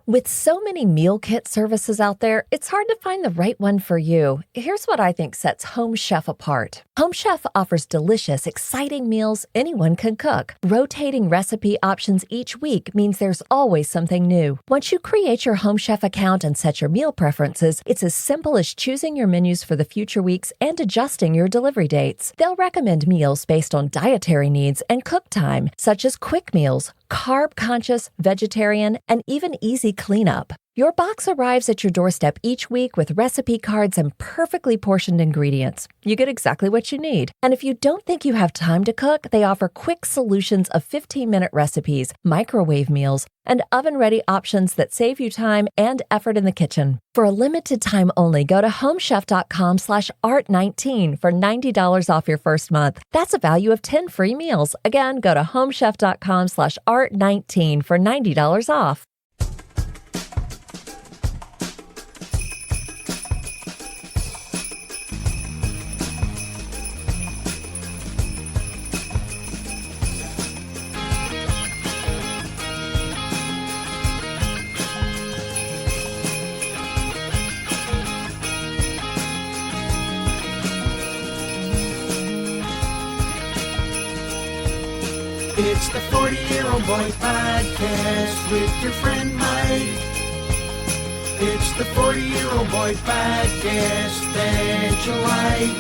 With so many meal kit services out there, it's hard to find the right one for you. Here's what I think sets Home Chef apart. Home Chef offers delicious, exciting meals anyone can cook. Rotating recipe options each week means there's always something new. Once you create your Home Chef account and set your meal preferences, it's as simple as choosing your menus for the future weeks and adjusting your delivery dates. They'll recommend meals based on dietary needs and cook time, such as quick meals, carb-conscious, vegetarian, and even easy cleanup. Your box arrives at your doorstep each week with recipe cards and perfectly portioned ingredients. You get exactly what you need. And if you don't think you have time to cook, they offer quick solutions of 15-minute recipes, microwave meals, and oven-ready options that save you time and effort in the kitchen. For a limited time only, go to homechef.com/art19 for $90 off your first month. That's a value of 10 free meals. Again, go to homechef.com/art19 for $90 off. It's the 40-Year-Old Boy Podcast with your friend Mike. It's the 40-Year-Old Boy Podcast that you like,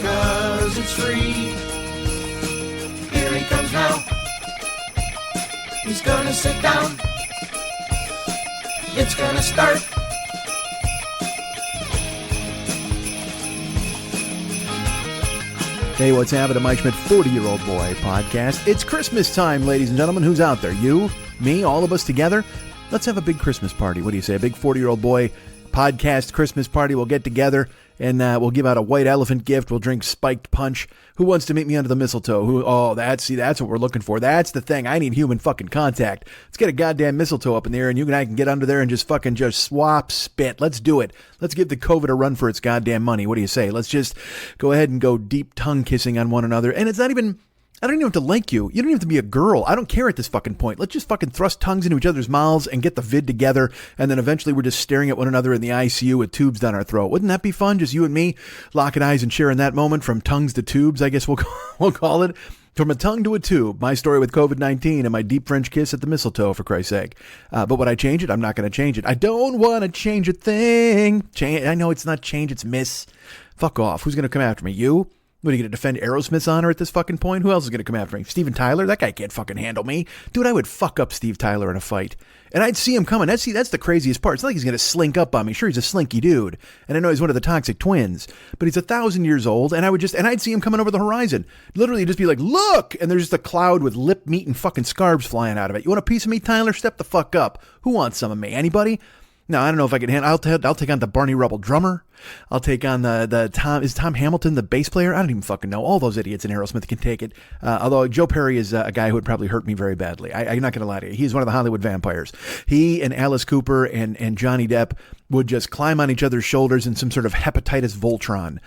'cause it's free. Here he comes now. He's gonna sit down. It's gonna start. Hey, what's happening? Mike Schmidt, 40-Year-Old Boy Podcast. It's Christmas time, ladies and gentlemen. Who's out there? You, me, all of us together? Let's have a big Christmas party. What do you say? A big 40-Year-Old Boy Podcast Christmas party. We'll get together and we'll give out a white elephant gift. We'll drink spiked punch. Who wants to meet me under the mistletoe? That's what we're looking for. That's the thing. I need human fucking contact. Let's get a goddamn mistletoe up in the air, and you and I can get under there and just swap spit. Let's do it. Let's give the COVID a run for its goddamn money. What do you say? Let's just go ahead and go deep tongue kissing on one another. And it's not even, I don't even have to like you. You don't even have to be a girl. I don't care at this fucking point. Let's just fucking thrust tongues into each other's mouths and get the vid together. And then eventually we're just staring at one another in the ICU with tubes down our throat. Wouldn't that be fun? Just you and me locking eyes and sharing that moment from tongues to tubes, I guess we'll call it. From a tongue to a tube, my story with COVID-19 and my deep French kiss at the mistletoe, for Christ's sake. But would I change it? I'm not going to change it. I don't want to change a thing. I know it's not change, it's miss. Fuck off. Who's going to come after me? You? What, are you going to defend Aerosmith's honor at this fucking point? Who else is going to come after me? Steven Tyler? That guy can't fucking handle me. Dude, I would fuck up Steve Tyler in a fight. And I'd see him coming. That's the craziest part. It's not like he's going to slink up on me. Sure, he's a slinky dude. And I know he's one of the Toxic Twins. But he's 1,000 years old. And I'd see him coming over the horizon. Literally just be like, look! And there's just a cloud with lip meat and fucking scarves flying out of it. You want a piece of me, Tyler? Step the fuck up. Who wants some of me? Anybody? No, I don't know if I can handle. I'll take on the Barney Rubble drummer. I'll take on the Tom. Is Tom Hamilton the bass player? I don't even fucking know. All those idiots in Aerosmith can take it. Although Joe Perry is a guy who would probably hurt me very badly. I'm not going to lie to you. He's one of the Hollywood vampires. He and Alice Cooper and Johnny Depp would just climb on each other's shoulders in some sort of hepatitis Voltron.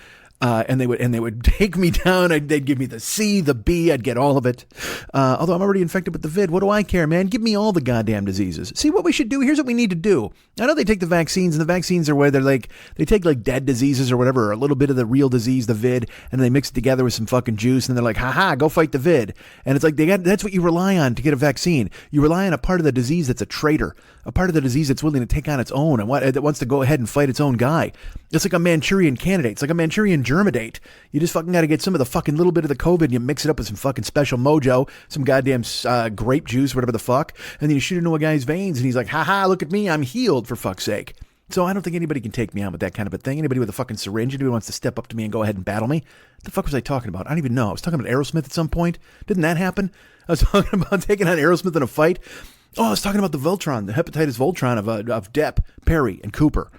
And they would take me down. They'd give me the C, the B. I'd get all of it. Although I'm already infected with the vid. What do I care, man? Give me all the goddamn diseases. See what we should do. Here's what we need to do. I know they take the vaccines, and the vaccines are where they take like dead diseases or whatever, or a little bit of the real disease, the vid, and they mix it together with some fucking juice, and they're like, haha, go fight the vid. And it's like that's what you rely on to get a vaccine. You rely on a part of the disease that's a traitor, a part of the disease that's willing to take on its own and that wants to go ahead and fight its own guy. It's like a Manchurian candidate. It's like a Manchurian germidate. You just fucking got to get some of the fucking little bit of the COVID and you mix it up with some fucking special mojo, some goddamn grape juice, whatever the fuck, and then you shoot into a guy's veins and he's like, haha, look at me, I'm healed, for fuck's sake. So I don't think anybody can take me on with that kind of a thing. Anybody with a fucking syringe, anybody wants to step up to me and go ahead and battle me? What the fuck was I talking about? I don't even know. I was talking about Aerosmith at some point. Didn't that happen? I was talking about taking on Aerosmith in a fight. Oh, I was talking about the Voltron, the hepatitis Voltron of Depp, Perry, and Cooper.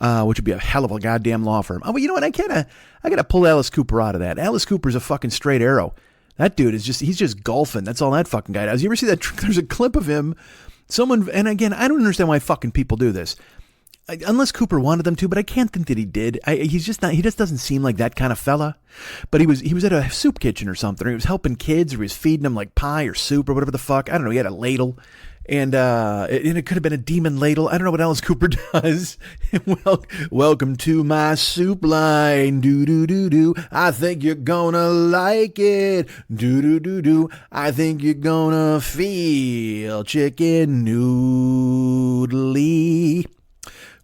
Which would be a hell of a goddamn law firm. Oh, well, you know what? I gotta pull Alice Cooper out of that. Alice Cooper's a fucking straight arrow. That dude he's just golfing. That's all that fucking guy does. You ever see that? There's a clip of him. And again, I don't understand why fucking people do this. Unless Cooper wanted them to, but I can't think that he did. He's just not, he just doesn't seem like that kind of fella. But he was at a soup kitchen or something. Or he was helping kids, or he was feeding them like pie or soup or whatever the fuck. I don't know. He had a ladle. And it could have been a demon ladle. I don't know what Alice Cooper does. Welcome to my soup line. Do-do-do-do. I think you're gonna like it. Do-do-do-do. I think you're gonna feel chicken noodly.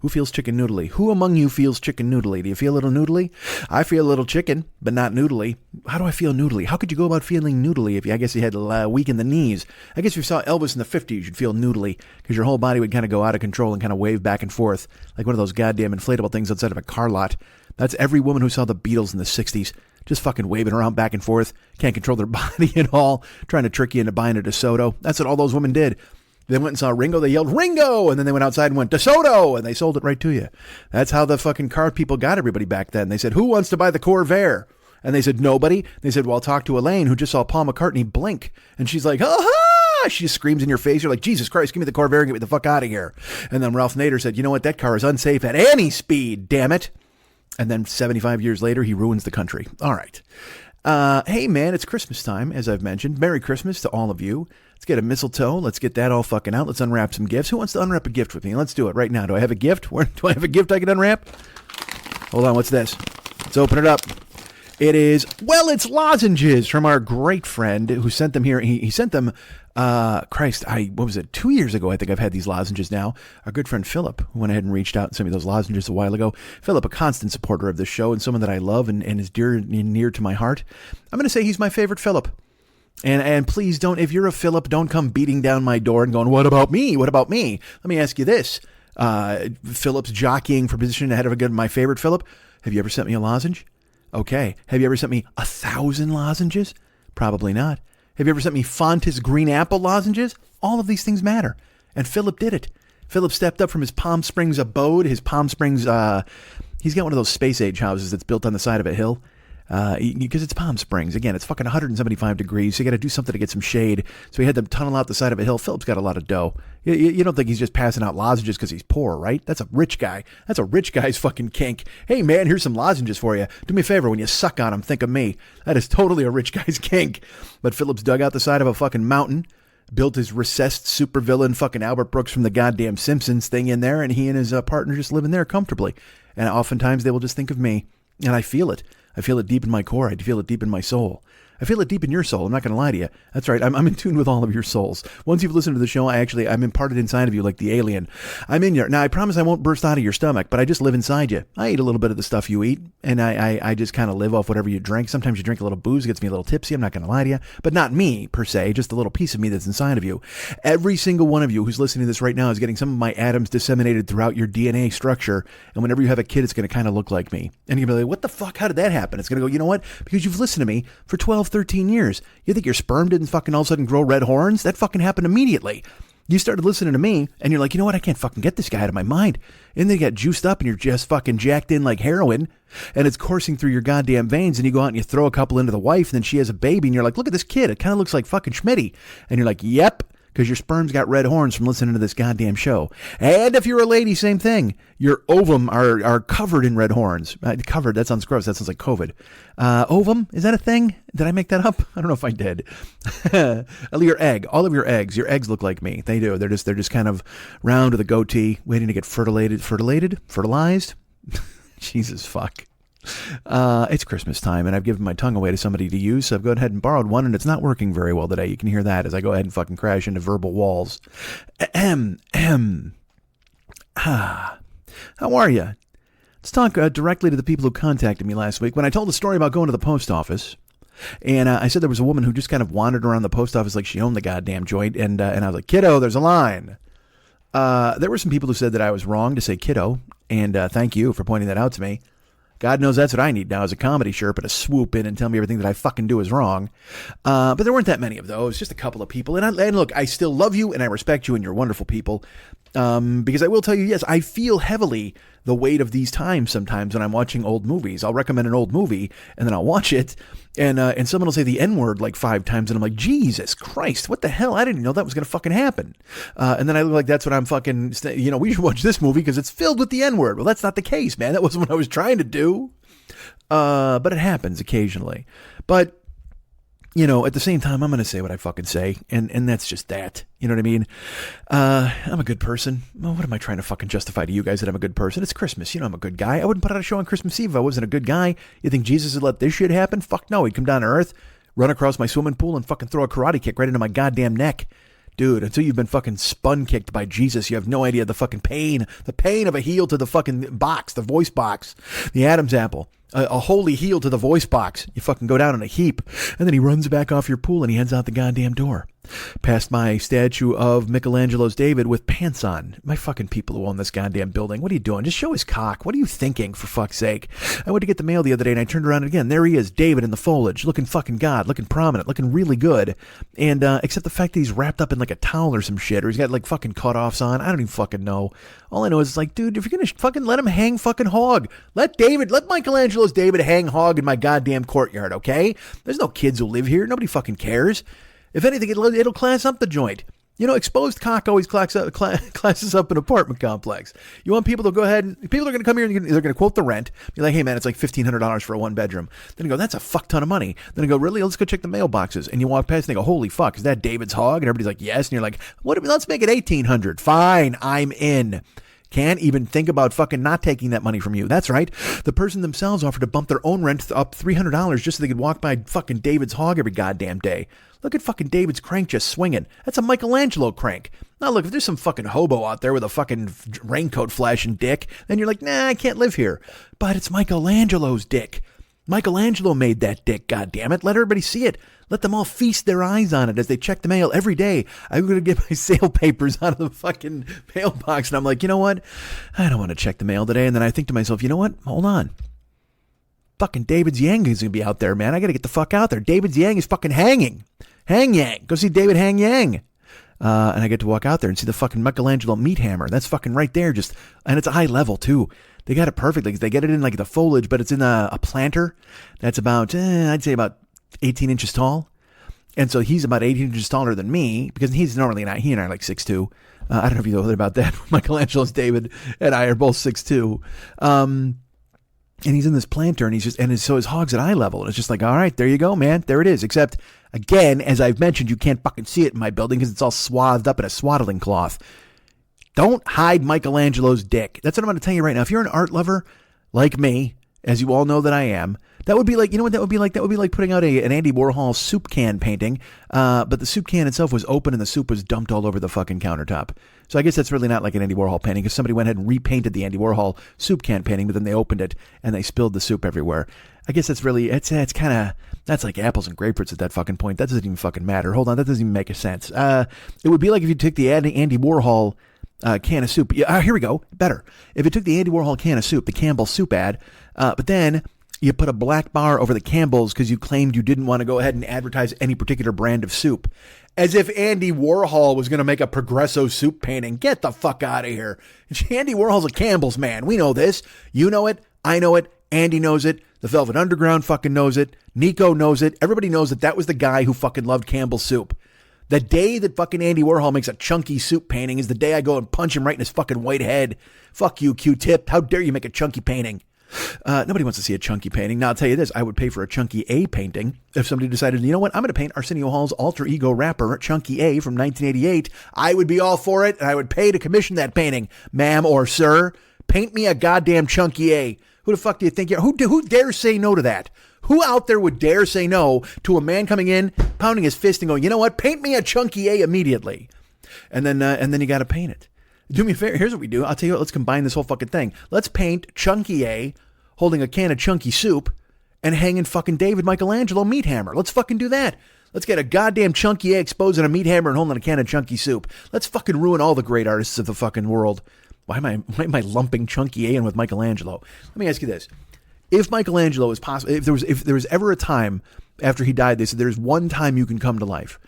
Who feels chicken noodly? Who among you feels chicken noodly? Do you feel a little noodly? I feel a little chicken, but not noodly. How do I feel noodly? How could you go about feeling noodly if I guess you had weak in the knees? I guess if you saw Elvis in the 50s, you'd feel noodly because your whole body would kind of go out of control and kind of wave back and forth like one of those goddamn inflatable things outside of a car lot. That's every woman who saw the Beatles in the 60s. Just fucking waving around back and forth. Can't control their body at all. Trying to trick you into buying a DeSoto. That's what all those women did. They went and saw Ringo, they yelled, Ringo! And then they went outside and went, DeSoto! And they sold it right to you. That's how the fucking car people got everybody back then. They said, who wants to buy the Corvair? And they said, nobody. They said, well, I'll talk to Elaine, who just saw Paul McCartney blink. And she's like, ha! She just screams in your face. You're like, Jesus Christ, give me the Corvair and get me the fuck out of here. And then Ralph Nader said, you know what? That car is unsafe at any speed, damn it. And then 75 years later, he ruins the country. All right. Hey, man, it's Christmas time, as I've mentioned. Merry Christmas to all of you. Let's get a mistletoe. Let's get that all fucking out. Let's unwrap some gifts. Who wants to unwrap a gift with me? Let's do it right now. Do I have a gift? Do I have a gift I can unwrap? Hold on. What's this? Let's open it up. It is, well, it's lozenges from our great friend who sent them here. He sent them, what was it? 2 years ago, I think I've had these lozenges now. Our good friend Philip, who went ahead and reached out and sent me those lozenges a while ago. Philip, a constant supporter of this show and someone that I love and is dear and near to my heart. I'm going to say he's my favorite Philip. And please don't, if you're a Philip, don't come beating down my door and going, what about me? What about me? Let me ask you this. Philip's jockeying for position ahead of my favorite Philip. Have you ever sent me a lozenge? Okay. Have you ever sent me 1,000 lozenges? Probably not. Have you ever sent me Fontis green apple lozenges? All of these things matter. And Philip did it. Philip stepped up from his Palm Springs abode, his Palm Springs, he's got one of those space age houses that's built on the side of a hill. Because it's Palm Springs. Again, it's fucking 175 degrees. So you got to do something to get some shade. So he had them tunnel out the side of a hill. Philip's got a lot of dough. You don't think he's just passing out lozenges because he's poor, right? That's a rich guy. That's a rich guy's fucking kink. Hey, man, here's some lozenges for you. Do me a favor. When you suck on them, think of me. That is totally a rich guy's kink. But Philip's dug out the side of a fucking mountain, built his recessed supervillain fucking Albert Brooks from the goddamn Simpsons thing in there, and he and his partner just live in there comfortably. And oftentimes they will just think of me. And I feel it. I feel it deep in my core. I feel it deep in my soul. I feel it deep in your soul. I'm not going to lie to you. That's right. I'm in tune with all of your souls. Once you've listened to the show, I'm imparted inside of you like the alien. I'm in your. Now, I promise I won't burst out of your stomach, but I just live inside you. I eat a little bit of the stuff you eat, and I just kind of live off whatever you drink. Sometimes you drink a little booze. It gets me a little tipsy. I'm not going to lie to you. But not me, per se. Just a little piece of me that's inside of you. Every single one of you who's listening to this right now is getting some of my atoms disseminated throughout your DNA structure. And whenever you have a kid, it's going to kind of look like me. And you're going to be like, what the fuck? How did that happen? It's going to go, you know what? Because you've listened to me for 12, 13 years. You think your sperm didn't fucking all of a sudden grow red horns? That fucking happened immediately. You started listening to me, and you're like, you know what? I can't fucking get this guy out of my mind. And then you get juiced up, and you're just fucking jacked in like heroin, and it's coursing through your goddamn veins, and you go out and you throw a couple into the wife, and then she has a baby, and you're like, look at this kid. It kind of looks like fucking Schmitty. And you're like, yep. Because your sperm's got red horns from listening to this goddamn show. And if you're a lady, same thing. Your ovum are covered in red horns. Covered, that sounds gross. That sounds like COVID. Ovum, is that a thing? Did I make that up? I don't know if I did. Your egg, all of your eggs look like me. They do. They're just kind of round with a goatee, waiting to get fertilized. Jesus fuck. It's Christmas time, and I've given my tongue away to somebody to use, so I've gone ahead and borrowed one, and it's not working very well today. You can hear that as I go ahead and fucking crash into verbal walls. How are you? Let's talk directly to the people who contacted me last week. When I told the story about going to the post office, and I said there was a woman who just kind of wandered around the post office like she owned the goddamn joint, and I was like, kiddo, there's a line. There were some people who said that I was wrong to say kiddo, and thank you for pointing that out to me. God knows that's what I need now as a comedy Sherpa to swoop in and tell me everything that I fucking do is wrong. But there weren't that many of those, just a couple of people. And look, I still love you and I respect you and you're wonderful people. Because I will tell you, yes, I feel heavily the weight of these times sometimes when I'm watching old movies. I'll recommend an old movie and then I'll watch it and someone will say the N-word like 5 times and I'm like, Jesus Christ, what the hell? I didn't know that was going to fucking happen. And then I look like that's what I'm fucking, we should watch this movie because it's filled with the N-word. Well, that's not the case, man. That wasn't what I was trying to do. But it happens occasionally. But at the same time, I'm going to say what I fucking say. And that's just that. You know what I mean? I'm a good person. Well, what am I trying to fucking justify to you guys that I'm a good person? It's Christmas. I'm a good guy. I wouldn't put out a show on Christmas Eve if I wasn't a good guy. You think Jesus would let this shit happen? Fuck no. He'd come down to earth, run across my swimming pool, and fucking throw a karate kick right into my goddamn neck. Dude, until you've been fucking spun kicked by Jesus, you have no idea the fucking pain of a heel to the fucking box, the voice box, the Adam's apple, a holy heel to the voice box. You fucking go down in a heap, and then he runs back off your pool and he heads out the goddamn door. Past my statue of Michelangelo's David with pants on. My fucking people who own this goddamn building. What are you doing? Just show his cock. What are you thinking, for fuck's sake? I went to get the mail the other day and I turned around and again, there he is, David in the foliage, looking fucking God, looking prominent, looking really good. And except the fact that he's wrapped up in like a towel or some shit, or he's got like fucking cutoffs on. I don't even fucking know. All I know is it's like, dude, if you're gonna fucking let him hang fucking hog, let Michelangelo's David hang hog in my goddamn courtyard, okay? There's no kids who live here. Nobody fucking cares. If anything, it'll class up the joint. Exposed cock always classes up an apartment complex. You want people to go ahead and people are going to come here and they're going to quote the rent. Be like, hey man, it's like $1,500 for a 1-bedroom. Then you go, that's a fuck ton of money. Then you go, really? Let's go check the mailboxes. And you walk past and they go, holy fuck, is that David's hog? And everybody's like, yes. And you're like, let's make it $1,800. Fine, I'm in. Can't even think about fucking not taking that money from you. That's right. The person themselves offered to bump their own rent up $300 just so they could walk by fucking David's hog every goddamn day. Look at fucking David's crank just swinging. That's a Michelangelo crank. Now look, if there's some fucking hobo out there with a fucking raincoat flashing dick, then you're like, nah, I can't live here. But it's Michelangelo's dick. Michelangelo made that dick, goddammit. Let everybody see it. Let them all feast their eyes on it as they check the mail every day. I'm going to get my sale papers out of the fucking mailbox. And I'm like, you know what? I don't want to check the mail today. And then I think to myself, you know what? Hold on. Fucking David's Yang is going to be out there, man. I got to get the fuck out there. David's Yang is fucking hanging. Hang Yang. Go see David Hang Yang. And I get to walk out there and see the fucking Michelangelo meat hammer. That's fucking right there. And it's a high level too. They got it perfectly. They get it in like the foliage, but it's in a planter that's about, I'd say about 18 inches tall. And so he's about 18 inches taller than me because he's normally not, he and I are like 6'2". I don't know if you know about that. Michelangelo's David and I are both 6'2". And he's in this planter and so his hog's at eye level. And it's just like, all right, there you go, man. There it is. Except again, as I've mentioned, you can't fucking see it in my building because it's all swathed up in a swaddling cloth. Don't hide Michelangelo's dick. That's what I'm going to tell you right now. If you're an art lover like me, as you all know that I am, that would be like, you know what that would be like? That would be like putting out an Andy Warhol soup can painting, but the soup can itself was open and the soup was dumped all over the fucking countertop. So I guess that's really not like an Andy Warhol painting because somebody went ahead and repainted the Andy Warhol soup can painting, but then they opened it and they spilled the soup everywhere. I guess that's really, it's kind of, that's like apples and grapefruits at that fucking point. That doesn't even fucking matter. Hold on, that doesn't even make a sense. It would be like if you took the Andy Warhol can of soup. Here we go. Better. If you took the Andy Warhol can of soup, the Campbell soup ad, but then you put a black bar over the Campbell's because you claimed you didn't want to go ahead and advertise any particular brand of soup. As if Andy Warhol was going to make a Progresso soup painting. Get the fuck out of here. Andy Warhol's a Campbell's man. We know this. You know it. I know it. Andy knows it. The Velvet Underground fucking knows it. Nico knows it. Everybody knows that was the guy who fucking loved Campbell's soup. The day that fucking Andy Warhol makes a chunky soup painting is the day I go and punch him right in his fucking white head. Fuck you, Q-tip. How dare you make a chunky painting? Nobody wants to see a chunky painting. Now, I'll tell you this. I would pay for a Chunky A painting if somebody decided, you know what, I'm going to paint Arsenio Hall's alter ego rapper, Chunky A from 1988. I would be all for it, and I would pay to commission that painting. Ma'am or sir, paint me a goddamn Chunky A. Who the fuck do you think you're? Who dares say no to that? Who out there would dare say no to a man coming in, pounding his fist and going, you know what, paint me a Chunky A immediately. And then you got to paint it. Do me a favor. Here's what we do. I'll tell you what, let's combine this whole fucking thing. Let's paint Chunky A holding a can of chunky soup and hanging fucking David Michelangelo meat hammer. Let's fucking do that. Let's get a goddamn Chunky A exposing a meat hammer and holding a can of chunky soup. Let's fucking ruin all the great artists of the fucking world. Why am I lumping Chunky A in with Michelangelo? Let me ask you this. If Michelangelo is possible, if there was ever a time after he died, they said there's one time you can come to life.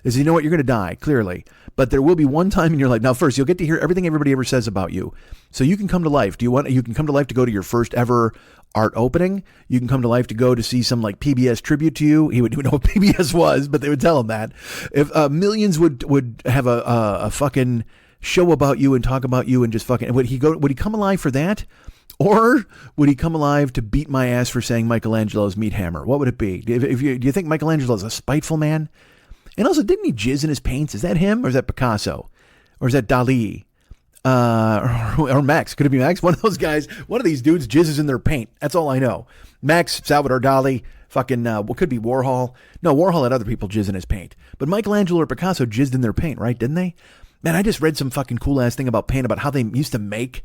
They said, you know what, you're going to die, clearly. But there will be one time in your life. Now, first, you'll get to hear everything everybody ever says about you. So you can come to life. You can come to life to go to your first ever art opening. You can come to life to go to see some like PBS tribute to you. He would know what PBS was, but they would tell him that. If millions would have a fucking show about you and talk about you and just fucking, would he come alive for that? Or would he come alive to beat my ass for saying Michelangelo's meat hammer? What would it be? Do you think Michelangelo is a spiteful man? And also, didn't he jizz in his paints? Is that him or is that Picasso? Or is that Dali? Or Max? Could it be Max? One of those guys, one of these dudes jizzes in their paint. That's all I know. Max, Salvador Dali, fucking, what could be Warhol? No, Warhol had other people jizz in his paint. But Michelangelo or Picasso jizzed in their paint, right? Didn't they? Man, I just read some fucking cool ass thing about paint, about how they used to make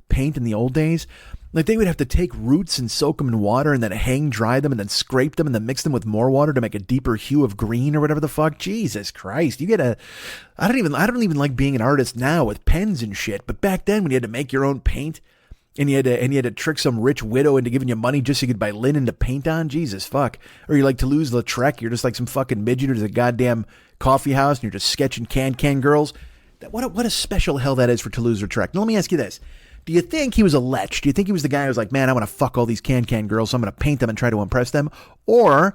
paint in the old days. Like they would have to take roots and soak them in water and then hang dry them and then scrape them and then mix them with more water to make a deeper hue of green or whatever the fuck. Jesus Christ. I don't even like being an artist now with pens and shit. But back then when you had to make your own paint and you had to trick some rich widow into giving you money just so you could buy linen to paint on. Jesus fuck. Or you're like Toulouse-Lautrec. You're just like some fucking midget who's a goddamn coffee house and you're just sketching can girls. What a special hell that is for Toulouse-Lautrec. Now let me ask you this. Do you think he was a lech? Do you think he was the guy who was like, man, I want to fuck all these can girls, so I'm going to paint them and try to impress them? Or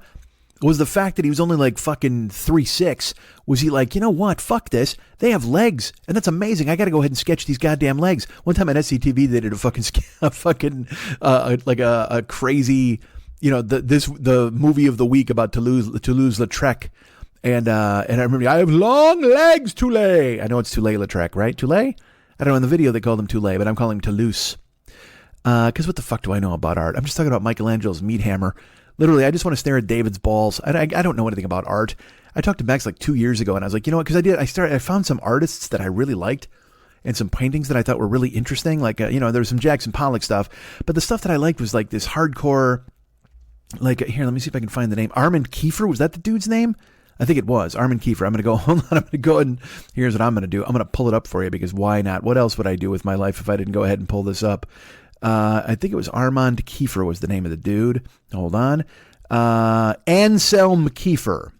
was the fact that he was only like fucking 3'6", was he like, you know what, fuck this, they have legs, and that's amazing, I got to go ahead and sketch these goddamn legs. One time at SCTV, they did a crazy, you know, the movie of the week about Toulouse-Lautrec. And I remember, I have long legs, Toulouse. I know it's Toulouse-Lautrec, right? Toulouse? I don't know, in the video they called him Toulouse, but I'm calling him Toulouse. Because what the fuck do I know about art? I'm just talking about Michelangelo's meat hammer. Literally, I just want to stare at David's balls. I don't know anything about art. I talked to Max like 2 years ago, and I was like, you know what? Because I found some artists that I really liked, and some paintings that I thought were really interesting. Like, there was some Jackson Pollock stuff, but the stuff that I liked was like this hardcore, like, here, let me see if I can find the name. Armand Kiefer, was that the dude's name? I think it was Armand Kiefer. I'm going to go, hold on. I'm going to go and here's what I'm going to do. I'm going to pull it up for you because why not? What else would I do with my life if I didn't go ahead and pull this up? I think it was Armand Kiefer was the name of the dude. Hold on. Anselm Kiefer.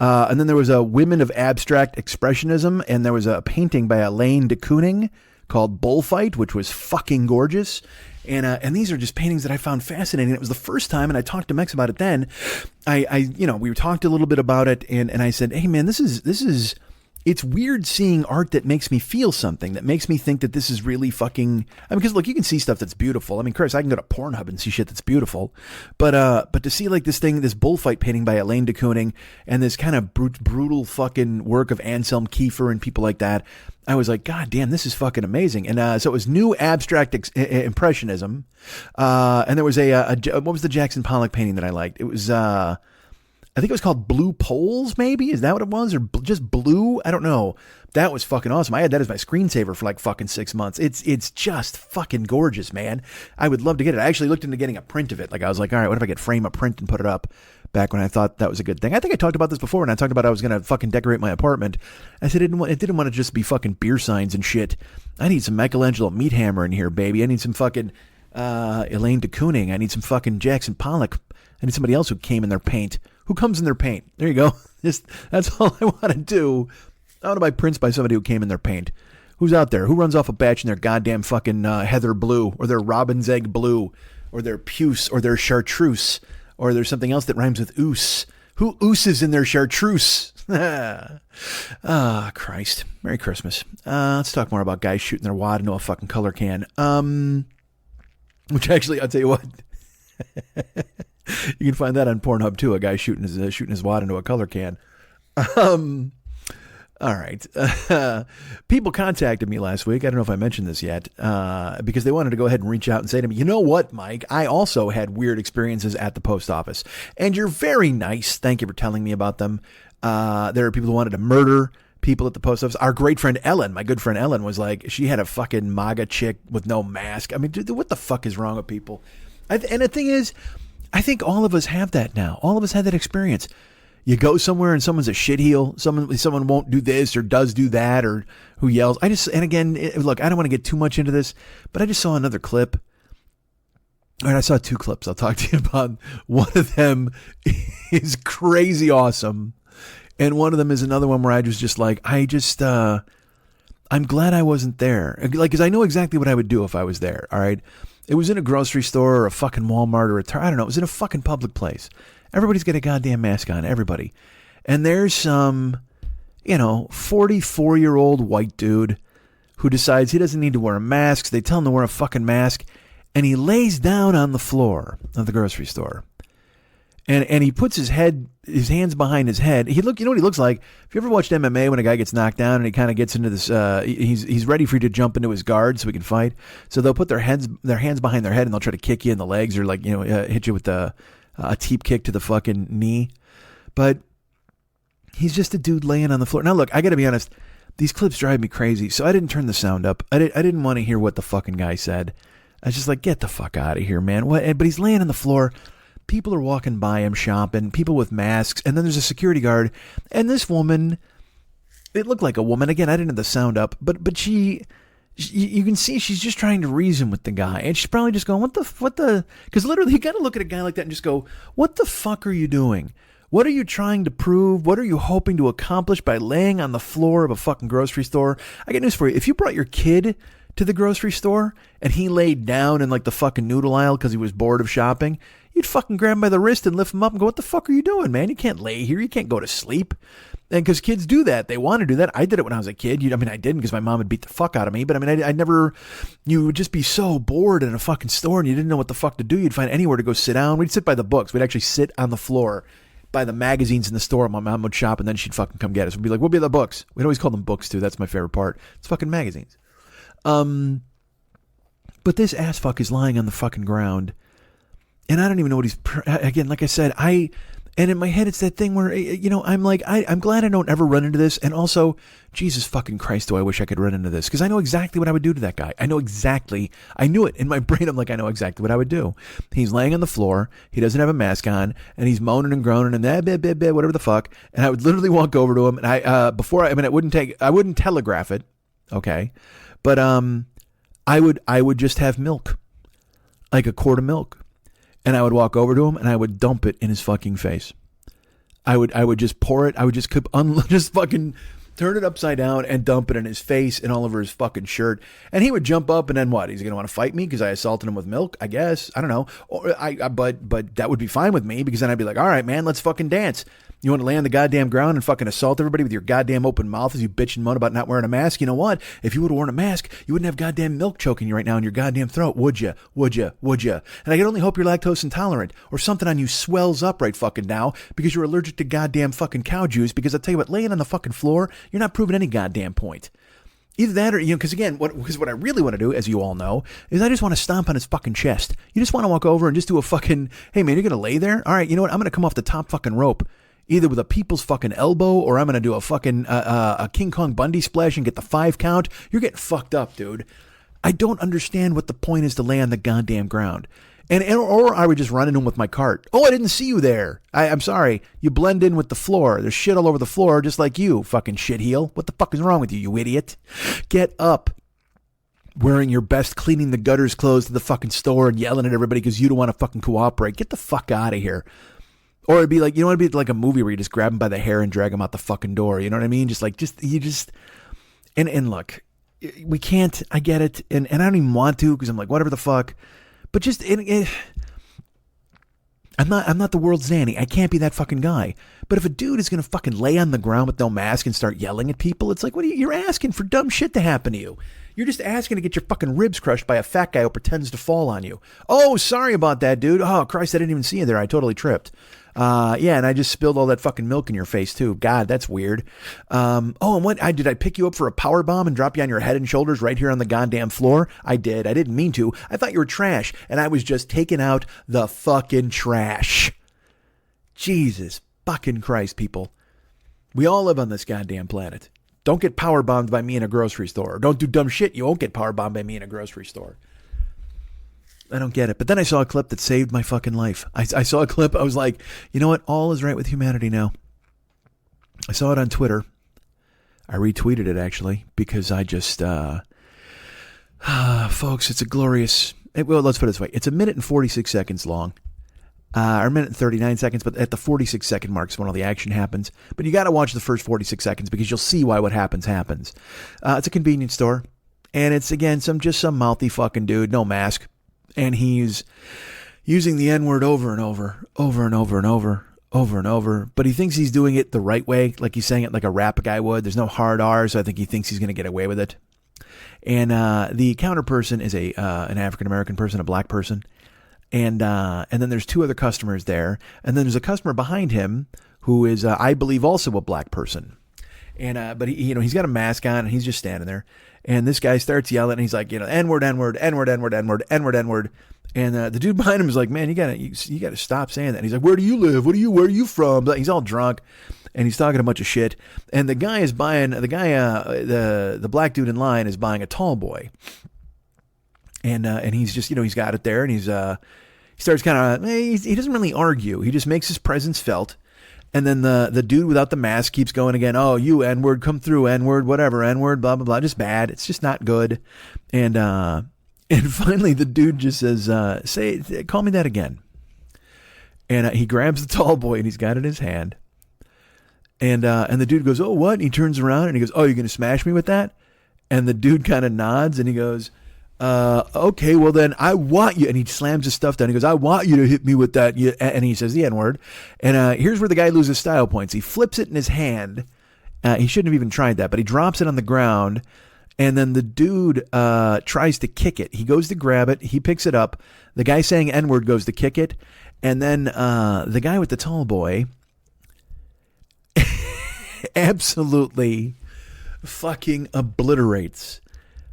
And then there was a Women of Abstract Expressionism, and there was a painting by Elaine de Kooning called Bullfight, which was fucking gorgeous. And these are just paintings that I found fascinating. It was the first time, and I talked to Mex about it then. We talked a little bit about it, and I said, hey man, this is, it's weird seeing art that makes me feel something, that makes me think that this is really fucking, because look, you can see stuff that's beautiful. I mean, Chris, I can go to Pornhub and see shit that's beautiful, but to see like this Bullfight painting by Elaine de Kooning and this kind of brutal fucking work of Anselm Kiefer and people like that, I was like, God damn, this is fucking amazing. And so it was New Abstract Impressionism. And there was what was the Jackson Pollock painting that I liked? It was, I think it was called Blue Poles, maybe? Is that what it was? Or just Blue? I don't know. That was fucking awesome. I had that as my screensaver for like fucking 6 months. It's just fucking gorgeous, man. I would love to get it. I actually looked into getting a print of it. Like I was like, all right, what if I could frame a print and put it up? Back when I thought that was a good thing. I think I talked about this before when I talked about I was going to fucking decorate my apartment. I said it didn't want to just be fucking beer signs and shit. I need some Michelangelo meat hammer in here, baby. I need some fucking Elaine de Kooning. I need some fucking Jackson Pollock. I need somebody else who came in their paint. Who comes in their paint? There you go. That's all I want to do. I want to buy prints by somebody who came in their paint. Who's out there? Who runs off a batch in their goddamn fucking heather blue, or their robin's egg blue, or their puce, or their chartreuse, or there's something else that rhymes with oos. Who ooses in their chartreuse? Christ. Merry Christmas. Let's talk more about guys shooting their wad into a fucking color can. Which actually, I'll tell you what. You can find that on Pornhub too. A guy shooting his wad into a color can. All right. People contacted me last week. I don't know if I mentioned this yet, because they wanted to go ahead and reach out and say to me, you know what, Mike? I also had weird experiences at the post office, and you're very nice. Thank you for telling me about them. There are people who wanted to murder people at the post office. Our great friend Ellen, my good friend Ellen, was like, she had a fucking MAGA chick with no mask. I mean, dude, what the fuck is wrong with people? And the thing is, I think all of us have that now. All of us had that experience. You go somewhere and someone's a shitheel. Someone won't do this or does do that, or who yells. And again, look, I don't want to get too much into this, but I just saw another clip. All right, I saw 2 clips I'll talk to you about. One of them is crazy awesome. And one of them is another one where I was just like, I'm glad I wasn't there. Like, because I know exactly what I would do if I was there, all right? It was in a grocery store or a fucking Walmart or I don't know. It was in a fucking public place. Everybody's got a goddamn mask on, everybody. And there's some, 44-year-old white dude who decides he doesn't need to wear a mask. So they tell him to wear a fucking mask. and he lays down on the floor of the grocery store. And he puts his hands behind his head. You know what he looks like? If you ever watched MMA when a guy gets knocked down and he kind of gets into this, he's ready for you to jump into his guard so he can fight. So they'll put their hands behind their head and they'll try to kick you in the legs or hit you with a teep kick to the fucking knee. But he's just a dude laying on the floor. Now look, I got to be honest. These clips drive me crazy, so I didn't turn the sound up. I didn't want to hear what the fucking guy said. I was just like, get the fuck out of here, man. What? But he's laying on the floor. People are walking by him shopping, people with masks, and then there's a security guard. And this woman, it looked like a woman. Again, I didn't have the sound up, but you can see she's just trying to reason with the guy. And she's probably just going, what the, because literally you got to look at a guy like that and just go, what the fuck are you doing? What are you trying to prove? What are you hoping to accomplish by laying on the floor of a fucking grocery store? I got news for you. If you brought your kid to the grocery store and he laid down in like the fucking noodle aisle because he was bored of shopping, you'd fucking grab him by the wrist and lift him up and go, what the fuck are you doing, man? You can't lay here. You can't go to sleep. And because kids do that. They want to do that. I did it when I was a kid. I didn't because my mom would beat the fuck out of me. But I never, you would just be so bored in a fucking store and you didn't know what the fuck to do. You'd find anywhere to go sit down. We'd sit by the books. We'd actually sit on the floor by the magazines in the store. My mom would shop and then she'd fucking come get us. We'd be like, we'll be at the books. We'd always call them books too. That's my favorite part. It's fucking magazines. But this ass fuck is lying on the fucking ground. And I don't even know what he's, again, like I said, and in my head, it's that thing where, I'm like, I'm glad I don't ever run into this. And also, Jesus fucking Christ, do I wish I could run into this. Because I know exactly what I would do to that guy. I knew it in my brain. I'm like, I know exactly what I would do. He's laying on the floor. He doesn't have a mask on. And he's moaning and groaning and whatever the fuck. And I would literally walk over to him. And I wouldn't telegraph it. Okay. But I would just have milk. Like a quart of milk. And I would walk over to him and I would dump it in his fucking face. I would just pour it. I would just fucking turn it upside down and dump it in his face and all over his fucking shirt. And he would jump up and then what? He's going to want to fight me because I assaulted him with milk, I guess. I don't know. But that would be fine with me because then I'd be like, all right, man, let's fucking dance. You want to lay on the goddamn ground and fucking assault everybody with your goddamn open mouth as you bitch and moan about not wearing a mask? You know what? If you would have worn a mask, you wouldn't have goddamn milk choking you right now in your goddamn throat, would you? Would you? Would you? And I can only hope you're lactose intolerant or something on you swells up right fucking now because you're allergic to goddamn fucking cow juice. Because I'll tell you what, laying on the fucking floor, you're not proving any goddamn point. Either that or, because again, what I really want to do, as you all know, is I just want to stomp on his fucking chest. You just want to walk over and just do a fucking, hey man, you're going to lay there? All right, you know what? I'm going to come off the top fucking rope. Either with a people's fucking elbow or I'm going to do a fucking a King Kong Bundy splash and get the 5 count. You're getting fucked up, dude. I don't understand what the point is to lay on the goddamn ground. Or I would just run into him with my cart. Oh, I didn't see you there. I'm sorry. You blend in with the floor. There's shit all over the floor just like you, fucking shitheel. What the fuck is wrong with you, you idiot? Get up. Wearing your best cleaning the gutters clothes to the fucking store and yelling at everybody because you don't want to fucking cooperate. Get the fuck out of here. Or it'd be like, it'd be like a movie where you just grab him by the hair and drag him out the fucking door. You know what I mean? And look, we can't, I get it. And I don't even want to because I'm like, whatever the fuck. But I'm not the world's nanny. I can't be that fucking guy. But if a dude is going to fucking lay on the ground with no mask and start yelling at people, it's like, you're asking for dumb shit to happen to you. You're just asking to get your fucking ribs crushed by a fat guy who pretends to fall on you. Oh, sorry about that, dude. Oh, Christ, I didn't even see you there. I totally tripped. Yeah, and I just spilled all that fucking milk in your face too. God, that's weird. And did I pick you up for a power bomb and drop you on your head and shoulders right here on the goddamn floor? I did. I didn't mean to. I thought you were trash, and I was just taking out the fucking trash. Jesus fucking Christ, people. We all live on this goddamn planet. Don't get power bombed by me in a grocery store. Don't do dumb shit. You won't get power bombed by me in a grocery store. I don't get it. But then I saw a clip that saved my fucking life. I saw a clip. I was like, you know what? All is right with humanity now. I saw it on Twitter. I retweeted it, actually, because I just, folks, it's a glorious, well, let's put it this way. It's 1 minute and 46 seconds long. Or 1 minute and 39 seconds, but at the 46 second mark is when all the action happens. But you got to watch the first 46 seconds because you'll see why what happens. It's a convenience store. And it's, again, some mouthy fucking dude, no mask. And he's using the N-word over and over. But he thinks he's doing it the right way, like he's saying it like a rap guy would. There's no hard R, so I think he thinks he's going to get away with it. And the counter person is an African-American person, a black person. And then there's two other customers there. And then there's a customer behind him who is, I believe, also a black person. And but he's got a mask on and he's just standing there. And this guy starts yelling and he's like, N-word, N-word, N-word, N-word, N-word, N-word, N-word. And the dude behind him is like, man, you gotta stop saying that. And he's like, where do you live? Where are you from? He's all drunk and he's talking a bunch of shit. And the guy is buying, the black dude in line is buying a tall boy. And he's just, he's got it there and he starts kind of, he doesn't really argue. He just makes his presence felt. And then the dude without the mask keeps going again. Oh, you N-word, come through, N-word, whatever, N-word, blah, blah, blah. Just bad. It's just not good. And finally the dude just says, call me that again. And he grabs the tall boy and he's got it in his hand. And the dude goes, oh, what? And he turns around and he goes, oh, you're going to smash me with that? And the dude kind of nods and he goes, okay, well then I want you, and he slams his stuff down. He goes, I want you to hit me with that. And he says the N-word. And here's where the guy loses style points. He flips it in his hand. He shouldn't have even tried that, but he drops it on the ground. And then the dude tries to kick it. He goes to grab it. He picks it up. The guy saying N-word goes to kick it. And then the guy with the tall boy absolutely fucking obliterates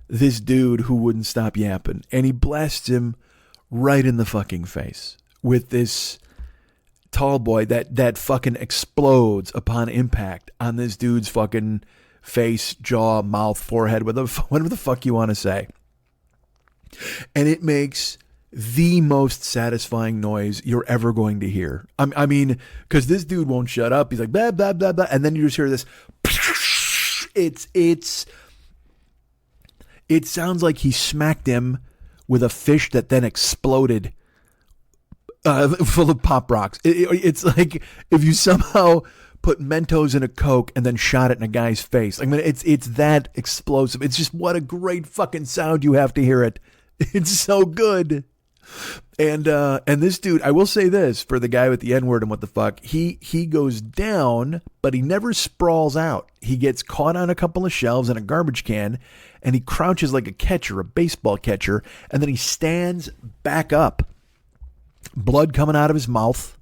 this dude who wouldn't stop yapping. And he blasts him right in the fucking face with this tall boy that fucking explodes upon impact on this dude's fucking face, jaw, mouth, forehead, whatever the fuck you want to say. And it makes the most satisfying noise you're ever going to hear. I mean, because this dude won't shut up. He's like, blah, blah, blah, blah. And then you just hear this. It sounds like he smacked him with a fish that then exploded full of Pop Rocks. It's like if you somehow put Mentos in a Coke and then shot it in a guy's face. I mean, it's that explosive. It's just what a great fucking sound you have to hear it. It's so good. And this dude, I will say this for the guy with the N-word and what the fuck, he goes down, but he never sprawls out. He gets caught on a couple of shelves in a garbage can, and he crouches like a catcher, a baseball catcher, and then he stands back up, blood coming out of his mouth,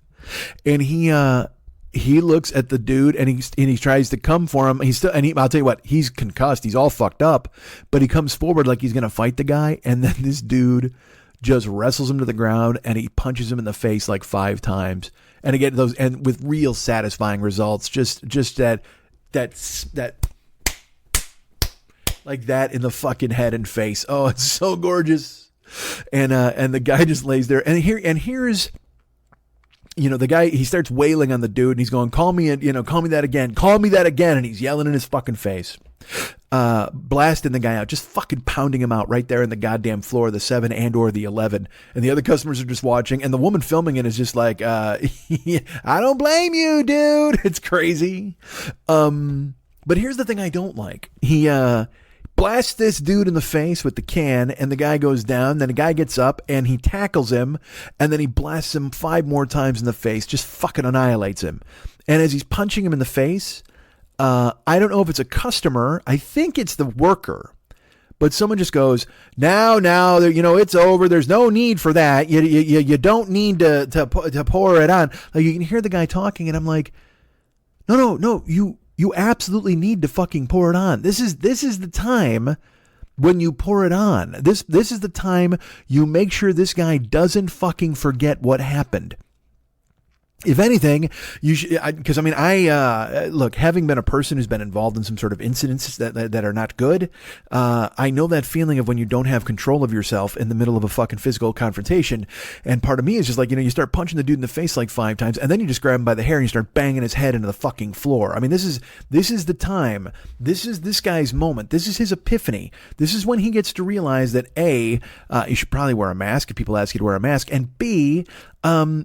and he looks at the dude and he tries to come for him. I'll tell you what, he's concussed, he's all fucked up, but he comes forward like he's gonna fight the guy, and then this dude just wrestles him to the ground and he punches him in the face like 5 times. And again, and with real satisfying results, just that like that in the fucking head and face. Oh, it's so gorgeous. And the guy just lays there. And here's, the guy, he starts wailing on the dude and he's going, call me that again. Call me that again. And he's yelling in his fucking face. Blasting the guy out, just fucking pounding him out right there in the goddamn floor of the 7 and or the 11. And the other customers are just watching. And the woman filming it is just like, I don't blame you, dude. It's crazy. But here's the thing I don't like. He blasts this dude in the face with the can and the guy goes down. Then the guy gets up and he tackles him. And then he blasts him 5 more times in the face, just fucking annihilates him. And as he's punching him in the face, I don't know if it's a customer. I think it's the worker. But someone just goes, now, it's over. There's no need for that. You don't need to pour it on. Like, you can hear the guy talking, and I'm like, no. You absolutely need to fucking pour it on. This is the time when you pour it on. This is the time you make sure this guy doesn't fucking forget what happened. If anything, you should, because look, having been a person who's been involved in some sort of incidents that are not good, I know that feeling of when you don't have control of yourself in the middle of a fucking physical confrontation. And part of me is just like, you start punching the dude in the face like 5 times, and then you just grab him by the hair and you start banging his head into the fucking floor. I mean, this is the time. This is this guy's moment. This is his epiphany. This is when he gets to realize that A, you should probably wear a mask if people ask you to wear a mask, and B,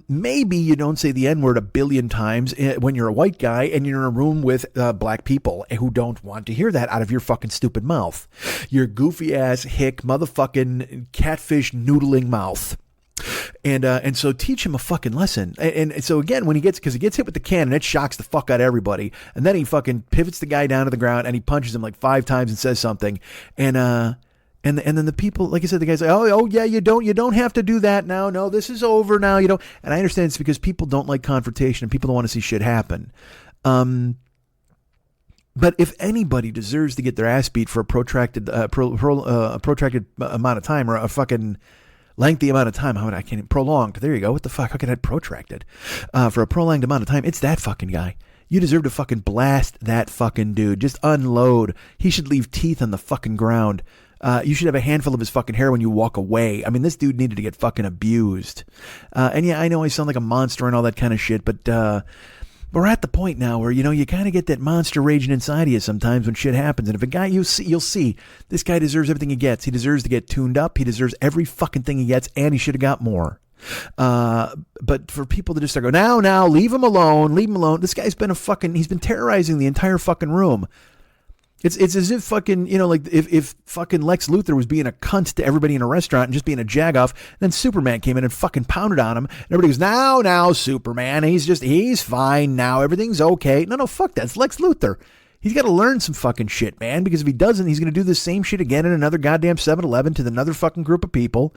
maybe you don't say the N-word 1 billion times when you're a white guy and you're in a room with black people who don't want to hear that out of your fucking stupid mouth. Your goofy ass hick motherfucking catfish noodling mouth. And so teach him a fucking lesson. And so again, because he gets hit with the can and it shocks the fuck out of everybody. And then he fucking pivots the guy down to the ground and he punches him like 5 times and says something. And And then the people, like I said, the guys like, oh yeah, you don't have to do that now. No, this is over now. You don't. And I understand it's because people don't like confrontation and people don't want to see shit happen. But if anybody deserves to get their ass beat for a protracted amount of time, or a fucking lengthy amount of time, I can't prolonged. There you go. What the fuck? How can I protracted? For a prolonged amount of time, it's that fucking guy. You deserve to fucking blast that fucking dude. Just unload. He should leave teeth on the fucking ground. You should have a handful of his fucking hair when you walk away. I mean, this dude needed to get fucking abused. And yeah, I know I sound like a monster and all that kind of shit, but we're at the point now where, you kind of get that monster raging inside of you sometimes when shit happens. And if a guy, you'll see, this guy deserves everything he gets. He deserves to get tuned up. He deserves every fucking thing he gets, and he should have got more. But for people to just start go, now, leave him alone. This guy's been he's been terrorizing the entire fucking room. It's as if fucking, like if fucking Lex Luthor was being a cunt to everybody in a restaurant and just being a jagoff, then Superman came in and fucking pounded on him. And everybody goes, now, Superman, he's fine now. Everything's okay. No, fuck that. It's Lex Luthor. He's got to learn some fucking shit, man, because if he doesn't, he's going to do the same shit again in another goddamn 7-Eleven to another fucking group of people.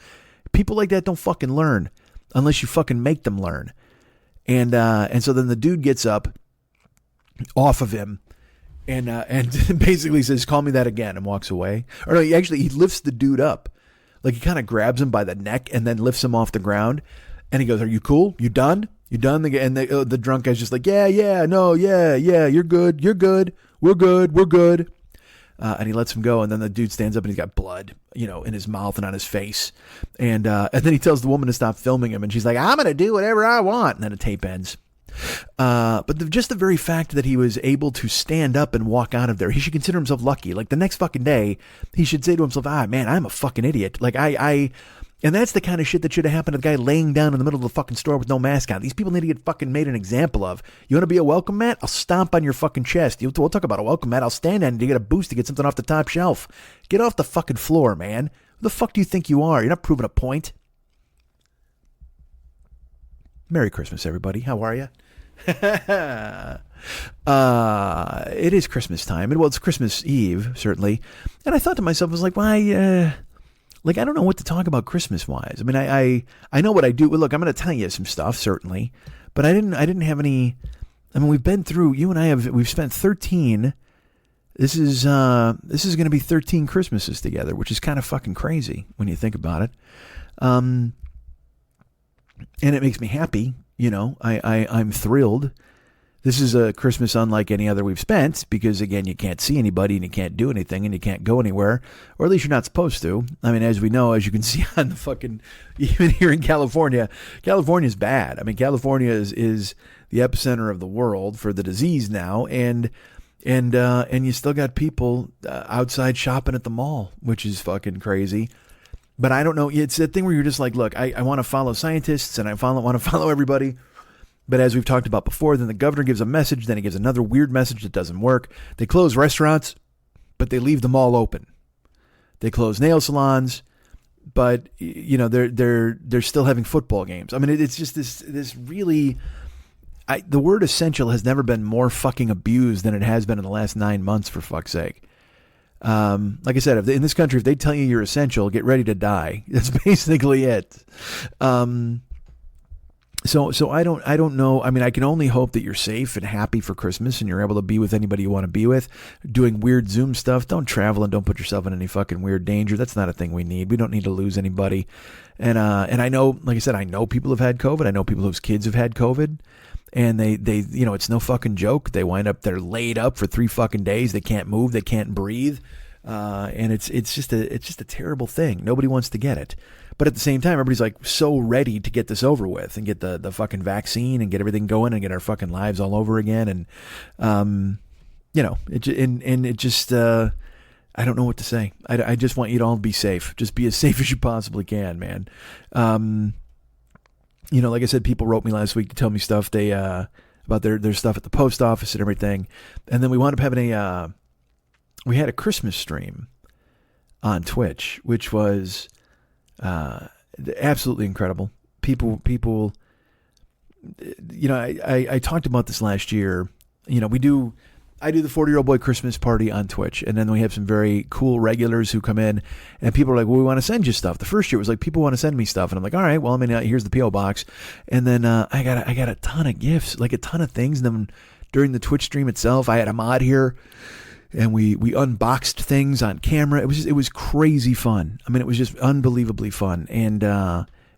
People like that don't fucking learn unless you fucking make them learn. And so then the dude gets up off of him and basically says, call me that again, and walks away. Or no, he lifts the dude up. Like he kind of grabs him by the neck and then lifts him off the ground. And he goes, are you cool? You done? You done? And the drunk guy's just like, yeah, you're good. We're good. And he lets him go. And then the dude stands up and he's got blood, in his mouth and on his face. And then he tells the woman to stop filming him. And she's like, I'm going to do whatever I want. And then the tape ends. But just the very fact that he was able to stand up and walk out of there, he should consider himself lucky. Like the next fucking day, he should say to himself, man, I'm a fucking idiot. Like and that's the kind of shit that should have happened to the guy laying down in the middle of the fucking store with no mask on. These people need to get fucking made an example of. You want to be a welcome mat? I'll stomp on your fucking chest. We'll talk about a welcome mat. I'll stand on it to get a boost to get something off the top shelf. Get off the fucking floor, man. Who the fuck do you think you are? You're not proving a point. Merry Christmas, everybody. How are you? It is Christmas time. Well, it's Christmas Eve, certainly. And I thought to myself, I was like, why, I don't know what to talk about Christmas-wise. I mean, I know what I do. Well, look, I'm going to tell you some stuff, certainly. But I didn't have any. I mean, we've been through, you and I we've spent 13. This is going to be 13 Christmases together, which is kind of fucking crazy when you think about it. And it makes me happy. I'm thrilled. This is a Christmas unlike any other we've spent because, again, you can't see anybody and you can't do anything and you can't go anywhere, or at least you're not supposed to. I mean, as we know, as you can see on the fucking, even here in California's bad. I mean, California is the epicenter of the world for the disease now, and you still got people outside shopping at the mall, which is fucking crazy. But I don't know. It's that thing where you're just like, look, I want to follow scientists and I want to follow everybody. But as we've talked about before, then the governor gives a message, then he gives another weird message that doesn't work. They close restaurants, but they leave them all open. They close nail salons, but they're still having football games. I mean, it's just this really. The word essential has never been more fucking abused than it has been in the last 9 months. For fuck's sake. Like I said, in this country, if they tell you you're essential, get ready to die. That's basically it. So I don't know. I mean, I can only hope that you're safe and happy for Christmas and you're able to be with anybody you want to be with, doing weird Zoom stuff. Don't travel and don't put yourself in any fucking weird danger. That's not a thing we need. We don't need to lose anybody. And I know, like I said, I know people have had COVID. I know people whose kids have had COVID. And they it's no fucking joke. They wind up, they're laid up for 3 fucking days. They can't move. They can't breathe. And it's just a terrible thing. Nobody wants to get it. But at the same time, everybody's like so ready to get this over with and get the fucking vaccine and get everything going and get our fucking lives all over again. And, it just, I don't know what to say. I just want you to all be safe. Just be as safe as you possibly can, man. Like I said, people wrote me last week to tell me stuff about their stuff at the post office and everything. And then we wound up having we had a Christmas stream on Twitch, which was absolutely incredible. People, I talked about this last year. We do I do the 40-year-old boy Christmas party on Twitch, and then we have some very cool regulars who come in, and people are like, well, we want to send you stuff. The first year it was like, people want to send me stuff, and I'm like, all right, well, I mean, here's the P.O. box, and then I got a ton of gifts, like a ton of things, and then during the Twitch stream itself, I had a mod here, and we unboxed things on camera. It was crazy fun. I mean, it was just unbelievably fun, and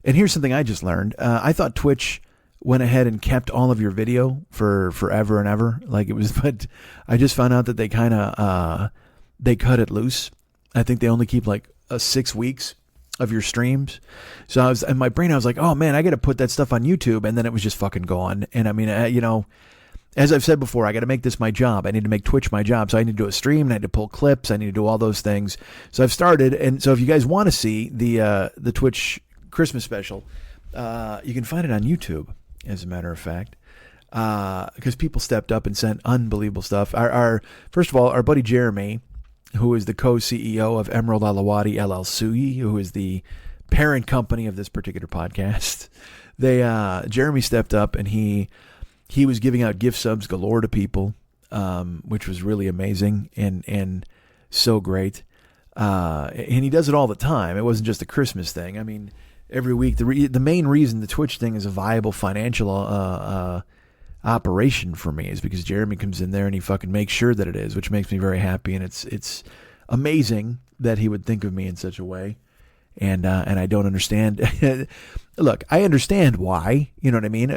here's something I just learned. I thought Twitch went ahead and kept all of your video for forever and ever. Like it was, but I just found out that they kind of, they cut it loose. I think they only keep like 6 weeks of your streams. So I was, in my brain, I was like, oh man, I got to put that stuff on YouTube. And then it was just fucking gone. And I mean, you know, as I've said before, I got to make this my job. I need to make Twitch my job. So I need to do a stream, and I need to pull clips. I need to do all those things. So I've started. And so if you guys want to see the Twitch Christmas special, you can find it on YouTube. As a matter of fact, because people stepped up and sent unbelievable stuff. Our first of all, our buddy Jeremy, who is the co-CEO of Emerald Alawadi LLC, who is the parent company of this particular podcast, Jeremy stepped up and he was giving out gift subs galore to people, which was really amazing and so great. And he does it all the time. It wasn't just a Christmas thing. I mean, every week, the main reason the Twitch thing is a viable financial operation for me is because Jeremy comes in there and he fucking makes sure that it is, which makes me very happy. And it's amazing that he would think of me in such a way. And I don't understand. Look, I understand why. You know what I mean?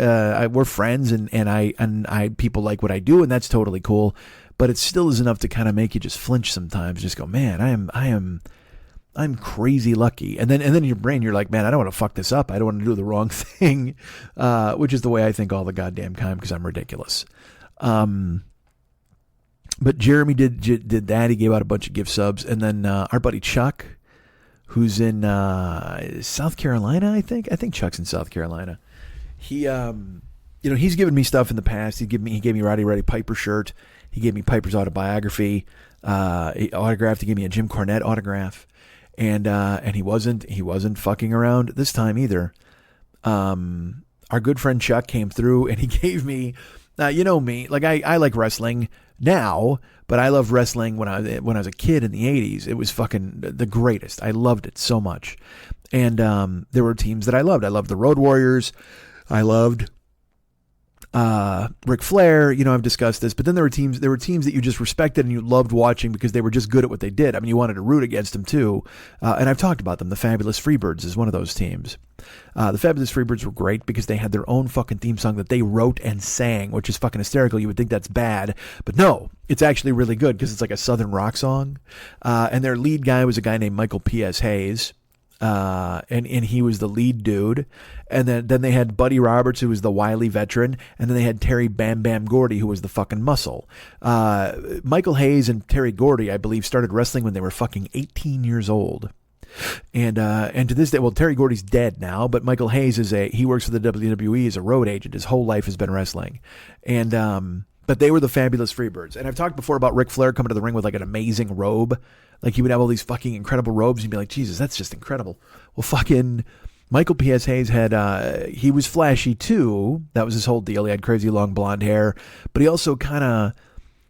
We're friends, and I people like what I do, and that's totally cool. But it still is enough to kind of make you just flinch sometimes. Just go, man, I'm crazy lucky. And then in your brain, you're like, man, I don't want to fuck this up. I don't want to do the wrong thing, which is the way I think all the goddamn time because I'm ridiculous. But Jeremy did that. He gave out a bunch of gift subs. And then our buddy Chuck, who's in South Carolina, I think. I think Chuck's in South Carolina. He, he's given me stuff in the past. He gave me Roddy Piper shirt. He gave me Piper's autobiography autographed. He gave me a Jim Cornette autograph. And he wasn't fucking around this time either. Our good friend Chuck came through and he gave me, you know me, like I like wrestling now, but I loved wrestling when I was a kid in the 80s. It was fucking the greatest. I loved it so much. And there were teams that I loved. I loved the Road Warriors. I loved Ric Flair, I've discussed this, but then there were teams that you just respected and you loved watching because they were just good at what they did. I mean, you wanted to root against them too. And I've talked about them. The Fabulous Freebirds is one of those teams. The Fabulous Freebirds were great because they had their own fucking theme song that they wrote and sang, which is fucking hysterical. You would think that's bad, but no, it's actually really good because it's like a Southern rock song. And their lead guy was a guy named Michael P.S. Hayes. And he was the lead dude. And then they had Buddy Roberts, who was the wily veteran. And then they had Terry Bam Bam Gordy, who was the fucking muscle. Michael Hayes and Terry Gordy, I believe, started wrestling when they were fucking 18 years old. And to this day, well, Terry Gordy's dead now, but Michael Hayes he works for the WWE as a road agent. His whole life has been wrestling. And, but they were the Fabulous Freebirds. And I've talked before about Ric Flair coming to the ring with like an amazing robe. Like he would have all these fucking incredible robes and you'd be like, Jesus, that's just incredible. Well, fucking Michael P.S. Hayes he was flashy too. That was his whole deal. He had crazy long blonde hair, but he also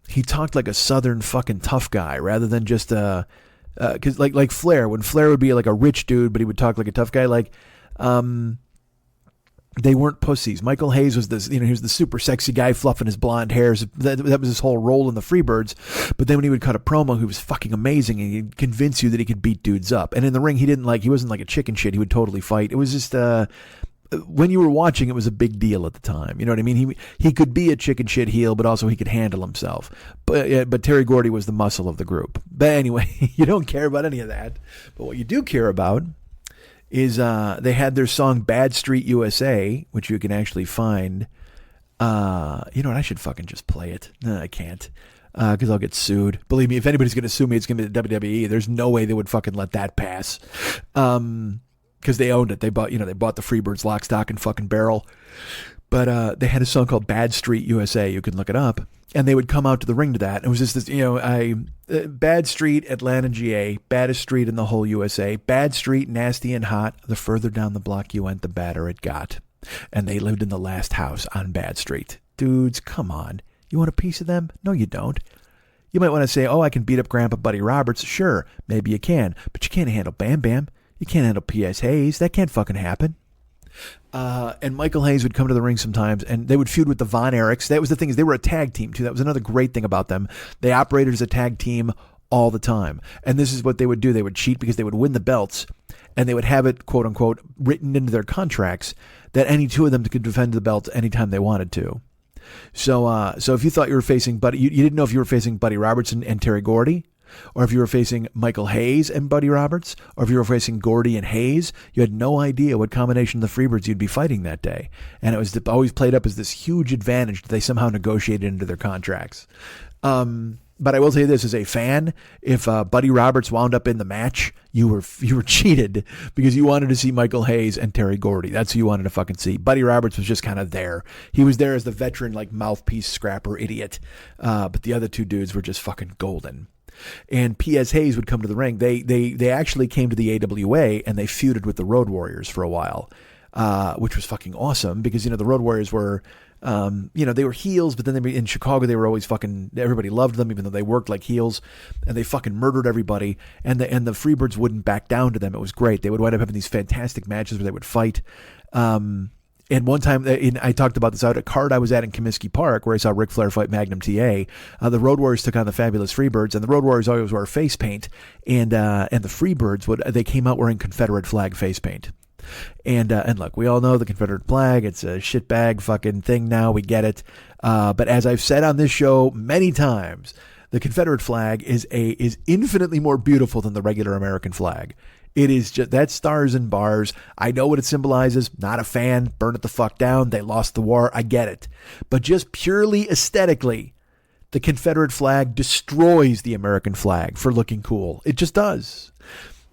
he talked like a Southern fucking tough guy rather than just, cause like Flair, when Flair would be like a rich dude, but he would talk like a tough guy, they weren't pussies. Michael Hayes was this, he was the super sexy guy fluffing his blonde hairs. That was his whole role in the Freebirds. But then when he would cut a promo, he was fucking amazing and he'd convince you that he could beat dudes up. And in the ring, he wasn't like a chicken shit. He would totally fight. It was just, when you were watching, it was a big deal at the time. You know what I mean? He could be a chicken shit heel, but also he could handle himself. But Terry Gordy was the muscle of the group. But anyway, you don't care about any of that. But what you do care about is they had their song Bad Street USA, which you can actually find. You know what? I should fucking just play it. No, I can't. Because I'll get sued. Believe me, if anybody's going to sue me, it's going to be the WWE. There's no way they would fucking let that pass. Because they owned it. They bought the Freebirds lock, stock, and fucking barrel. But they had a song called Bad Street USA. You can look it up. And they would come out to the ring to that. It was just this, Bad Street, Atlanta, GA, baddest street in the whole USA. Bad Street, nasty and hot. The further down the block you went, the badder it got. And they lived in the last house on Bad Street. Dudes, come on. You want a piece of them? No, you don't. You might want to say, oh, I can beat up Grandpa Buddy Roberts. Sure, maybe you can. But you can't handle Bam Bam. You can't handle P.S. Hayes. That can't fucking happen. And Michael Hayes would come to the ring sometimes, and they would feud with the Von Erichs. That was the thing, is they were a tag team, too. That was another great thing about them. They operated as a tag team all the time. And this is what they would do. They would cheat because they would win the belts, and they would have it, quote unquote, written into their contracts that any two of them could defend the belts anytime they wanted to. So if you thought you were facing Buddy, you didn't know if you were facing Buddy Roberts and Terry Gordy, or if you were facing Michael Hayes and Buddy Roberts, or if you were facing Gordy and Hayes, you had no idea what combination of the Freebirds you'd be fighting that day. And it was always played up as this huge advantage that they somehow negotiated into their contracts. But I will tell you this, as a fan, if Buddy Roberts wound up in the match, you were cheated, because you wanted to see Michael Hayes and Terry Gordy. That's who you wanted to fucking see. Buddy Roberts was just kind of there. He was there as the veteran, like, mouthpiece scrapper idiot. But the other two dudes were just fucking golden. And P.S. Hayes would come to the ring. They actually came to the AWA, and they feuded with the Road Warriors for a while, which was fucking awesome, because, the Road Warriors were... they were heels, but then in Chicago, they were always fucking, everybody loved them, even though they worked like heels, and they fucking murdered everybody. And the Freebirds wouldn't back down to them. It was great. They would wind up having these fantastic matches where they would fight. And one time, I talked about this out at a card I was at in Comiskey Park, where I saw Ric Flair fight Magnum TA. The Road Warriors took on the Fabulous Freebirds, and the Road Warriors always wore face paint, and the Freebirds they came out wearing Confederate flag face paint. And look, we all know the Confederate flag. It's a shitbag fucking thing now. We get it. But as I've said on this show many times, the Confederate flag is infinitely more beautiful than the regular American flag. It is just, that stars and bars. I know what it symbolizes. Not a fan. Burn it the fuck down. They lost the war. I get it. But just purely aesthetically, the Confederate flag destroys the American flag for looking cool. It just does.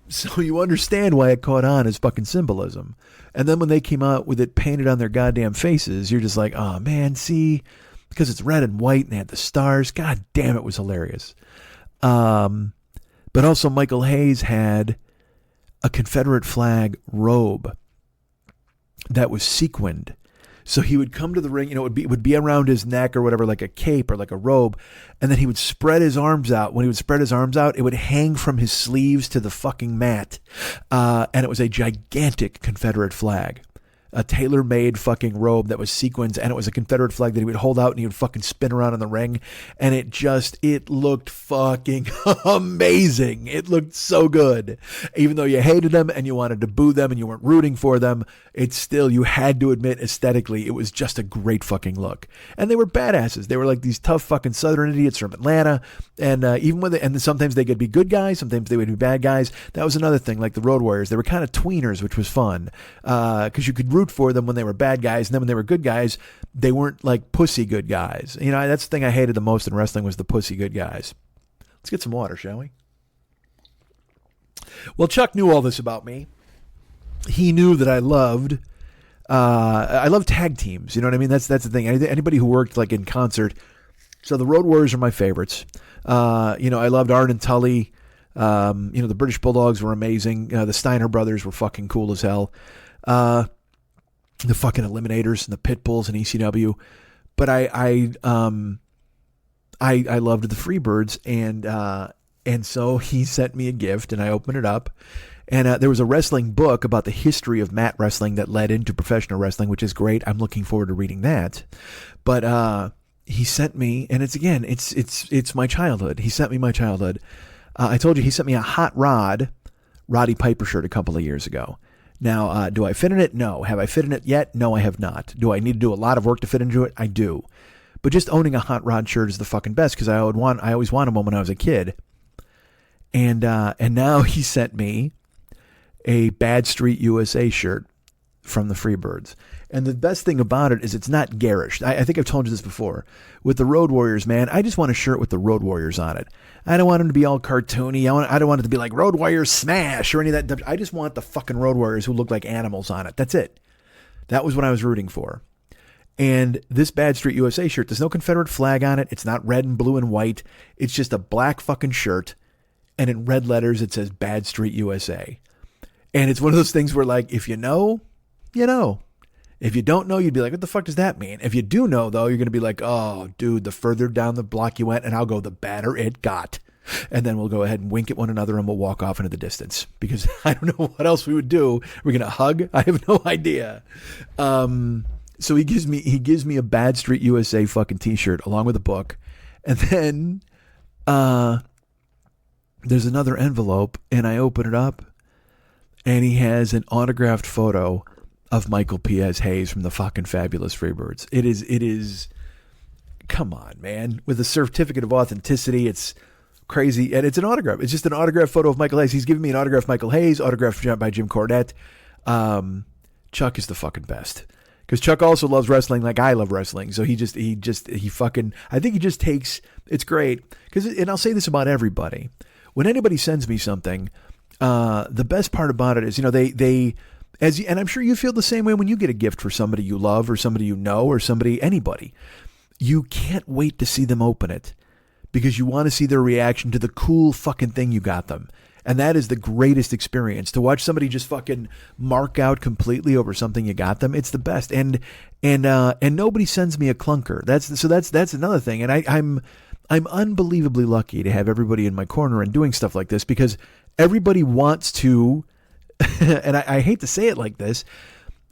So you understand why it caught on as fucking symbolism. And then when they came out with it painted on their goddamn faces, you're just like, oh man, see, because it's red and white and they had the stars. God damn, it was hilarious. But also Michael Hayes had a Confederate flag robe that was sequined. So he would come to the ring, it would be around his neck or whatever, like a cape or like a robe. And then he would spread his arms out. When he would spread his arms out, it would hang from his sleeves to the fucking mat. And it was a gigantic Confederate flag. A tailor-made fucking robe that was sequins, and it was a Confederate flag that he would hold out and he would fucking spin around in the ring. And it looked fucking amazing. It looked so good. Even though you hated them and you wanted to boo them and you weren't rooting for them, it's still, you had to admit, aesthetically, it was just a great fucking look. And they were badasses. They were like these tough fucking Southern idiots from Atlanta. And even when and sometimes they could be good guys, sometimes they would be bad guys. That was another thing, like the Road Warriors. They were kind of tweeners, which was fun. Because you could root for them when they were bad guys, and then when they were good guys, they weren't like pussy good guys. That's the thing I hated the most in wrestling, was the pussy good guys. Let's get some water, shall we? Well, Chuck knew all this about me. He knew that I loved tag teams. You know what I mean? That's the thing. Anybody who worked like in concert. So the Road Warriors are my favorites. I loved Arn and Tully. The British Bulldogs were amazing. The Steiner brothers were fucking cool as hell. The fucking Eliminators and the Pitbulls and ECW. But I loved the Freebirds, and so he sent me a gift, and I opened it up, and there was a wrestling book about the history of mat wrestling that led into professional wrestling, which is great. I'm looking forward to reading that. But he sent me, and it's my childhood. He sent me my childhood. I told you he sent me a Hot Rod Roddy Piper shirt a couple of years ago. Now, do I fit in it? No. Have I fit in it yet? No, I have not. Do I need to do a lot of work to fit into it? I do. But just owning a Hot Rod shirt is the fucking best, because I always wanted one when I was a kid. And now he sent me a Bad Street USA shirt from the Freebirds. And the best thing about it is it's not garish. I think I've told you this before. With the Road Warriors, man, I just want a shirt with the Road Warriors on it. I don't want them to be all cartoony. I don't want it to be like Road Warriors Smash or any of that. I just want the fucking Road Warriors who look like animals on it. That's it. That was what I was rooting for. And this Bad Street USA shirt, there's no Confederate flag on it. It's not red and blue and white. It's just a black fucking shirt. And in red letters, it says Bad Street USA. And it's one of those things where, like, if you know, you know. If you don't know, you'd be like, what the fuck does that mean? If you do know, though, you're going to be like, oh, dude, the further down the block you went, and I'll go, the badder it got. And then we'll go ahead and wink at one another and we'll walk off into the distance because I don't know what else we would do. We're going to hug? I have no idea. So he gives me a Bad Street USA fucking t-shirt along with a book. And then there's another envelope and I open it up and he has an autographed photo of Michael P.S. Hayes from the fucking Fabulous Freebirds. It is, come on, man. With a certificate of authenticity, it's crazy. And it's an autograph. It's just an autographed photo of Michael Hayes. He's giving me an autographed Michael Hayes, autographed by Jim Cornette. Chuck is the fucking best. Because Chuck also loves wrestling like I love wrestling. So he fucking, I think he just takes, it's great. And I'll say this about everybody. When anybody sends me something, the best part about it is, and I'm sure you feel the same way when you get a gift for somebody you love or somebody you know or anybody. You can't wait to see them open it because you want to see their reaction to the cool fucking thing you got them. And that is the greatest experience, to watch somebody just fucking mark out completely over something you got them. It's the best. And nobody sends me a clunker. That's another thing. And I'm unbelievably lucky to have everybody in my corner and doing stuff like this because everybody wants to, and I hate to say it like this,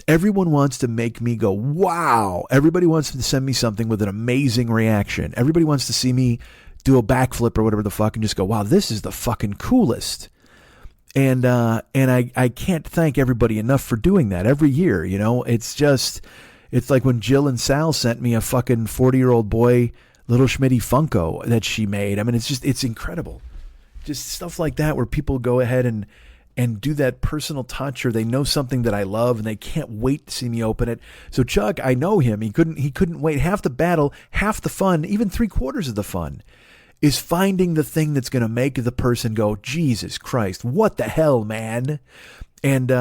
everyone wants to make me go, wow. Everybody wants to send me something with an amazing reaction. Everybody wants to see me do a backflip or whatever the fuck and just go, wow, this is the fucking coolest. And I can't thank everybody enough for doing that every year. It's like when Jill and Sal sent me a fucking 40-year-old boy Little Schmitty Funko that she made. I mean, it's incredible. Just stuff like that where people go ahead and do that personal touch, or they know something that I love and they can't wait to see me open it. So Chuck, I know him. He couldn't wait. Half the battle, half the fun, even 3/4 of the fun is finding the thing that's going to make the person go, Jesus Christ, what the hell, man? And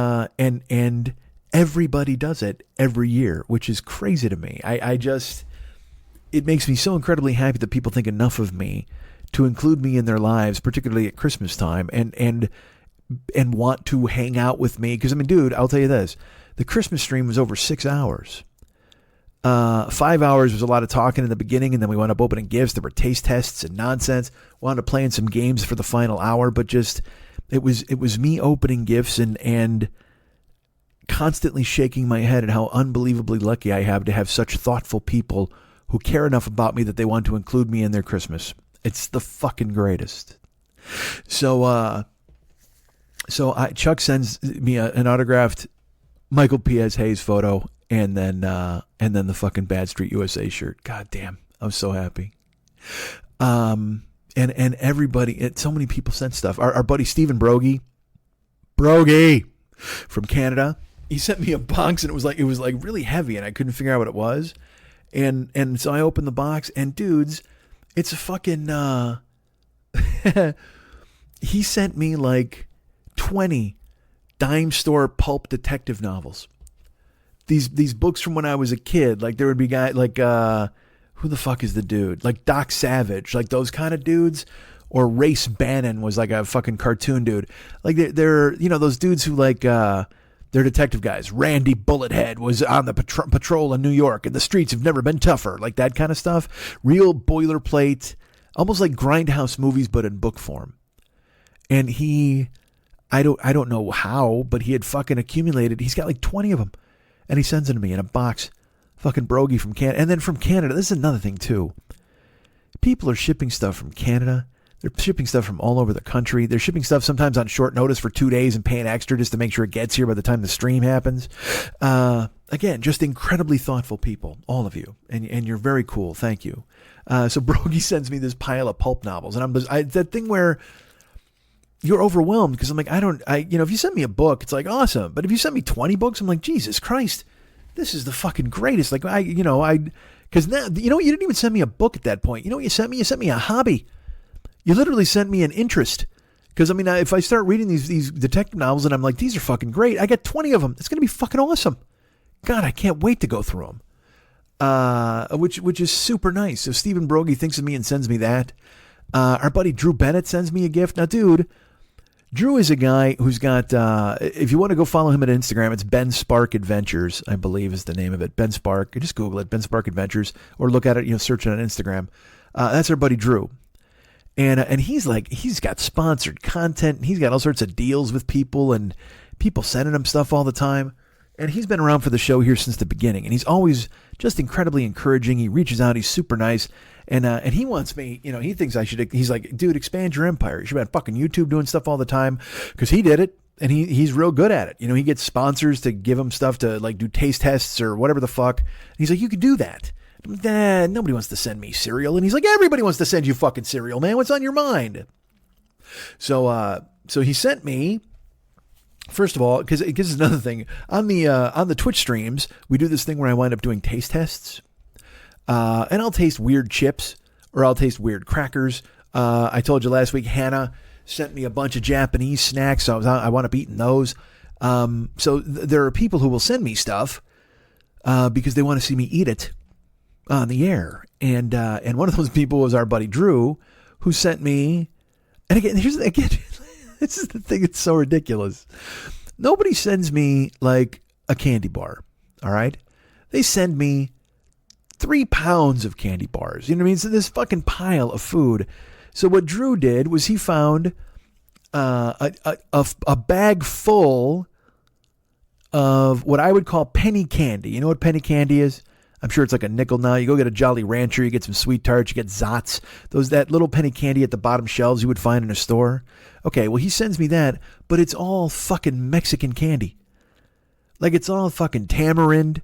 everybody does it every year, which is crazy to me. It makes me so incredibly happy that people think enough of me to include me in their lives, particularly at Christmas time, and want to hang out with me. Because, I mean, dude, I'll tell you this. The Christmas stream was over 6 hours. 5 hours was a lot of talking in the beginning, and then we wound up opening gifts. There were taste tests and nonsense. Wound up playing some games for the final hour, but just it was me opening gifts and constantly shaking my head at how unbelievably lucky I have to have such thoughtful people who care enough about me that they want to include me in their Christmas. It's the fucking greatest. So Chuck sends me an autographed Michael P.S. Hayes photo, and then the fucking Bad Street USA shirt. God damn, I'm so happy. And everybody, so many people sent stuff. Our buddy Stephen Brogy from Canada, he sent me a box, and it was like really heavy, and I couldn't figure out what it was. And so I opened the box, and dudes, it's a fucking he sent me like 20 dime store pulp detective novels. These books from when I was a kid. Like there would be guys like who the fuck is the dude? Like Doc Savage, like those kind of dudes. Or Race Bannon was like a fucking cartoon dude. Like they're those dudes who like they're detective guys. Randy Bullethead was on the patrol in New York, and the streets have never been tougher. Like that kind of stuff. Real boilerplate, almost like Grindhouse movies, but in book form. And I don't know how, but he had fucking accumulated. He's got like 20 of them. And he sends it to me in a box. Fucking Brogy from Canada. And then from Canada, this is another thing too. People are shipping stuff from Canada. They're shipping stuff from all over the country. They're shipping stuff sometimes on short notice for 2 days and paying extra just to make sure it gets here by the time the stream happens. Again, just incredibly thoughtful people, all of you. And you're very cool. Thank you. So Brogy sends me this pile of pulp novels. And that thing where you're overwhelmed because I'm like, if you send me a book, it's like awesome. But if you send me 20 books, I'm like, Jesus Christ, this is the fucking greatest. Like because now, you didn't even send me a book at that point. You know what you sent me? You sent me a hobby. You literally sent me an interest. Because I mean, if I start reading these detective novels and I'm like, these are fucking great. I got 20 of them. It's going to be fucking awesome. God, I can't wait to go through them. Which is super nice. So Stephen Brogy thinks of me and sends me that. Our buddy Drew Bennett sends me a gift. Now, dude, Drew is a guy who's got, if you want to go follow him on Instagram, it's Ben Spark Adventures, I believe is the name of it. Ben Spark. Just Google it, Ben Spark Adventures, or look at it, search it on Instagram. That's our buddy Drew. And he's got sponsored content. And he's got all sorts of deals with people and people sending him stuff all the time. And he's been around for the show here since the beginning. And he's always just incredibly encouraging. He reaches out. He's super nice. And he wants me, he thinks I should, he's like, dude, expand your empire. You should be on fucking YouTube doing stuff all the time. Because he did it. And he's real good at it. He gets sponsors to give him stuff to like do taste tests or whatever the fuck. And he's like, you could do that. Nobody wants to send me cereal. And he's like, everybody wants to send you fucking cereal, man. What's on your mind? So he sent me, first of all, because it's another thing on the Twitch streams, we do this thing where I wind up doing taste tests, and I'll taste weird chips or I'll taste weird crackers. I told you last week, Hannah sent me a bunch of Japanese snacks. So I wound up eating those. So there are people who will send me stuff, because they want to see me eat it on the air. And one of those people was our buddy Drew, who sent me, and again, this is the thing. It's so ridiculous. Nobody sends me like a candy bar. All right. They send me 3 pounds of candy bars. You know what I mean? So this fucking pile of food. So what Drew did was he found a bag full of what I would call penny candy. You know what penny candy is? I'm sure it's like a nickel now. You go get a Jolly Rancher, you get some Sweet Tarts, you get Zots. That little penny candy at the bottom shelves you would find in a store. Okay, well, he sends me that, but it's all fucking Mexican candy. Like, it's all fucking tamarind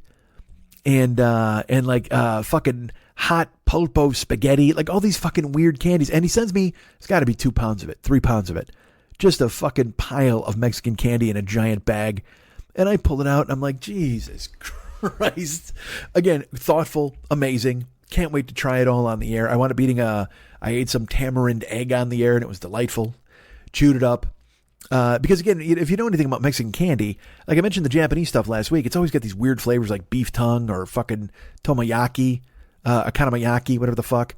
and like fucking hot pulpo spaghetti, like all these fucking weird candies. And he sends me, it's got to be 2 pounds of it, 3 pounds of it. Just a fucking pile of Mexican candy in a giant bag. And I pull it out and I'm like, Jesus Christ. Again, thoughtful, amazing. Can't wait to try it all on the air. I wound up I ate some tamarind egg on the air and it was delightful. Chewed it up. Because again, if you know anything about Mexican candy, like I mentioned the Japanese stuff last week, it's always got these weird flavors like beef tongue or fucking tomoyaki, akanamayaki, whatever the fuck.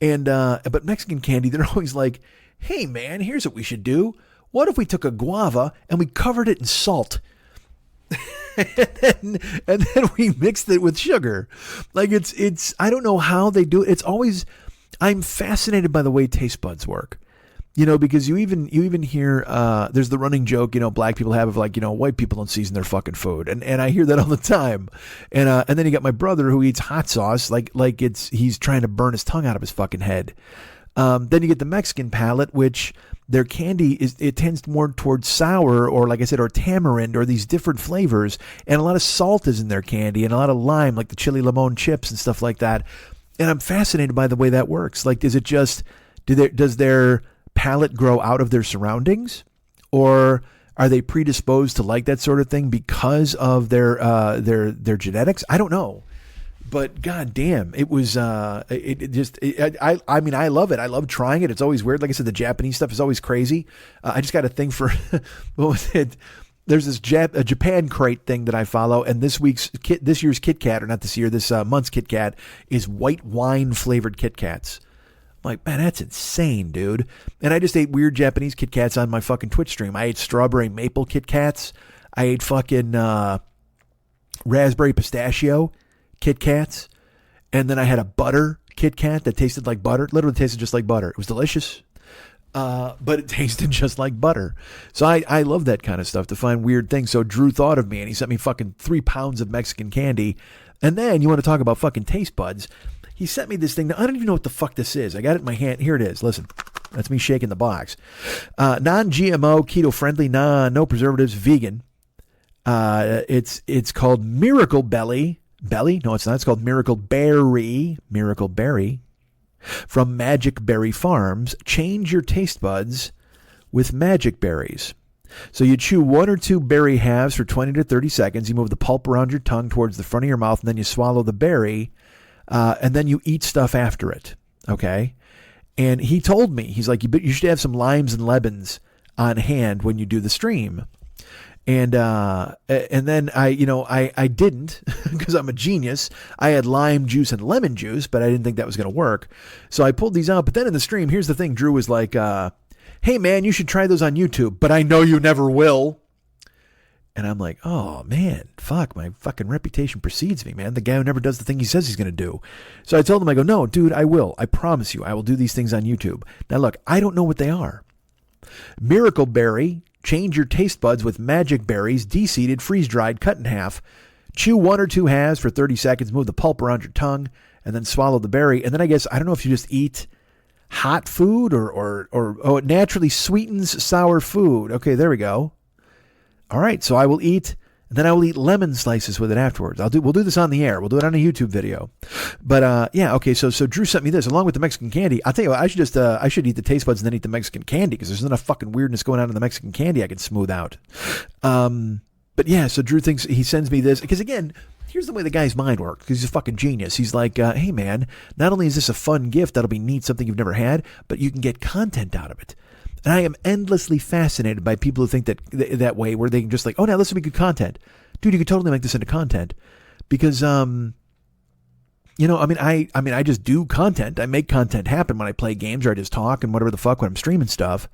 And, but Mexican candy, they're always like, hey man, here's what we should do. What if we took a guava and we covered it in salt? and then we mixed it with sugar. Like it's, I don't know how they do it. It's always, I'm fascinated by the way taste buds work. Because you even hear, there's the running joke, black people have of like, white people don't season their fucking food. And I hear that all the time. And then you got my brother who eats hot sauce, like he's trying to burn his tongue out of his fucking head. Then you get the Mexican palate, which their candy it tends more towards sour or like I said, or tamarind or these different flavors. And a lot of salt is in their candy and a lot of lime, like the chili limon chips and stuff like that. And I'm fascinated by the way that works. Like, is it just, does their palate grow out of their surroundings, or are they predisposed to like that sort of thing because of their genetics? I don't know, but goddamn, it was I mean, I love it. I love trying it. It's always weird. Like I said, the Japanese stuff is always crazy. I just got a thing for what was it? There's this a Japan crate thing that I follow, and this year's Kit Kat, or not this year, this month's Kit Kat is white wine flavored Kit Kats. Like, man, that's insane, dude. And I just ate weird Japanese Kit Kats on my fucking Twitch stream. I ate strawberry maple Kit Kats. I ate fucking raspberry pistachio Kit Kats. And then I had a butter Kit Kat that tasted like butter. Literally tasted just like butter. It was delicious. But it tasted just like butter. So I love that kind of stuff, to find weird things. So Drew thought of me and he sent me fucking 3 pounds of Mexican candy. And then you want to talk about fucking taste buds. He sent me this thing. Now, I don't even know what the fuck this is. I got it in my hand. Here it is. Listen, that's me shaking the box. Non-GMO, keto-friendly, no preservatives, vegan. It's called Miracle Belly. Belly? No, it's not. It's called Miracle Berry. Miracle Berry. From Magic Berry Farms. Change your taste buds with magic berries. So you chew 1 or 2 berry halves for 20 to 30 seconds. You move the pulp around your tongue towards the front of your mouth, and then you swallow the berry. And then you eat stuff after it, okay? And he told me, he's like, you should have some limes and lemons on hand when you do the stream. And then I didn't, because I'm a genius. I had lime juice and lemon juice, but I didn't think that was going to work. So I pulled these out. But then in the stream, here's the thing. Drew was like, hey man, you should try those on YouTube, but I know you never will. And I'm like, oh man, fuck, my fucking reputation precedes me, man. The guy who never does the thing he says he's going to do. So I told him, I go, no, dude, I will. I promise you, I will do these things on YouTube. Now look, I don't know what they are. Miracle Berry, change your taste buds with magic berries, de-seeded, freeze-dried, cut in half. Chew 1 or 2 halves for 30 seconds, move the pulp around your tongue, and then swallow the berry. And then I guess, I don't know if you just eat hot food or it naturally sweetens sour food. Okay, there we go. All right, so I will eat, and then I will eat lemon slices with it afterwards. We'll do this on the air. We'll do it on a YouTube video. But yeah, okay. So Drew sent me this along with the Mexican candy. I'll tell you what, I should eat the taste buds and then eat the Mexican candy because there's enough fucking weirdness going on in the Mexican candy I can smooth out. But yeah, so Drew thinks he sends me this because again, here's the way the guy's mind works because he's a fucking genius. He's like, hey man, not only is this a fun gift that'll be neat, something you've never had, but you can get content out of it. And I am endlessly fascinated by people who think that way, where they can just like, oh, now this will be good content. Dude, you could totally make this into content because, I just do content. I make content happen when I play games or I just talk and whatever the fuck when I'm streaming stuff.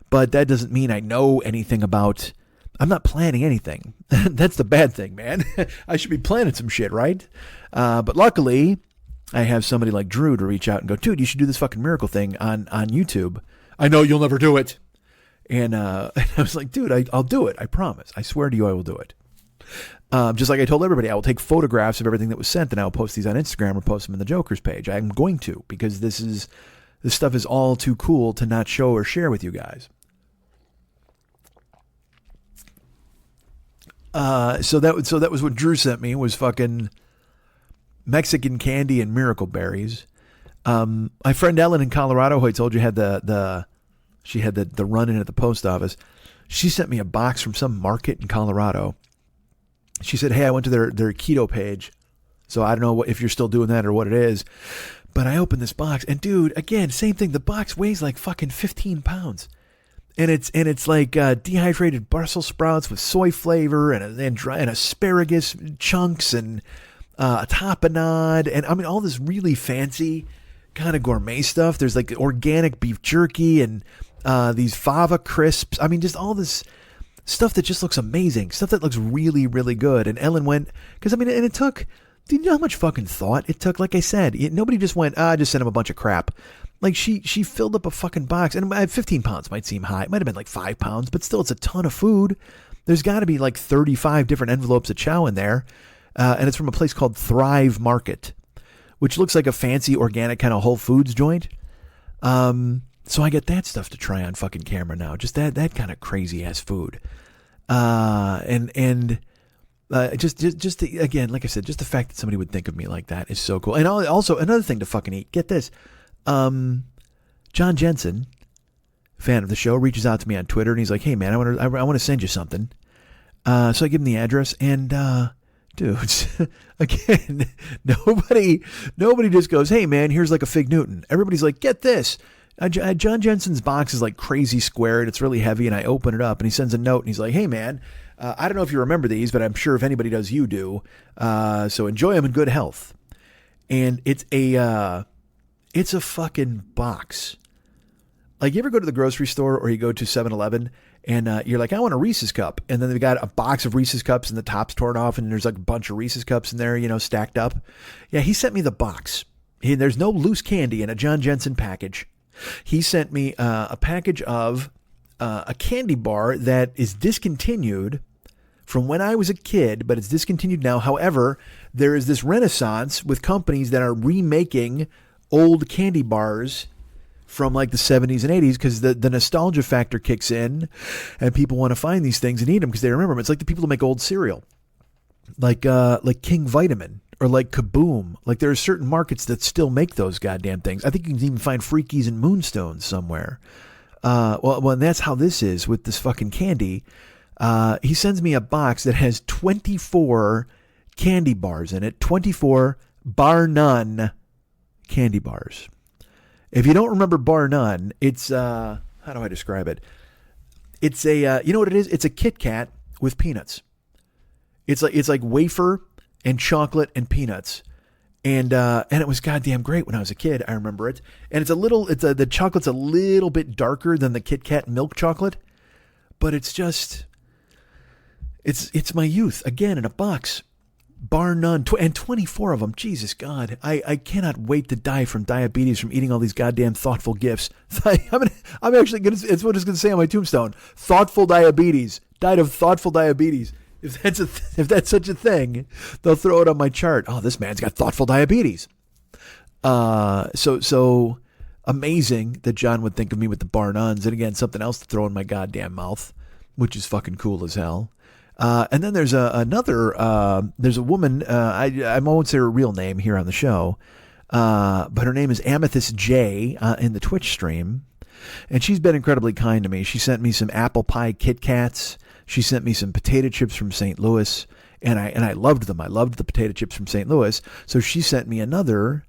But that doesn't mean I know anything about, I'm not planning anything. That's the bad thing, man. I should be planning some shit, right? But luckily, I have somebody like Drew to reach out and go, dude, you should do this fucking miracle thing on YouTube. I know you'll never do it. And I was like, dude, I'll do it. I promise. I swear to you I will do it. Just like I told everybody, I will take photographs of everything that was sent and I will post these on Instagram or post them in the Joker's page. I'm going to because this stuff is all too cool to not show or share with you guys. So that was what Drew sent me was fucking Mexican candy and miracle berries. My friend Ellen in Colorado, who I told you had she had the run-in at the post office. She sent me a box from some market in Colorado. She said, hey, I went to their keto page. So I don't know if you're still doing that or what it is. But I opened this box and dude, again, same thing. The box weighs like fucking 15 pounds. And it's like dehydrated Brussels sprouts with soy flavor and asparagus chunks and a tapenade. And I mean, all this really fancy kind of gourmet stuff. There's like organic beef jerky and these fava crisps. I mean, just all this stuff that just looks amazing. Stuff that looks really, really good. And Ellen went, because I mean, and it took, do you know how much fucking thought it took? Like I said, nobody just went, just send him a bunch of crap. Like she filled up a fucking box, and 15 pounds might seem high. It might have been like 5 pounds, but still it's a ton of food. There's got to be like 35 different envelopes of chow in there. And it's from a place called Thrive Market, which looks like a fancy organic kind of Whole Foods joint. So I get that stuff to try on fucking camera now. Just that kind of crazy ass food. Just again, like I said, just the fact that somebody would think of me like that is so cool. And also another thing to fucking eat. Get this. John Jensen, fan of the show, reaches out to me on Twitter and he's like, hey man, I want to send you something. So I give him the address and, dudes, again, nobody just goes, hey man, here's like a Fig Newton. Everybody's like, get this. John Jensen's box is like crazy squared. It's really heavy. And I open it up and he sends a note and he's like, hey man, I don't know if you remember these, but I'm sure if anybody does, you do. So enjoy them in good health. And it's a fucking box. Like you ever go to the grocery store or you go to 7-Eleven and you're like, I want a Reese's cup. And then they've got a box of Reese's cups and the top's torn off and there's like a bunch of Reese's cups in there, stacked up. Yeah, he sent me the box. There's no loose candy in a John Jensen package. He sent me a package of a candy bar that is discontinued from when I was a kid, but it's discontinued now. However, there is this renaissance with companies that are remaking old candy bars from like the 70s and 80s because the nostalgia factor kicks in and people want to find these things and eat them because they remember them. It's like the people who make old cereal, like King Vitamin or like Kaboom. Like there are certain markets that still make those goddamn things. I think you can even find Freakies and Moonstones somewhere. Well, and that's how this is with this fucking candy. He sends me a box that has 24 candy bars in it, 24 bar none candy bars. If you don't remember bar none, it's how do I describe it? It's a you know what it is? It's a Kit Kat with peanuts. It's like wafer and chocolate and peanuts. And it was goddamn great when I was a kid. I remember it. And the chocolate's a little bit darker than the Kit Kat milk chocolate, but it's just, it's my youth again in a box, bar none. And 24 of them. Jesus God, I cannot wait to die from diabetes from eating all these goddamn thoughtful gifts. I'm actually gonna. It's what it's gonna say on my tombstone. Thoughtful diabetes. Died of thoughtful diabetes. If that's such a thing, they'll throw it on my chart. Oh, this man's got thoughtful diabetes. So amazing that John would think of me with the bar nuns. And again, something else to throw in my goddamn mouth, which is fucking cool as hell. And then there's there's a woman, I won't say her real name here on the show, but her name is Amethyst J in the Twitch stream. And she's been incredibly kind to me. She sent me some apple pie Kit Kats. She sent me some potato chips from St. Louis, and I loved them. I loved the potato chips from St. Louis. So she sent me another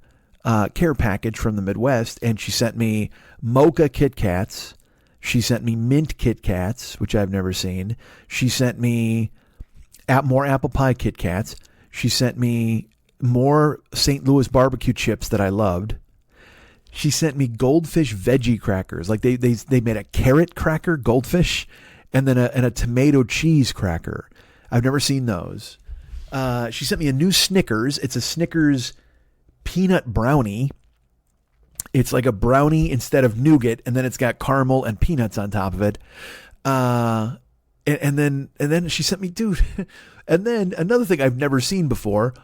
care package from the Midwest, and she sent me mocha Kit Kats. She sent me mint Kit Kats, which I've never seen. She sent me more apple pie Kit Kats. She sent me more St. Louis barbecue chips that I loved. She sent me goldfish veggie crackers. Like they made a carrot cracker, goldfish, and then a tomato cheese cracker. I've never seen those. She sent me a new Snickers. It's a Snickers peanut brownie. It's like a brownie instead of nougat, and then it's got caramel and peanuts on top of it. And then she sent me, dude. And then another thing I've never seen before,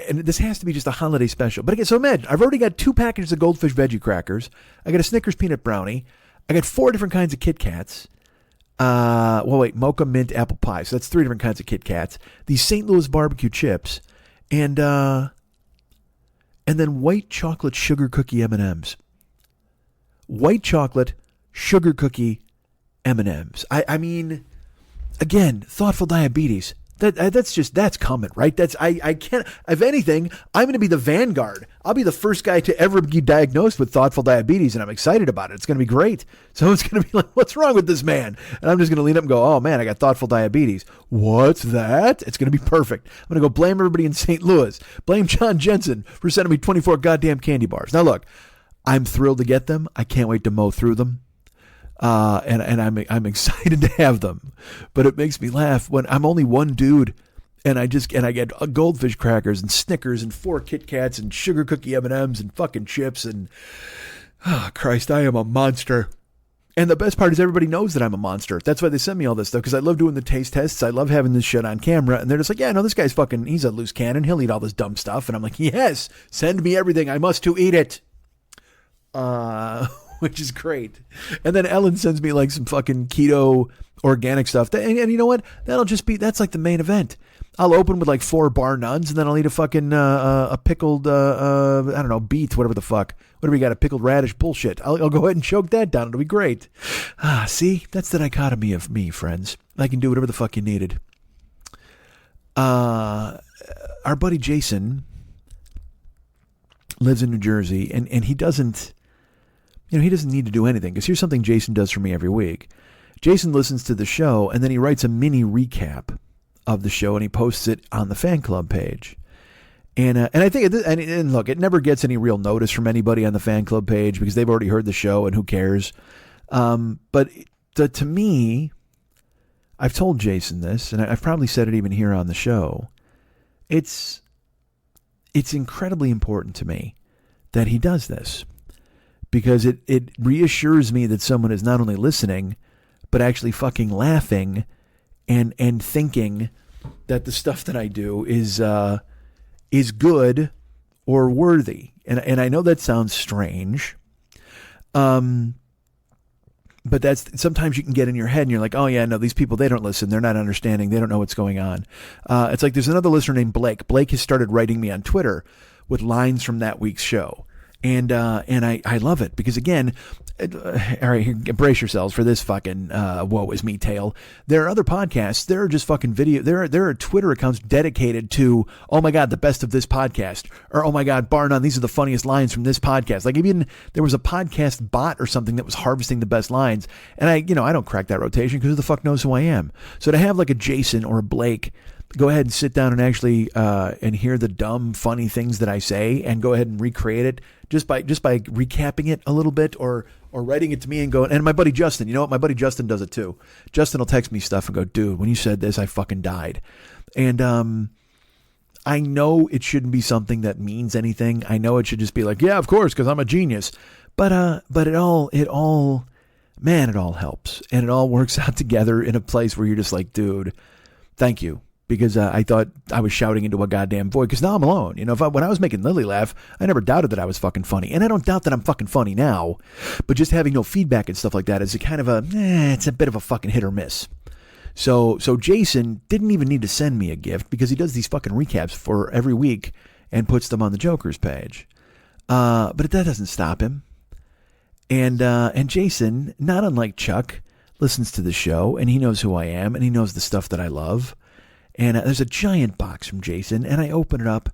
and this has to be just a holiday special. But again, so imagine, I've already got 2 packages of goldfish veggie crackers. I got a Snickers peanut brownie. I got 4 different kinds of Kit Kats. Mocha, mint, apple pie. So that's 3 different kinds of Kit Kats. These St. Louis barbecue chips, and then white chocolate sugar cookie M&Ms. White chocolate sugar cookie M&Ms. I mean, again, thoughtful diabetes. That's coming, right? I can't, if anything, I'm going to be the vanguard. I'll be the first guy to ever be diagnosed with thoughtful diabetes, and I'm excited about it. It's going to be great. So it's going to be like, what's wrong with this man? And I'm just going to lean up and go, oh man, I got thoughtful diabetes. What's that? It's going to be perfect. I'm going to go blame everybody in St. Louis. Blame John Jensen for sending me 24 goddamn candy bars. Now look, I'm thrilled to get them. I can't wait to mow through them. And I'm excited to have them, but it makes me laugh when I'm only one dude, and I get goldfish crackers and Snickers and 4 Kit Kats and sugar cookie M&Ms and fucking chips, and Christ, I am a monster. And the best part is everybody knows that I'm a monster. That's why they send me all this stuff, because I love doing the taste tests. I love having this shit on camera, and they're just like, yeah, no, this guy's fucking, he's a loose cannon. He'll eat all this dumb stuff. And I'm like, yes, send me everything. I must to eat it. Which is great. And then Ellen sends me like some fucking keto organic stuff. And you know what? That's like the main event. I'll open with like 4 bar nuns, and then I'll eat a fucking, a pickled, I don't know, beet, whatever the fuck. Whatever you got, a pickled radish bullshit. I'll go ahead and choke that down. It'll be great. See? That's the dichotomy of me, friends. I can do whatever the fuck you needed. Our buddy Jason lives in New Jersey, and he doesn't, he doesn't need to do anything, because here's something Jason does for me every week. Jason listens to the show, and then he writes a mini recap of the show, and he posts it on the fan club page. And I think, and look, it never gets any real notice from anybody on the fan club page, because they've already heard the show, and who cares? But to me, I've told Jason this, and I've probably said it even here on the show. It's incredibly important to me that he does this, because it reassures me that someone is not only listening, but actually fucking laughing and thinking that the stuff that I do is good or worthy. And I know that sounds strange. But that's, sometimes you can get in your head and you're like, oh yeah, no, these people, they don't listen. They're not understanding. They don't know what's going on. It's like, there's another listener named Blake. Blake has started writing me on Twitter with lines from that week's show. And I love it, because again, all right, brace yourselves for this fucking woe is me tale. There are other podcasts. There are just fucking video. There are Twitter accounts dedicated to, oh my God, the best of this podcast, or oh my God, bar none, these are the funniest lines from this podcast. Like, even there was a podcast bot or something that was harvesting the best lines, and I don't crack that rotation, because who the fuck knows who I am. So to have like a Jason or a Blake go ahead and sit down and actually and hear the dumb, funny things that I say, and go ahead and recreate it just by recapping it a little bit, or writing it to me and going. And my buddy Justin, you know what? My buddy Justin does it too. Justin will text me stuff and go, dude, when you said this, I fucking died. And I know it shouldn't be something that means anything. I know it should just be like, yeah, of course, because I'm a genius. But it all helps, and it all works out together in a place where you're just like, dude, thank you. Because I thought I was shouting into a goddamn void. Because now I'm alone. You know, when I was making Lily laugh, I never doubted that I was fucking funny. And I don't doubt that I'm fucking funny now. But just having no feedback and stuff like that is a kind of it's a bit of a fucking hit or miss. So Jason didn't even need to send me a gift, because he does these fucking recaps for every week and puts them on the Joker's page. But that doesn't stop him. And Jason, not unlike Chuck, listens to the show, and he knows who I am, and he knows the stuff that I love. And there's a giant box from Jason, and I open it up,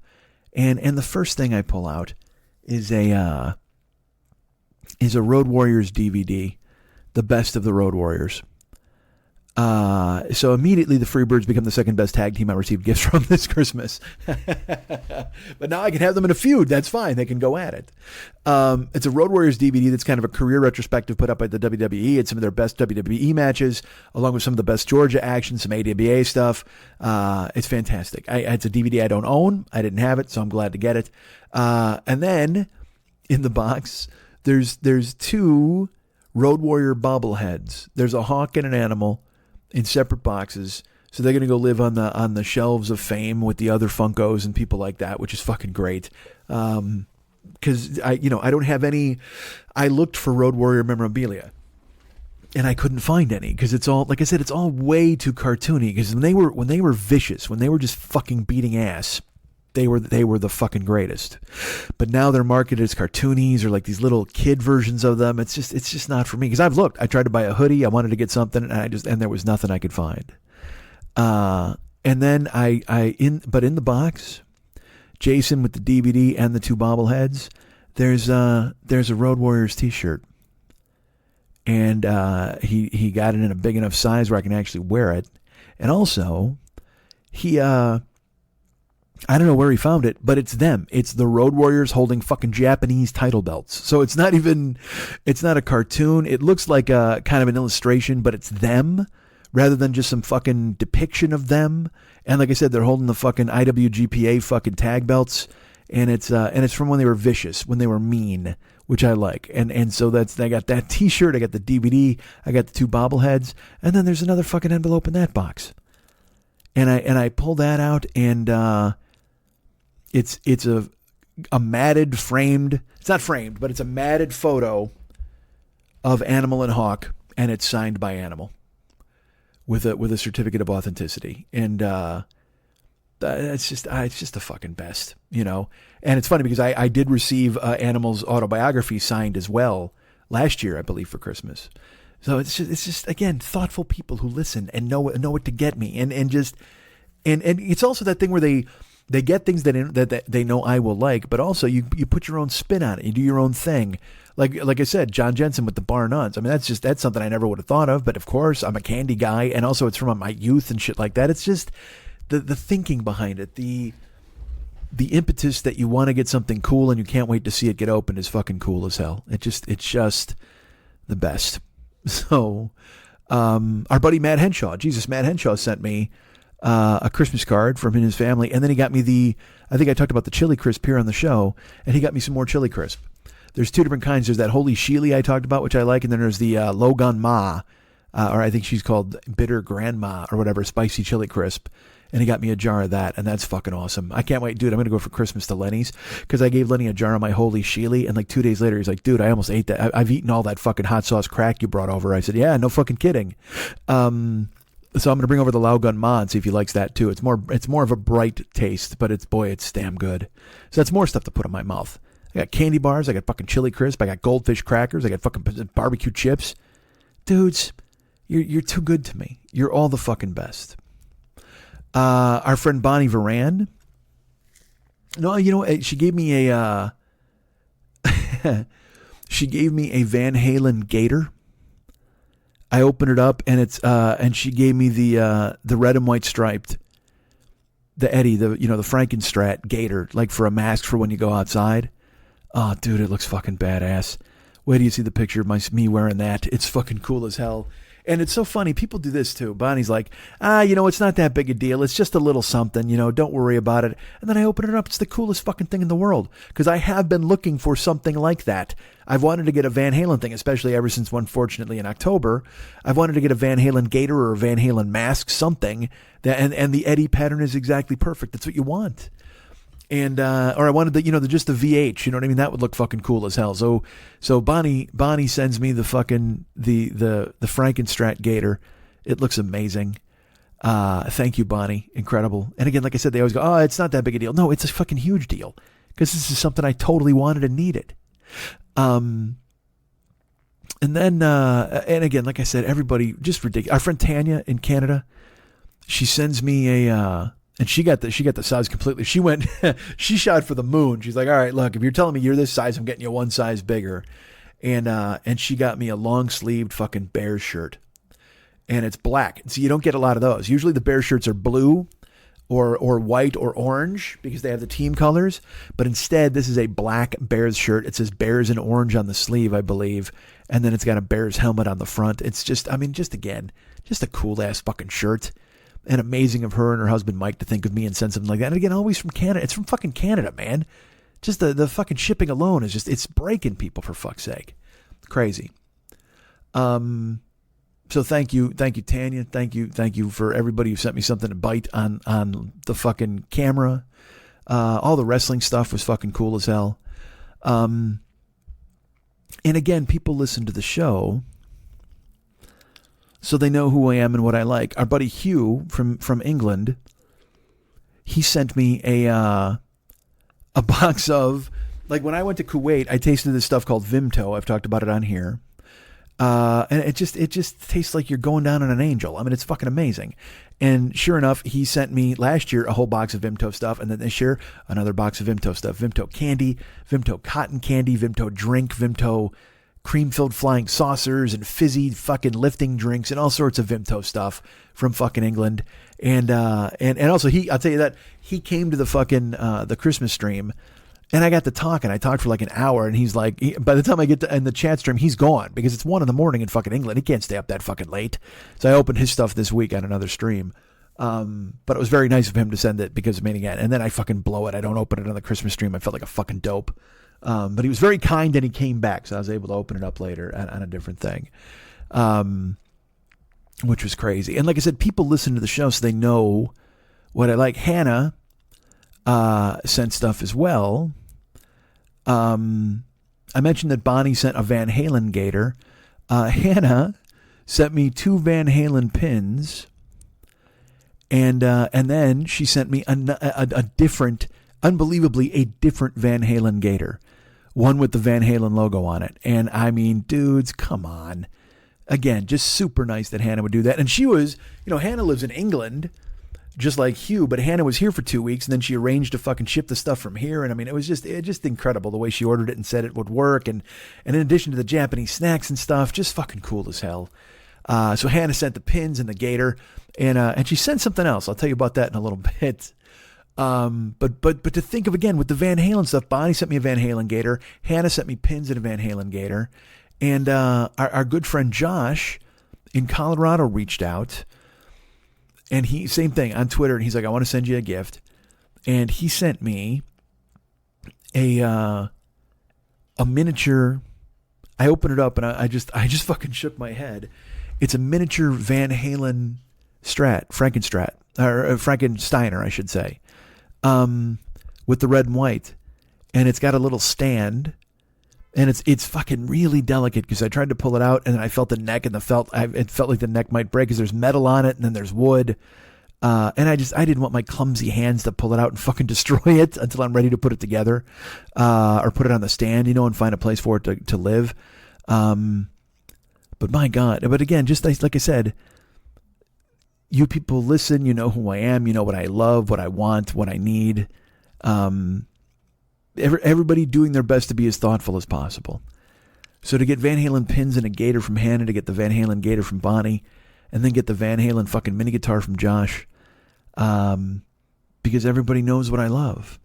and the first thing I pull out is a Road Warriors DVD, the best of the Road Warriors. So immediately the Freebirds become the second best tag team I received gifts from this Christmas. But now I can have them in a feud. That's fine. They can go at it. It's a Road Warriors DVD that's kind of a career retrospective put up by the WWE. It's some of their best WWE matches, along with some of the best Georgia action, some AWA stuff. It's fantastic. It's a DVD I don't own. I didn't have it, so I'm glad to get it. And then in the box, there's two Road Warrior bobbleheads. There's a hawk and an animal in separate boxes. So they're going to go live on the shelves of fame with the other Funkos and people like that, which is fucking great. Because I don't have any. I looked for Road Warrior memorabilia, and I couldn't find any, because it's all, like I said, it's all way too cartoony. Because when they were vicious, when they were just fucking beating ass, they were the fucking greatest. But now they're marketed as cartoonies, or like these little kid versions of them. It's just not for me. Because I've looked. I tried to buy a hoodie. I wanted to get something, and there was nothing I could find. And then in the box, Jason with the DVD and the two bobbleheads, there's a Road Warriors t-shirt. And he got it in a big enough size where I can actually wear it. And also, he I don't know where he found it, but it's them. It's the Road Warriors holding fucking Japanese title belts. So it's not a cartoon. It looks like a kind of an illustration, but it's them rather than just some fucking depiction of them. And like I said, they're holding the fucking IWGPA fucking tag belts, and it's from when they were vicious, when they were mean, which I like. And so I got that t-shirt, I got the DVD, I got the two bobbleheads, and then there's another fucking envelope in that box. And I pull that out, and it's a matted framed, it's not framed, but it's a matted photo of Animal and Hawk, and it's signed by Animal with a certificate of authenticity. And it's just the fucking best, you know. And it's funny because I did receive Animal's autobiography signed as well last year, I believe, for Christmas. So it's just again, thoughtful people who listen and know what to get me, and it's also that thing where they get things that they know I will like, but also you put your own spin on it. You do your own thing. Like I said, John Jensen with the Bar Nuns. I mean, that's something I never would have thought of. But of course, I'm a candy guy, and also it's from my youth and shit like that. It's just the thinking behind it, the impetus that you want to get something cool and you can't wait to see it get opened is fucking cool as hell. It's just the best. So, our buddy Matt Henshaw, Matt Henshaw sent me a Christmas card from his family, and then he got me I think I talked about the Chili Crisp here on the show, and he got me some more Chili Crisp. There's two different kinds. There's that Holy Sheely I talked about, which I like, and then there's the Logan Ma, or I think she's called Bitter Grandma or whatever, spicy Chili Crisp. And he got me a jar of that, and that's fucking awesome. I can't wait, dude. I'm going to go for Christmas to Lenny's, because I gave Lenny a jar of my Holy Sheely, and like 2 days later, he's like, dude, I almost ate that. I've eaten all that fucking hot sauce crack you brought over. I said, yeah, no fucking kidding. So I'm going to bring over the Laogun Ma and see if he likes that too. It's more of a bright taste, but it's damn good. So that's more stuff to put in my mouth. I got candy bars. I got fucking Chili Crisp. I got Goldfish crackers. I got fucking barbecue chips. Dudes, you're too good to me. You're all the fucking best. Our friend Bonnie Varan. No, you know, she gave me a Van Halen Gator. I opened it up, and it's and she gave me the red and white striped Eddie, the Frankenstrat gator, like for a mask for when you go outside. Oh, dude, it looks fucking badass. Wait till you see the picture of me wearing that. It's fucking cool as hell. And it's so funny. People do this too. Bonnie's like, it's not that big a deal. It's just a little something, don't worry about it. And then I open it up. It's the coolest fucking thing in the world. Because I have been looking for something like that. I've wanted to get a Van Halen thing, especially ever since, unfortunately, in October. I've wanted to get a Van Halen gator or a Van Halen mask, something. And the Eddie pattern is exactly perfect. That's what you want. And or I wanted just the VH, you know what I mean? That would look fucking cool as hell. So Bonnie sends me the fucking the Frankenstrat gator. It looks amazing. Thank you, Bonnie. Incredible. And again, like I said, they always go, "Oh, it's not that big a deal." No, it's a fucking huge deal because this is something I totally wanted and needed. And then and again, like I said, everybody just ridiculous. Our friend Tanya in Canada, she sends me a. And she got the size completely. She went, she shot for the moon. She's like, all right, look, if you're telling me you're this size, I'm getting you one size bigger. And she got me a long sleeved fucking Bears shirt, and it's black. So you don't get a lot of those. Usually the Bears shirts are blue or white or orange because they have the team colors. But instead, this is a black Bears shirt. It says Bears in orange on the sleeve, I believe. And then it's got a Bears helmet on the front. It's just a cool ass fucking shirt. And amazing of her and her husband Mike to think of me and send something like that. And again, always from Canada. It's from fucking Canada, man. Just the fucking shipping alone is just, it's breaking people, for fuck's sake. Crazy. So thank you, Tanya. Thank you for everybody who sent me something to bite on the fucking camera. All the wrestling stuff was fucking cool as hell. And again, people listen to the show, so they know who I am and what I like. Our buddy Hugh from England, he sent me a box of, like, when I went to Kuwait, I tasted this stuff called Vimto. I've talked about it on here. And it just tastes like you're going down on an angel. I mean, it's fucking amazing. And sure enough, he sent me last year a whole box of Vimto stuff, and then this year another box of Vimto stuff. Vimto candy, Vimto cotton candy, Vimto drink, Vimto cream-filled flying saucers and fizzy fucking lifting drinks and all sorts of Vimto stuff from fucking England. And also I'll tell you that he came to the fucking, the Christmas stream, and I got to talking. I talked for like an hour, and he's like, by the time I get to in the chat stream, he's gone because it's 1 a.m. in fucking England. He can't stay up that fucking late. So I opened his stuff this week on another stream. But it was very nice of him to send it because, I mean, again, and then I fucking blow it. I don't open it on the Christmas stream. I felt like a fucking dope. But he was very kind and he came back, so I was able to open it up later on a different thing, which was crazy. And like I said, people listen to the show so they know what I like. Hannah sent stuff as well. I mentioned that Bonnie sent a Van Halen gator. Hannah sent me 2 Van Halen pins, and then she sent me a different, unbelievably a different Van Halen gator. One with the Van Halen logo on it. And I mean, dudes, come on. Again, just super nice that Hannah would do that. And she was, Hannah lives in England, just like Hugh, but Hannah was here for 2 weeks, and then she arranged to fucking ship the stuff from here. And I mean, it was just incredible the way she ordered it and said it would work. And in addition to the Japanese snacks and stuff, just fucking cool as hell. So Hannah sent the pins and the gator, and she sent something else. I'll tell you about that in a little bit. But to think of, again, with the Van Halen stuff, Bonnie sent me a Van Halen gator. Hannah sent me pins and a Van Halen gator. And our good friend Josh in Colorado reached out, and he, same thing on Twitter, and he's like, I want to send you a gift. And he sent me a miniature. I opened it up and I just fucking shook my head. It's a miniature Van Halen Frankensteiner, I should say. With the red and white, and it's got a little stand, and it's fucking really delicate because I tried to pull it out and then I felt the neck and it felt like the neck might break because there's metal on it and then there's wood, and I didn't want my clumsy hands to pull it out and fucking destroy it until I'm ready to put it together, or put it on the stand, and find a place for it to live. But my God, but again, just like I said, you people listen, you know who I am, you know what I love, what I want, what I need. Everybody doing their best to be as thoughtful as possible. So to get Van Halen pins and a gator from Hannah, to get the Van Halen gator from Bonnie, and then get the Van Halen fucking mini guitar from Josh, because everybody knows what I love.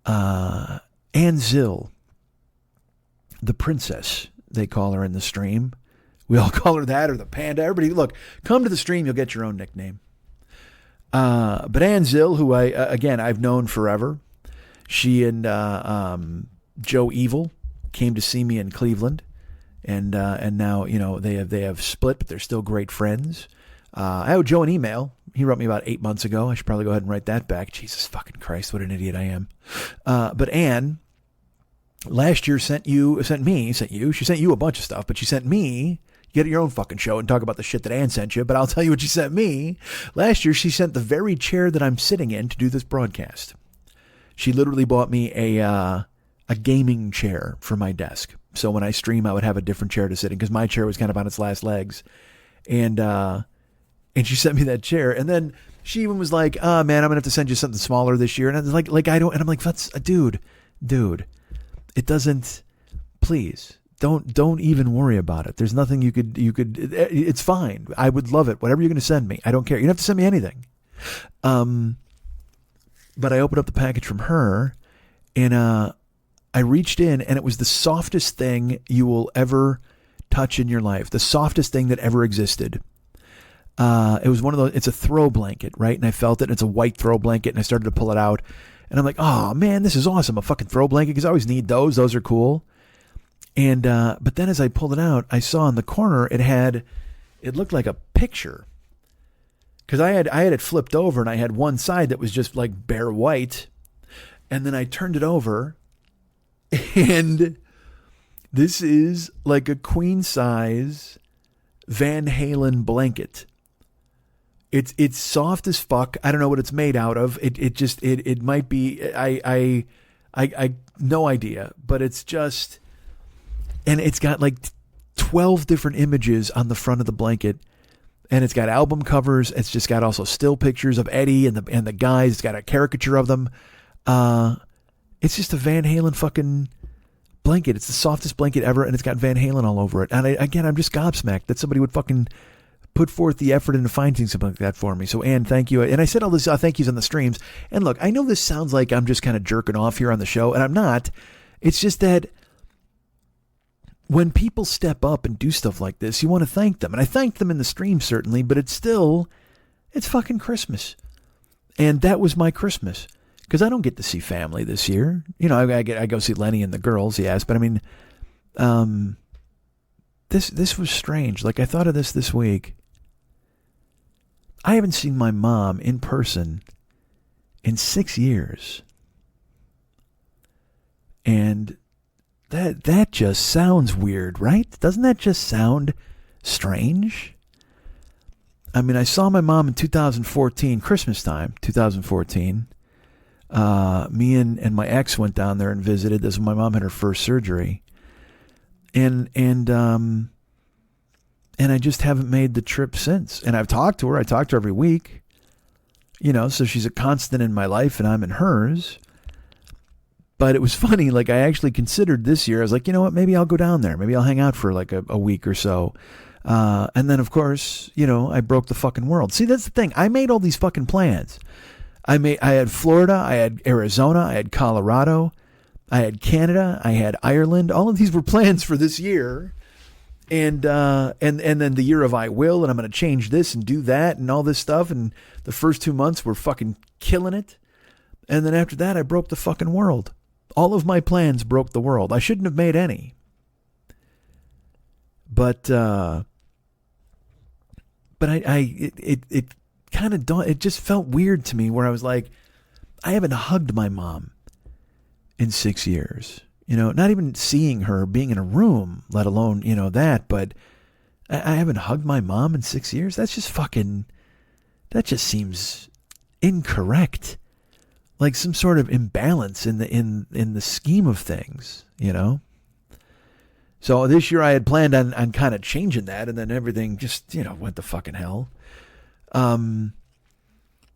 Ann Zill, the princess, they call her in the stream. We all call her that, or the panda. Everybody, look, come to the stream, you'll get your own nickname. But Ann Zill, who I've known forever, she and Joe Evil came to see me in Cleveland, and now they have split, but they're still great friends. I owe Joe an email. He wrote me about 8 months ago. I should probably go ahead and write that back. Jesus fucking Christ, what an idiot I am. But Ann last year sent you a bunch of stuff, but she sent me. Get your own fucking show and talk about the shit that Ann sent you, but I'll tell you what she sent me. Last year, she sent the very chair that I'm sitting in to do this broadcast. She literally bought me a gaming chair for my desk. So when I stream, I would have a different chair to sit in because my chair was kind of on its last legs. And she sent me that chair. And then she even was like, man, I'm going to have to send you something smaller this year. And I was like, I don't, and I'm like, that's, dude, it doesn't, please. Don't even worry about it. There's nothing you could, it's fine. I would love it. Whatever you're going to send me. I don't care. You don't have to send me anything. But I opened up the package from her and, I reached in and it was the softest thing you will ever touch in your life. The softest thing that ever existed. It was one of those, it's a throw blanket, right? And I felt it. And it's a white throw blanket and I started to pull it out and I'm like, oh man, this is awesome. A fucking throw blanket. Because I always need those. Those are cool. And, but then as I pulled it out, I saw in the corner, it looked like a picture. Cause I had it flipped over and I had one side that was just like bare white. And then I turned it over and this is like a queen size Van Halen blanket. It's soft as fuck. I don't know what it's made out of. It might be, I no idea, but it's just, and it's got like 12 different images on the front of the blanket. And it's got album covers. It's just got also still pictures of Eddie and the guys. It's got a caricature of them. It's just a Van Halen fucking blanket. It's the softest blanket ever. And it's got Van Halen all over it. And I'm just gobsmacked that somebody would fucking put forth the effort into finding something like that for me. So Ann, thank you. And I said all this thank yous on the streams. And look, I know this sounds like I'm just kind of jerking off here on the show. And I'm not. It's just that when people step up and do stuff like this, you want to thank them. And I thanked them in the stream, certainly, but it's fucking Christmas. And that was my Christmas. Because I don't get to see family this year. You know, I go see Lenny and the girls, yes. But I mean, this was strange. Like, I thought of this week. I haven't seen my mom in person in 6 years. And that just sounds weird, right? Doesn't that just sound strange? I mean, I saw my mom in 2014, Christmas time, 2014. Me and my ex went down there and visited. This when my mom had her first surgery. And I just haven't made the trip since. And I've talked to her. I talk to her every week. You know, so she's a constant in my life and I'm in hers. But it was funny, like I actually considered this year, I was like, you know what, maybe I'll go down there. Maybe I'll hang out for like a week or so. And then, of course, you know, I broke the fucking world. See, that's the thing. I made all these fucking plans. I had Florida, I had Arizona, I had Colorado, I had Canada, I had Ireland. All of these were plans for this year. And then the year of I will, and I'm going to change this and do that and all this stuff. And the first 2 months were fucking killing it. And then after that, I broke the fucking world. All of my plans broke the world. I shouldn't have made any. But it kind of it just felt weird to me where I was like, I haven't hugged my mom in 6 years. You know, not even seeing her, being in a room, let alone, you know, that. But I haven't hugged my mom in 6 years. That's just fucking, that just seems incorrect. Like some sort of imbalance in the scheme of things, you know? So this year I had planned on kind of changing that, and then everything just, you know, went to fucking hell. But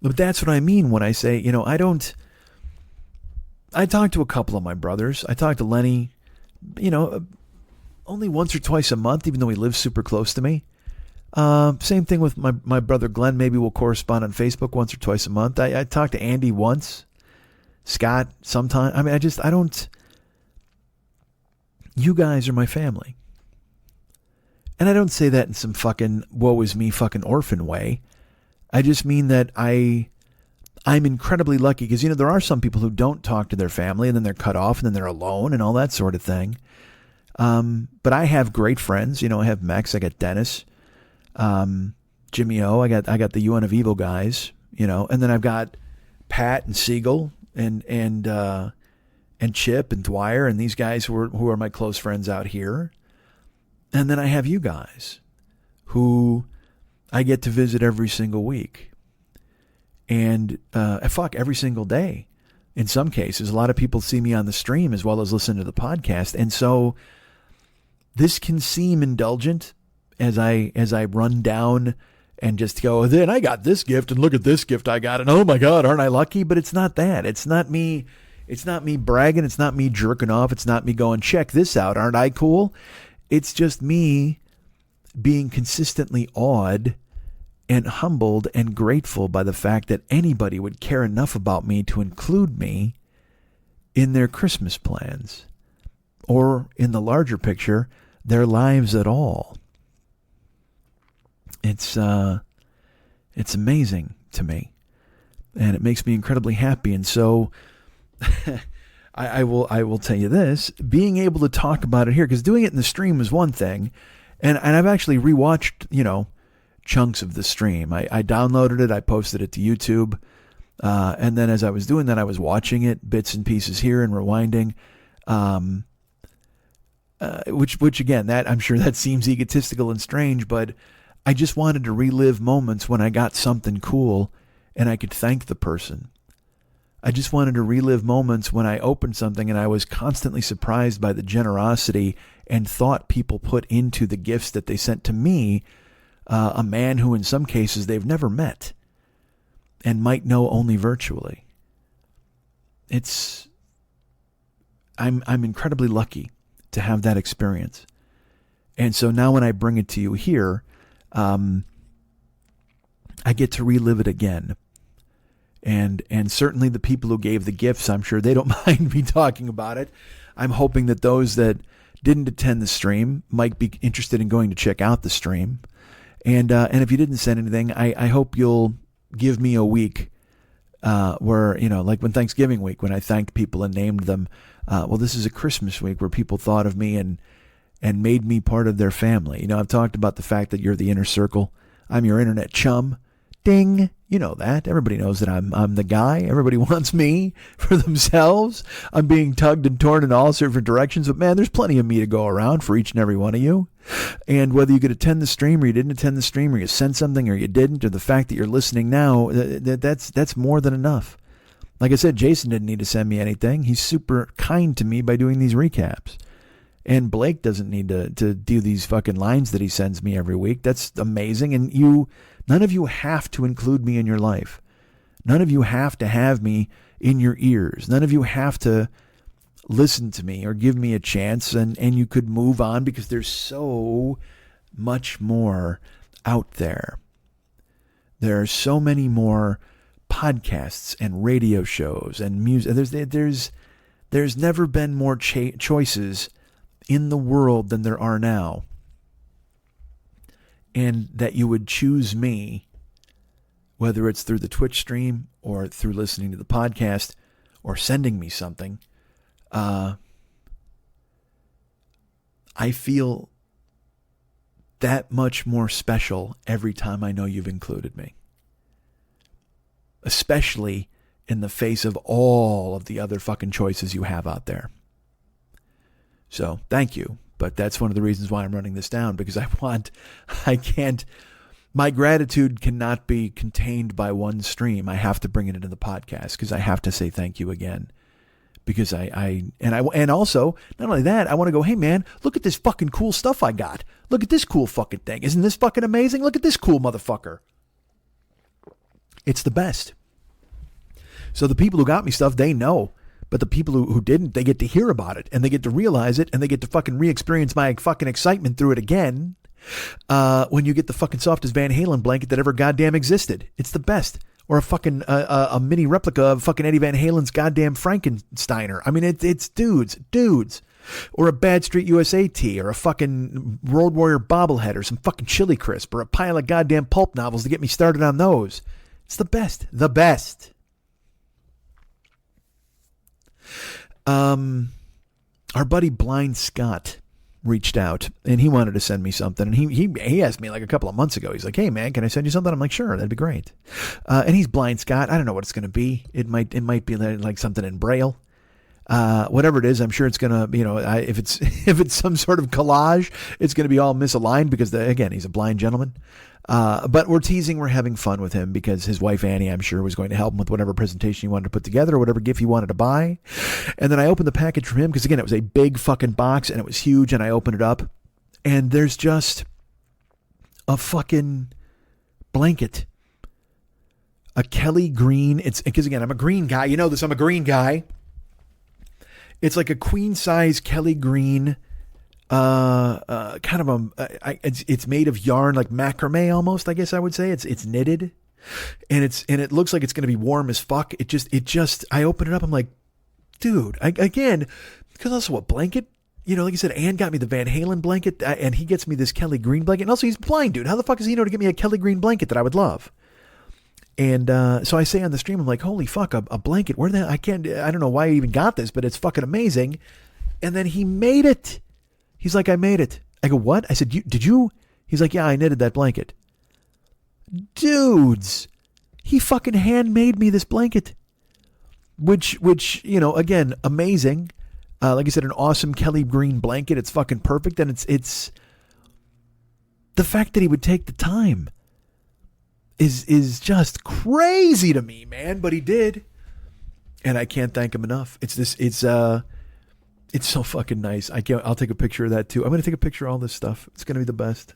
that's what I mean when I say, you know, I talked to a couple of my brothers. I talked to Lenny, you know, only once or twice a month, even though he lives super close to me. Same thing with my brother Glenn. Maybe we'll correspond on Facebook once or twice a month. I talk to Andy once. Scott sometime. I mean, I don't. You guys are my family. And I don't say that in some fucking woe is me fucking orphan way. I just mean that I'm incredibly lucky because, you know, there are some people who don't talk to their family and then they're cut off and then they're alone and all that sort of thing. But I have great friends. You know, I have Max, I got Dennis, Jimmy O, I got the UN of Evil guys, you know, and then I've got Pat and Siegel and Chip and Dwyer and these guys who are my close friends out here. And then I have you guys who I get to visit every single week. And every single day. In some cases, a lot of people see me on the stream as well as listen to the podcast. And so this can seem indulgent as I run down and just go, then I got this gift and look at this gift I got. And oh my God, aren't I lucky? But it's not that. It's not me bragging. It's not me jerking off. It's not me going, check this out. Aren't I cool? It's just me being consistently awed and humbled and grateful by the fact that anybody would care enough about me to include me in their Christmas plans or, in the larger picture, their lives at all. It's amazing to me, and it makes me incredibly happy. And so I will tell you this, being able to talk about it here, because doing it in the stream is one thing, and I've actually rewatched, you know, chunks of the stream. I downloaded it, I posted it to YouTube, and then as I was doing that, I was watching it, bits and pieces here and rewinding, which again, that I'm sure that seems egotistical and strange, but I just wanted to relive moments when I got something cool and I could thank the person. I just wanted to relive moments when I opened something and I was constantly surprised by the generosity and thought people put into the gifts that they sent to me, a man who in some cases they've never met and might know only virtually. I'm incredibly lucky to have that experience. And so now when I bring it to you here, I get to relive it again. And certainly the people who gave the gifts, I'm sure they don't mind me talking about it. I'm hoping that those that didn't attend the stream might be interested in going to check out the stream. And if you didn't send anything, I hope you'll give me a week where, you know, like when Thanksgiving week, when I thanked people and named them. Well, this is a Christmas week where people thought of me and made me part of their family. You know, I've talked about the fact that you're the inner circle. I'm your internet chum. Ding. You know that. Everybody knows that I'm the guy. Everybody wants me for themselves. I'm being tugged and torn in all different directions. But man, there's plenty of me to go around for each and every one of you. And whether you could attend the stream or you didn't attend the stream or you sent something or you didn't, or the fact that you're listening now, that's more than enough. Like I said, Jason didn't need to send me anything. He's super kind to me by doing these recaps. And Blake doesn't need to do these fucking lines that he sends me every week. That's amazing. And none of you have to include me in your life. None of you have to have me in your ears. None of you have to listen to me or give me a chance, and you could move on because there's so much more out there. There are so many more podcasts and radio shows and music. There's never been more choices in the world than there are now. And that you would choose me, whether it's through the Twitch stream or through listening to the podcast or sending me something, I feel that much more special every time I know you've included me. Especially in the face of all of the other fucking choices you have out there. So, thank you. But that's one of the reasons why I'm running this down, because my gratitude cannot be contained by one stream. I have to bring it into the podcast because I have to say thank you again. Because and also, not only that, I want to go, hey man, look at this fucking cool stuff I got. Look at this cool fucking thing. Isn't this fucking amazing? Look at this cool motherfucker. It's the best. So the people who got me stuff, they know. But the people who didn't, they get to hear about it, and they get to realize it, and they get to fucking re-experience my fucking excitement through it again. when you get the fucking softest Van Halen blanket that ever goddamn existed. It's the best. Or a fucking a mini replica of fucking Eddie Van Halen's goddamn Frankensteiner. I mean, it's dudes. Or a Bad Street USA tee, or a fucking Road Warrior bobblehead, or some fucking Chili Crisp, or a pile of goddamn pulp novels to get me started on those. It's the best. The best. Our buddy Blind Scott reached out, and he wanted to send me something, and he asked me like a couple of months ago. He's like, "Hey man, can I send you something?" I'm like, "Sure, that'd be great." And he's Blind Scott. I don't know what it's going to be. It might be like something in Braille. Whatever it is, I'm sure it's gonna, if it's some sort of collage, it's gonna be all misaligned because again, he's a blind gentleman. But we're teasing, we're having fun with him because his wife Annie, I'm sure, was going to help him with whatever presentation he wanted to put together or whatever gift he wanted to buy. And then I opened the package from him because again, it was a big fucking box and it was huge, and I opened it up and there's just a fucking blanket. A Kelly green. It's because again, I'm a green guy. You know this, I'm a green guy. It's like a queen size Kelly green, kind of it's made of yarn, like macrame almost, I guess I would say. It's knitted, and it looks like it's going to be warm as fuck. It just, I open it up. I'm like, dude, again, because also a blanket, like I said, Ann got me the Van Halen blanket, and he gets me this Kelly green blanket. And also he's blind, dude. How the fuck does he know to get me a Kelly green blanket that I would love? And so I say on the stream, I'm like, holy fuck, a blanket. Where the hell? I don't know why I even got this, but it's fucking amazing. And then he made it. He's like, I made it. I go, what? I said, did you? He's like, yeah, I knitted that blanket. Dudes, he fucking handmade me this blanket. Which, again, amazing. Like I said, an awesome Kelly green blanket. It's fucking perfect. And it's the fact that he would take the time is just crazy to me, man. But he did, and I can't thank him enough. It's so fucking nice. I'll take a picture of that too. I'm gonna take a picture of all this stuff. It's gonna be the best.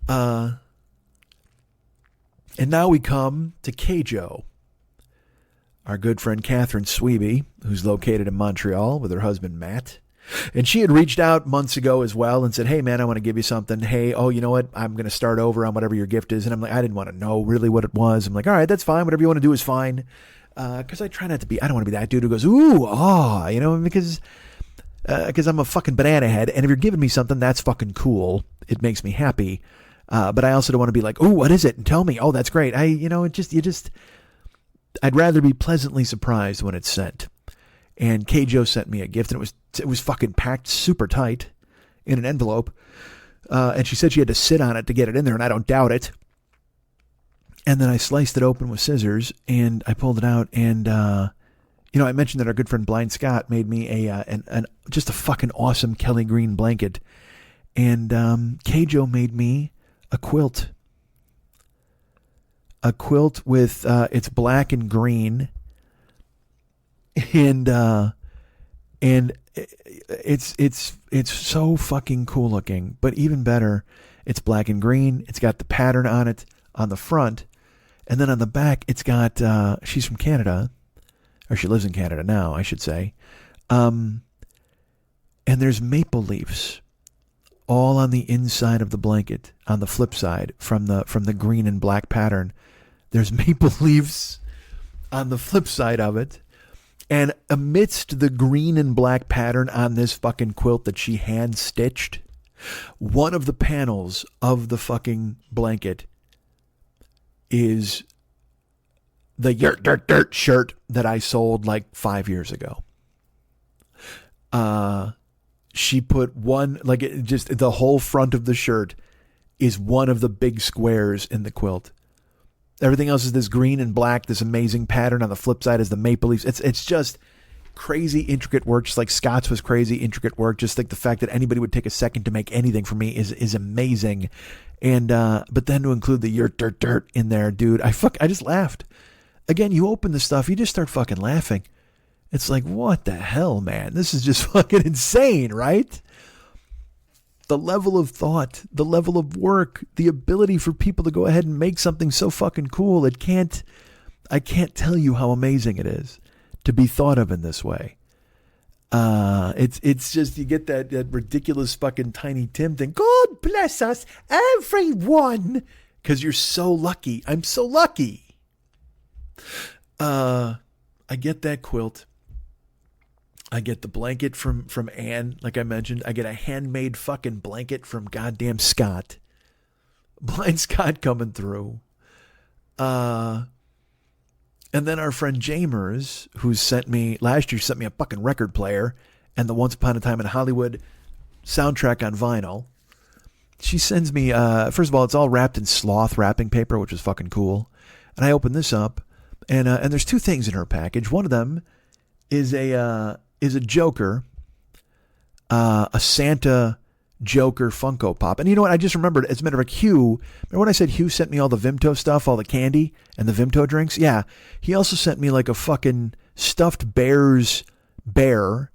And now we come to Keijo, our good friend Catherine Sweeby, who's located in Montreal with her husband Matt. And she had reached out months ago as well and said, hey, man, I want to give you something. Hey, oh, you know what? I'm going to start over on whatever your gift is. And I'm like, I didn't want to know really what it was. I'm like, all right, that's fine. Whatever you want to do is fine. Because I try not to be, I don't want to be that dude who goes, ooh, because I'm a fucking banana head. And if you're giving me something, that's fucking cool. It makes me happy. But I also don't want to be like, ooh, what is it? And tell me. Oh, that's great. I'd rather be pleasantly surprised when it's sent. And Keijo sent me a gift, and it was fucking packed super tight in an envelope. And she said she had to sit on it to get it in there, and I don't doubt it. And then I sliced it open with scissors, and I pulled it out, and I mentioned that our good friend Blind Scott made me just a fucking awesome Kelly green blanket, and Keijo made me a quilt. A quilt with it's black and green. And it's so fucking cool looking, but even better, it's black and green. It's got the pattern on it on the front, and then on the back, it's got, she's from Canada, or she lives in Canada now, I should say. And there's maple leaves all on the inside of the blanket. On the flip side, from the green and black pattern, there's maple leaves on the flip side of it. And amidst the green and black pattern on this fucking quilt that she hand stitched, one of the panels of the fucking blanket is the Yurt Dirt Dirt shirt that I sold like 5 years ago. She put one, just the whole front of the shirt is one of the big squares in the quilt. Everything else is this green and black, this amazing pattern. On the flip side is the maple leaves. It's just crazy intricate work, just like Scott's was crazy intricate work. Just like the fact that anybody would take a second to make anything for me is amazing. And but then to include the Yurt Dirt Dirt in there, dude, I just laughed. Again, you open the stuff, you just start fucking laughing. It's like, what the hell, man? This is just fucking insane, right? The level of thought, the level of work, the ability for people to go ahead and make something so fucking cool. I can't tell you how amazing it is to be thought of in this way. It's just, you get that ridiculous fucking Tiny Tim thing. God bless us, everyone. Because you're so lucky. I'm so lucky. I get that quilt. I get the blanket from Anne, like I mentioned. I get a handmade fucking blanket from goddamn Scott. Blind Scott coming through. And then our friend Jamers, who last year sent me a fucking record player and the Once Upon a Time in Hollywood soundtrack on vinyl. She sends me, first of all, it's all wrapped in sloth wrapping paper, which is fucking cool. And I open this up, and there's two things in her package. One of them is a Joker, a Santa Joker Funko Pop. And you know what? I just remembered, as a matter of fact, Hugh, remember when I said Hugh sent me all the Vimto stuff, all the candy and the Vimto drinks? Yeah. He also sent me like a fucking stuffed bear,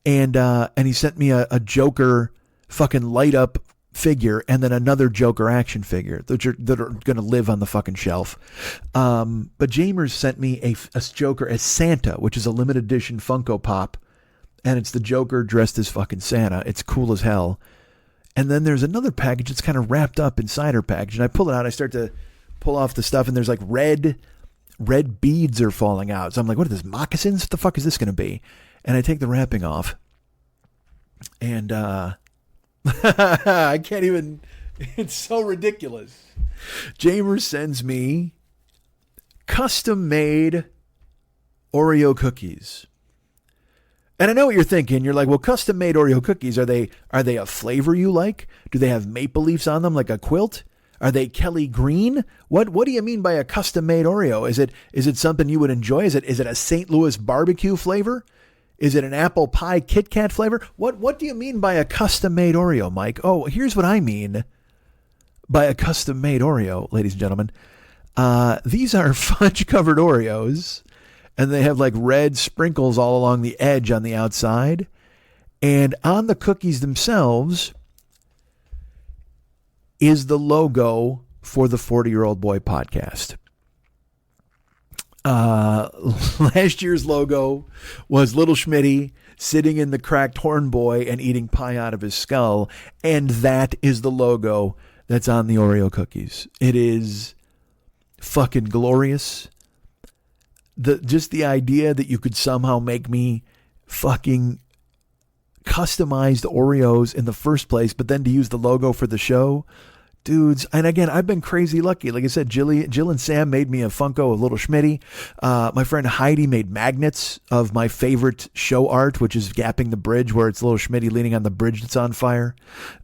and he sent me a Joker fucking light up figure, and then another Joker action figure that are going to live on the fucking shelf. But Jamers sent me a Joker as Santa, which is a limited edition Funko Pop. And it's the Joker dressed as fucking Santa. It's cool as hell. And then there's another package that's kind of wrapped up inside her package. And I pull it out. I start to pull off the stuff. And there's like red beads are falling out. So I'm like, what are this, moccasins? What the fuck is this going to be? And I take the wrapping off. And I can't even. It's so ridiculous. Jamers sends me custom-made Oreo cookies. And I know what you're thinking. You're like, well, custom-made Oreo cookies, are they a flavor you like? Do they have maple leaves on them like a quilt? Are they Kelly Green? What do you mean by a custom-made Oreo? Is it something you would enjoy? Is it a St. Louis barbecue flavor? Is it an apple pie Kit Kat flavor? What do you mean by a custom-made Oreo, Mike? Oh, here's what I mean by a custom-made Oreo, ladies and gentlemen. These are fudge-covered Oreos. And they have like red sprinkles all along the edge on the outside. And on the cookies themselves is the logo for the 40-Year-Old Boy podcast. Last year's logo was Little Schmitty sitting in the cracked horn boy and eating pie out of his skull. And that is the logo that's on the Oreo cookies. It is fucking glorious. Just the idea that you could somehow make me fucking customized Oreos in the first place, but then to use the logo for the show, dudes. And again, I've been crazy lucky. Like I said, Jill and Sam made me a Funko of Little Schmitty. My friend Heidi made magnets of my favorite show art, which is Gapping the Bridge, where it's Little Schmitty leaning on the bridge that's on fire.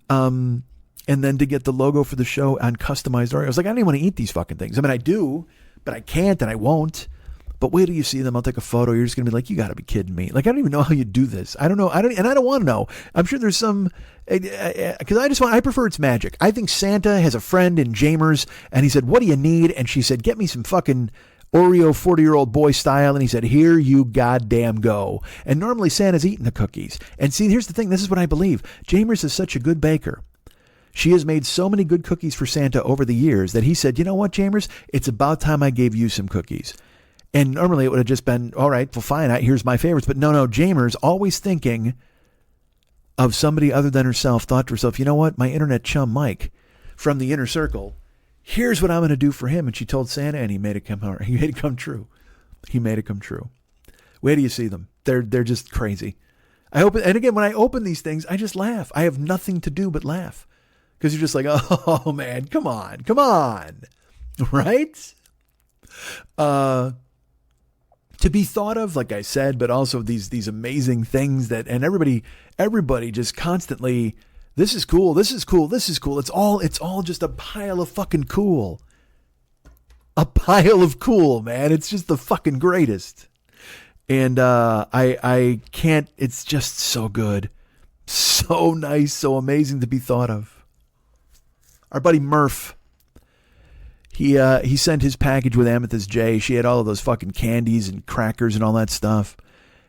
And then to get the logo for the show on customized Oreos, like, I don't even want to eat these fucking things. I mean, I do, but I can't and I won't. But wait till you see them. I'll take a photo. You're just going to be like, you got to be kidding me. Like, I don't even know how you do this. I don't know. I don't want to know. I'm sure there's some, because I prefer it's magic. I think Santa has a friend in Jamers, and he said, what do you need? And she said, get me some fucking Oreo 40-Year-Old Boy style. And he said, here you goddamn go. And normally Santa's eating the cookies. And see, here's the thing. This is what I believe. Jamers is such a good baker. She has made so many good cookies for Santa over the years that he said, you know what, Jamers? It's about time I gave you some cookies. And normally it would have just been, all right, well, fine, here's my favorites. But no, Jamers, always thinking of somebody other than herself, thought to herself, you know what, my internet chum Mike from the inner circle, here's what I'm going to do for him. And she told Santa, and he made it come true. He made it come true. Where do you see them? They're just crazy. And again, when I open these things, I just laugh. I have nothing to do but laugh. Because you're just like, oh, man, come on. Right? To be thought of, like I said, but also these amazing things and everybody just constantly, this is cool. It's all just a pile of fucking cool. A pile of cool, man. It's just the fucking greatest. And I can't, it's just so good. So nice, so amazing to be thought of. Our buddy Murph, He sent his package with Amethyst J. She had all of those fucking candies and crackers and all that stuff.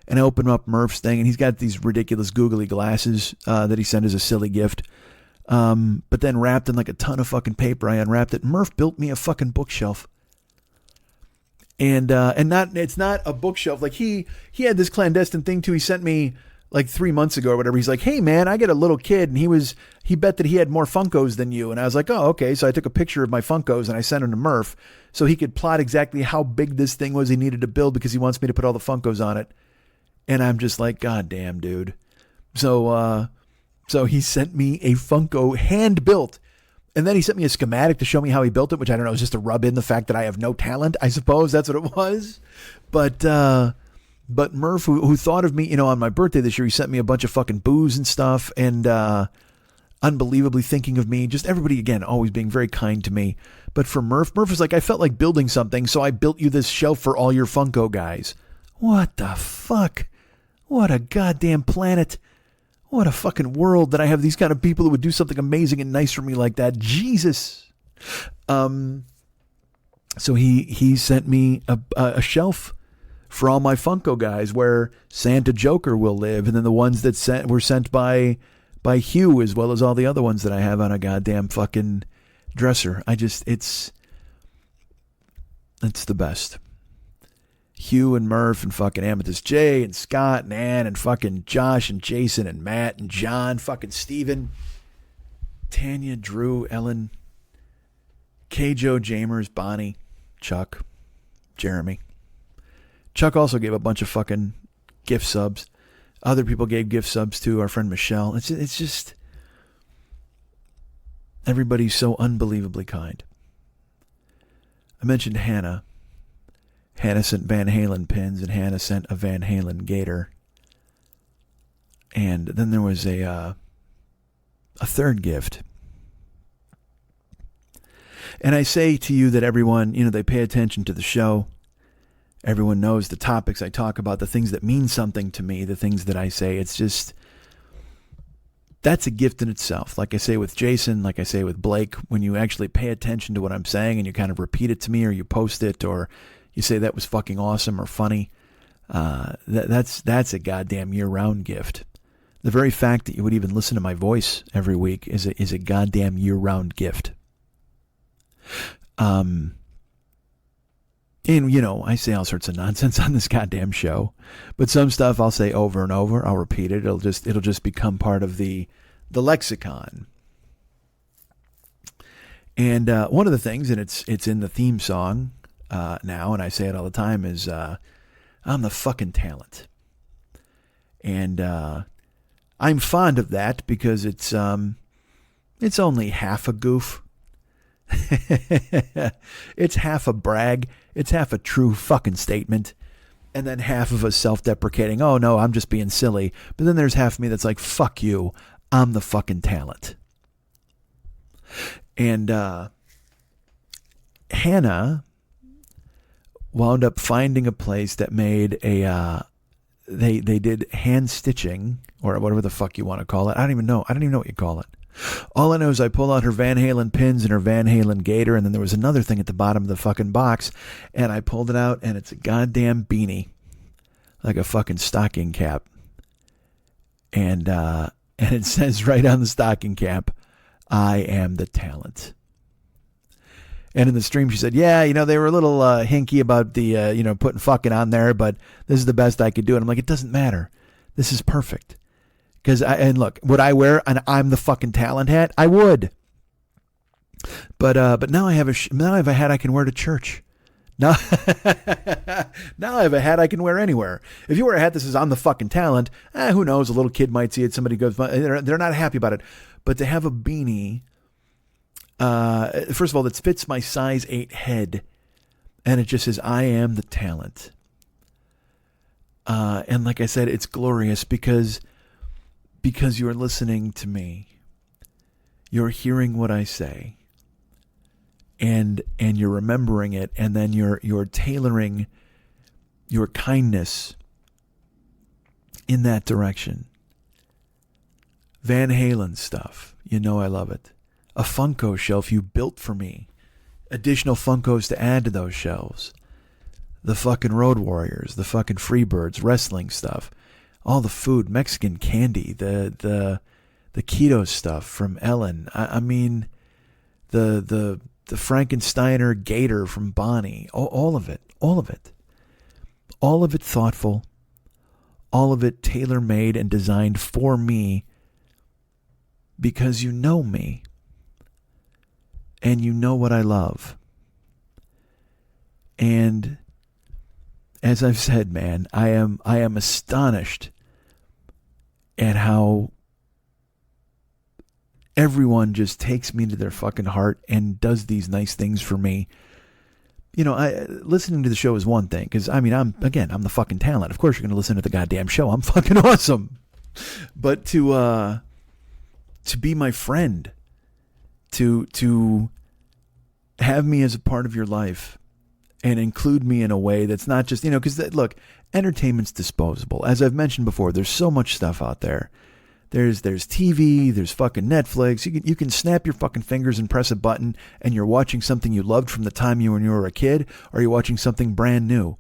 And I opened up Murph's thing, and he's got these ridiculous googly glasses that he sent as a silly gift. But then wrapped in like a ton of fucking paper, I unwrapped it. Murph built me a fucking bookshelf. And it's not a bookshelf. Like he had this clandestine thing too. He sent me like 3 months ago or whatever. He's like, hey man, I got a little kid and he bet that he had more Funkos than you. And I was like, oh, okay. So I took a picture of my Funkos and I sent them to Murph so he could plot exactly how big this thing was he needed to build because he wants me to put all the Funkos on it. And I'm just like, God damn, dude. So he sent me a Funko hand built. And then he sent me a schematic to show me how he built it, which I don't know, is just to rub in the fact that I have no talent, I suppose. That's what it was. But Murph, who thought of me, on my birthday this year, he sent me a bunch of fucking booze and stuff, and unbelievably thinking of me. Just everybody, again, always being very kind to me. But for Murph was like, I felt like building something, so I built you this shelf for all your Funko guys. What the fuck? What a goddamn planet. What a fucking world that I have these kind of people who would do something amazing and nice for me like that. Jesus. So he sent me a shelf for all my Funko guys where Santa Joker will live, and then the ones that were sent by Hugh, as well as all the other ones that I have on a goddamn fucking dresser. It's the best. Hugh and Murph and fucking Amethyst J and Scott and Ann and fucking Josh and Jason and Matt and John, fucking Steven, Tanya, Drew, Ellen, K-Joe, Jamers, Bonnie, Chuck, Jeremy. Chuck also gave a bunch of fucking gift subs. Other people gave gift subs to our friend Michelle. It's just everybody's so unbelievably kind. I mentioned Hannah. Hannah sent Van Halen pins, and Hannah sent a Van Halen gator. And then there was a third gift. And I say to you that everyone, they pay attention to the show. Everyone knows the topics I talk about, the things that mean something to me, the things that I say. It's just, that's a gift in itself. Like I say with Jason, like I say with Blake, when you actually pay attention to what I'm saying and you kind of repeat it to me, or you post it, or you say that was fucking awesome or funny, that's a goddamn year-round gift. The very fact that you would even listen to my voice every week is a goddamn year-round gift. And I say all sorts of nonsense on this goddamn show, but some stuff I'll say over and over. I'll repeat it. It'll just become part of the lexicon. And one of the things, and it's in the theme song now, and I say it all the time, is I'm the fucking talent. And I'm fond of that because it's only half a goof. It's half a brag. It's half a true fucking statement. And then half of a self-deprecating, oh no, I'm just being silly. But then there's half of me that's like, fuck you, I'm the fucking talent. And Hannah wound up finding a place that made they did hand stitching, or whatever the fuck you want to call it. I don't even know what you call it. All I know is I pull out her Van Halen pins and her Van Halen gator, and then there was another thing at the bottom of the fucking box, and I pulled it out, and it's a goddamn beanie, like a fucking stocking cap. And it says right on the stocking cap, I am the talent. And in the stream, she said, yeah, they were a little hinky about the, putting fucking on there, but this is the best I could do. And I'm like, it doesn't matter. This is perfect. And look, would I wear an I'm the fucking talent hat? I would. But now I have a hat I can wear to church. Now I have a hat I can wear anywhere. If you wear a hat that says I'm the fucking talent, who knows? A little kid might see it. Somebody goes, they're not happy about it. But to have a beanie, first of all, that fits my size 8 head, and it just says I am the talent. And like I said, it's glorious because you're listening to me. You're hearing what I say. And you're remembering it, and then you're tailoring your kindness in that direction. Van Halen stuff. I love it. A Funko shelf you built for me. Additional Funkos to add to those shelves. The fucking Road Warriors, the fucking Freebirds, wrestling stuff. All the food, Mexican candy, the keto stuff from Ellen. I mean, the Frankensteiner gator from Bonnie. All of it thoughtful, all of it tailor-made and designed for me because you know me and you know what I love. And as I've said, man, I am astonished at how everyone just takes me to their fucking heart and does these nice things for me. You know, listening to the show is one thing, because, I mean, I'm the fucking talent. Of course you're going to listen to the goddamn show. I'm fucking awesome. But to be my friend, to have me as a part of your life and include me in a way that's not just, you know, because, look, entertainment's disposable. As I've mentioned before, there's so much stuff out there. There's TV, there's fucking Netflix. You can snap your fucking fingers and press a button and you're watching something you loved from the time when you were a kid, or you're watching something brand new.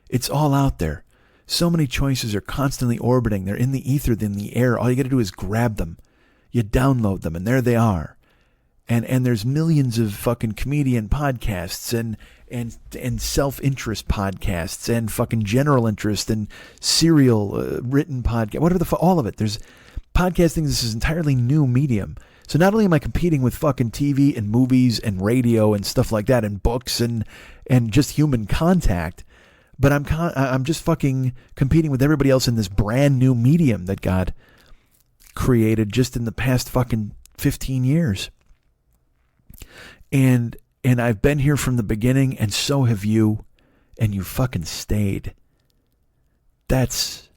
It's all out there. So many choices are constantly orbiting. They're in the ether, they're in the air. All you got to do is grab them. You download them and there they are. And there's millions of fucking comedian podcasts and self-interest podcasts and fucking general interest and serial written podcast, whatever the fuck, all of it. There's podcasting. This is entirely new medium. So not only am I competing with fucking TV and movies and radio and stuff like that and books and just human contact, but I'm just fucking competing with everybody else in this brand new medium that God created just in the past fucking 15 years. And I've been here from the beginning, and so have you, and you fucking stayed. That's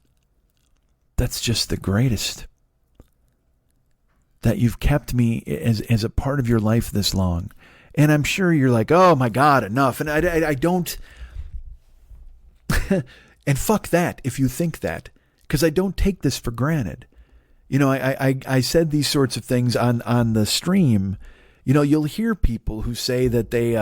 just the greatest. That you've kept me as a part of your life this long. And I'm sure you're like, oh my God, enough. And I don't, and fuck that if you think that, because I don't take this for granted. You know, I said these sorts of things on the stream. You know, you'll hear people who say that they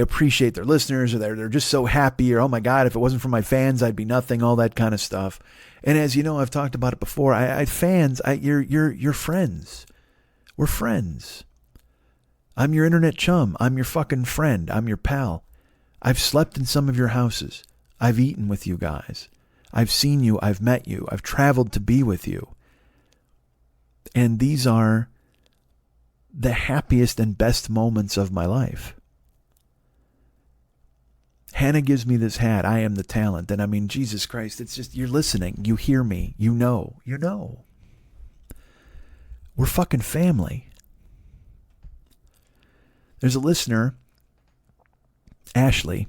appreciate their listeners, or they're just so happy, or, oh my God, if it wasn't for my fans, I'd be nothing, all that kind of stuff. And as you know, I've talked about it before. You're friends. We're friends. I'm your internet chum. I'm your fucking friend. I'm your pal. I've slept in some of your houses. I've eaten with you guys. I've seen you. I've met you. I've traveled to be with you. And these are the happiest and best moments of my life. Hannah gives me this hat. I am the talent. And I mean, Jesus Christ, it's just, you're listening. You hear me. You know. We're fucking family. There's a listener, Ashley.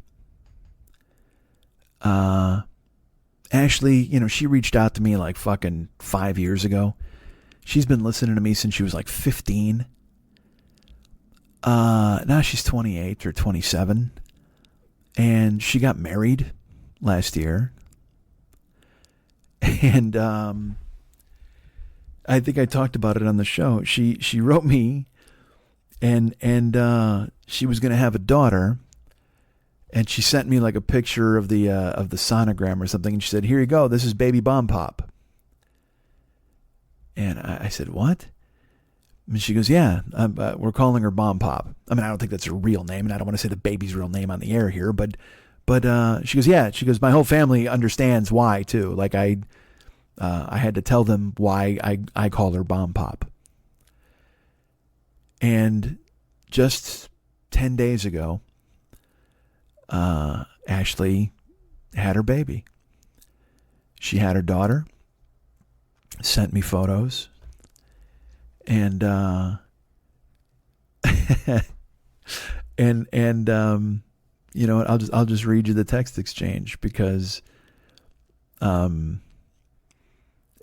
Ashley, you know, she reached out to me like fucking 5 years ago. She's been listening to me since she was like 15. Now she's 28 or 27. And she got married last year. And I think I talked about it on the show. She wrote me and she was going to have a daughter, and she sent me like a picture of the sonogram or something, and she said, "Here you go. This is baby Bomb Pop." And I said, "What?" And she goes, "Yeah, we're calling her Bomb Pop." I mean, I don't think that's her real name, and I don't want to say the baby's real name on the air here, but she goes, "Yeah." She goes, "My whole family understands why too. Like I had to tell them why I call her Bomb Pop." And just 10 days ago, Ashley had her baby. She had her daughter. Sent me photos. And you know what? I'll just read you the text exchange, because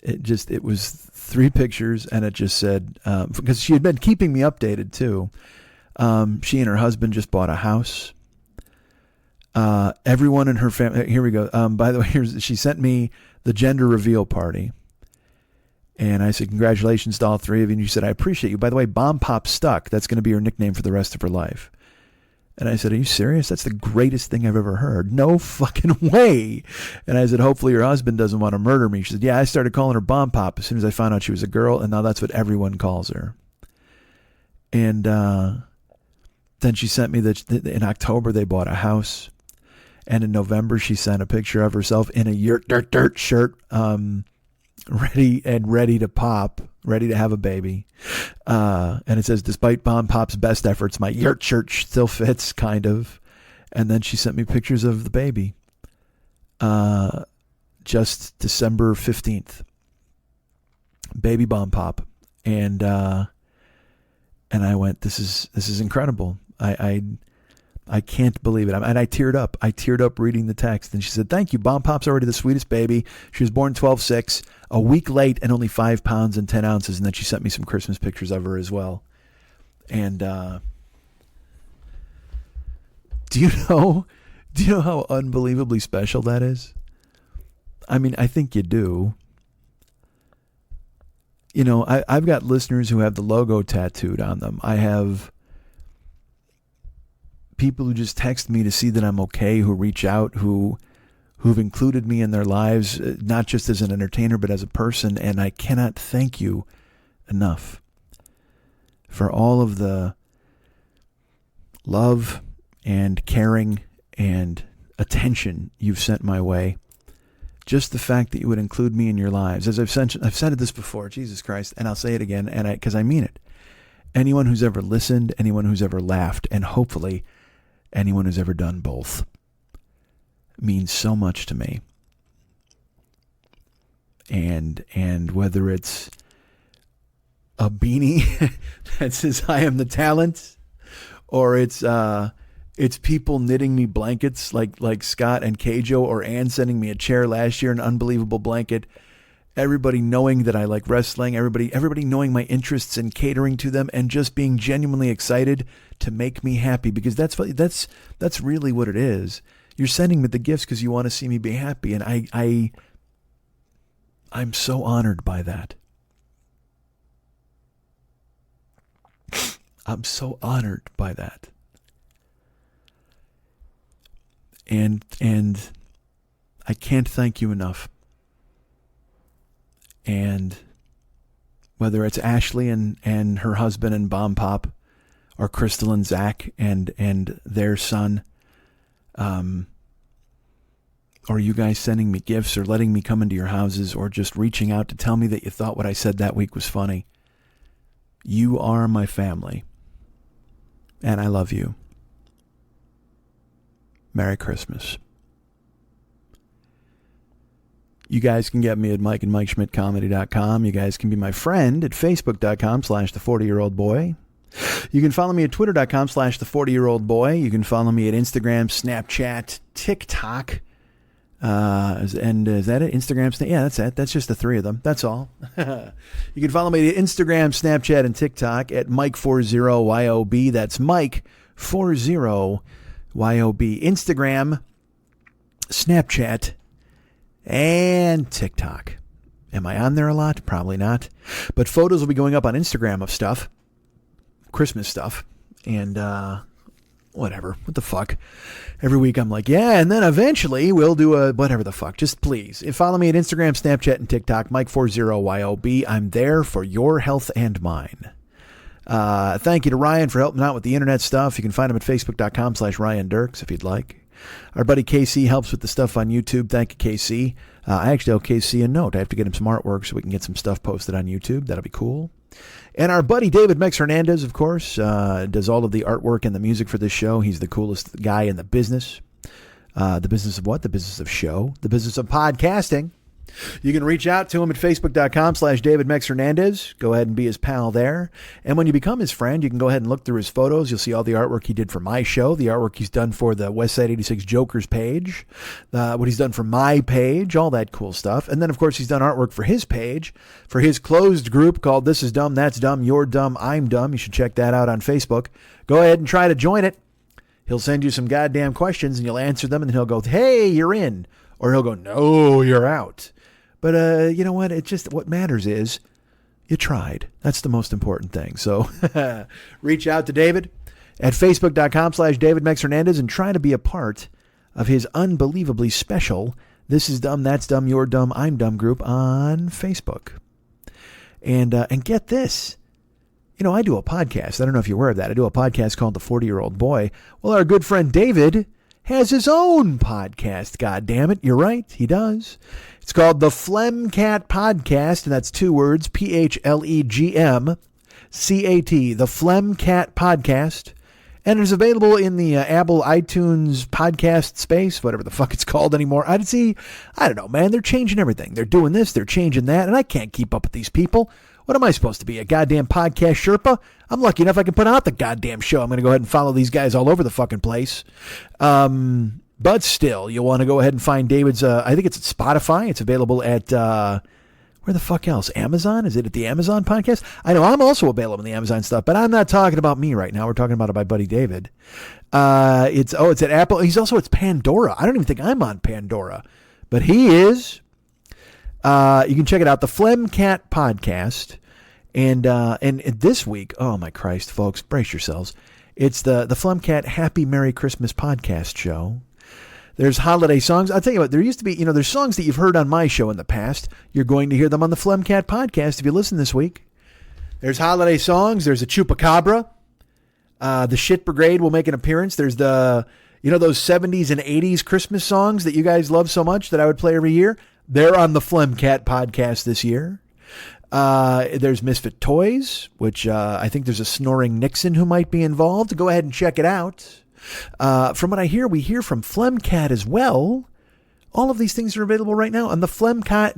it was 3 pictures, and it just said, because she had been keeping me updated too. She and her husband just bought a house. Everyone in her family. Here we go. By the way, she sent me the gender reveal party. And I said, "Congratulations to all 3 of you." And you said, "I appreciate you. By the way, Bomb Pop stuck. That's going to be her nickname for the rest of her life." And I said, "Are you serious? That's the greatest thing I've ever heard." "No fucking way." And I said, "Hopefully your husband doesn't want to murder me." She said, "Yeah, I started calling her Bomb Pop as soon as I found out she was a girl, and now that's what everyone calls her." And then she sent me that in October they bought a house. And in November, she sent a picture of herself in a yurt dirt shirt, ready to pop, ready to have a baby. And it says, despite Bomb Pop's best efforts, my yurt shirt still fits, kind of. And then she sent me pictures of the baby. Just December 15th. Baby Bomb Pop. And I went, this is incredible. I can't believe it. And I teared up. I teared up reading the text. And she said, thank you. Bomb Pop's already the sweetest baby. She was born 12/6, a week late and only 5 pounds and 10 ounces. And then she sent me some Christmas pictures of her as well. And do you know how unbelievably special that is? I mean, I think you do. You know, I've got listeners who have the logo tattooed on them. I have people who just text me to see that I'm okay, who reach out, who've included me in their lives, not just as an entertainer, but as a person. And I cannot thank you enough for all of the love and caring and attention you've sent my way. Just the fact that you would include me in your lives. As I've said this before, Jesus Christ, and I'll say it again, because I mean it. Anyone who's ever listened, anyone who's ever laughed, and hopefully anyone who's ever done both means so much to me. And whether it's a beanie that says I am the talent, or it's people knitting me blankets like Scott and Keijo, or Ann sending me a chair last year, an unbelievable blanket. Everybody knowing that I like wrestling, everybody knowing my interests and catering to them, and just being genuinely excited to make me happy, because that's really what it is. You're sending me the gifts because you want to see me be happy, and I'm so honored by that. I'm so honored by that. And I can't thank you enough. And whether it's Ashley and her husband and Bomb Pop, or Crystal and Zach and their son, or you guys sending me gifts, or letting me come into your houses, or just reaching out to tell me that you thought what I said that week was funny. You are my family. And I love you. Merry Christmas. You guys can get me at MikeandMikeSchmidtComedy.com. You guys can be my friend at Facebook.com/the40yearoldboy. You can follow me at Twitter.com/the40yearoldboy. You can follow me at Instagram, Snapchat, TikTok. And is that it? Instagram? Yeah, that's it. That's just the three of them. That's all. You can follow me at Instagram, Snapchat, and TikTok at Mike40YOB. That's Mike40YOB. Instagram, Snapchat, and TikTok. Am I on there a lot? Probably not. But photos will be going up on Instagram of stuff. Christmas stuff. And whatever. What the fuck? Every week I'm like, yeah, and then eventually we'll do a whatever the fuck. Just please. Follow me at Instagram, Snapchat, and TikTok. Mike40YOB. I'm there for your health and mine. Thank you to Ryan for helping out with the internet stuff. You can find him at Facebook.com/Ryan Dirks if you'd like. Our buddy KC helps with the stuff on YouTube. Thank you, KC. I actually owe KC a note. I have to get him some artwork so we can get some stuff posted on YouTube. That'll be cool. And our buddy David Mex Hernandez, of course, does all of the artwork and the music for this show. He's the coolest guy in the business. The business of what? The business of show. The business of podcasting. You can reach out to him at Facebook.com/David Mex Hernandez. Go ahead and be his pal there. And when you become his friend, you can go ahead and look through his photos. You'll see all the artwork he did for my show, the artwork he's done for the Westside 86 Jokers page, what he's done for my page, all that cool stuff. And then, of course, he's done artwork for his page, for his closed group called This Is Dumb, That's Dumb, You're Dumb, I'm Dumb. You should check that out on Facebook. Go ahead and try to join it. He'll send you some goddamn questions, and you'll answer them, and then he'll go, hey, you're in. Or he'll go, no, you're out. But you know what? What matters is you tried. That's the most important thing. So reach out to David at Facebook.com/David Mex Hernandez and try to be a part of his unbelievably special This Is Dumb, That's Dumb, You're Dumb, I'm Dumb group on Facebook. And get this. You know, I do a podcast. I don't know if you're aware of that. I do a podcast called The 40-Year-Old Boy. Well, our good friend David has his own podcast. God damn it. You're right. He does. It's called the Phlegmcat Podcast, and that's 2 words, PHLEGMCAT, the Phlegmcat Podcast. And it's available in the Apple iTunes podcast space, whatever the fuck it's called anymore. I don't know, man. They're changing everything. They're doing this, they're changing that, and I can't keep up with these people. What am I supposed to be, a goddamn podcast Sherpa? I'm lucky enough I can put out the goddamn show. I'm going to go ahead and follow these guys all over the fucking place. But still, you'll want to go ahead and find David's, I think it's at Spotify. It's available at, where the fuck else? Amazon? Is it at the Amazon podcast? I know I'm also available in the Amazon stuff, but I'm not talking about me right now. We're talking about my buddy David. It's at Apple. He's also at Pandora. I don't even think I'm on Pandora, but he is. You can check it out, the Phlegmcat Podcast. And this week, oh my Christ, folks, brace yourselves. It's the Phlegmcat Happy Merry Christmas podcast show. There's holiday songs. I'll tell you what, there used to be, there's songs that you've heard on my show in the past. You're going to hear them on the Phlegmcat Podcast if you listen this week. There's holiday songs. There's a Chupacabra. The Shit Brigade will make an appearance. There's those 70s and 80s Christmas songs that you guys love so much that I would play every year. They're on the Phlegmcat Podcast this year. There's Misfit Toys, which I think there's a snoring Nixon who might be involved. Go ahead and check it out. From what I hear, we hear from Phlegmcat as well. All of these things are available right now on the Phlegmcat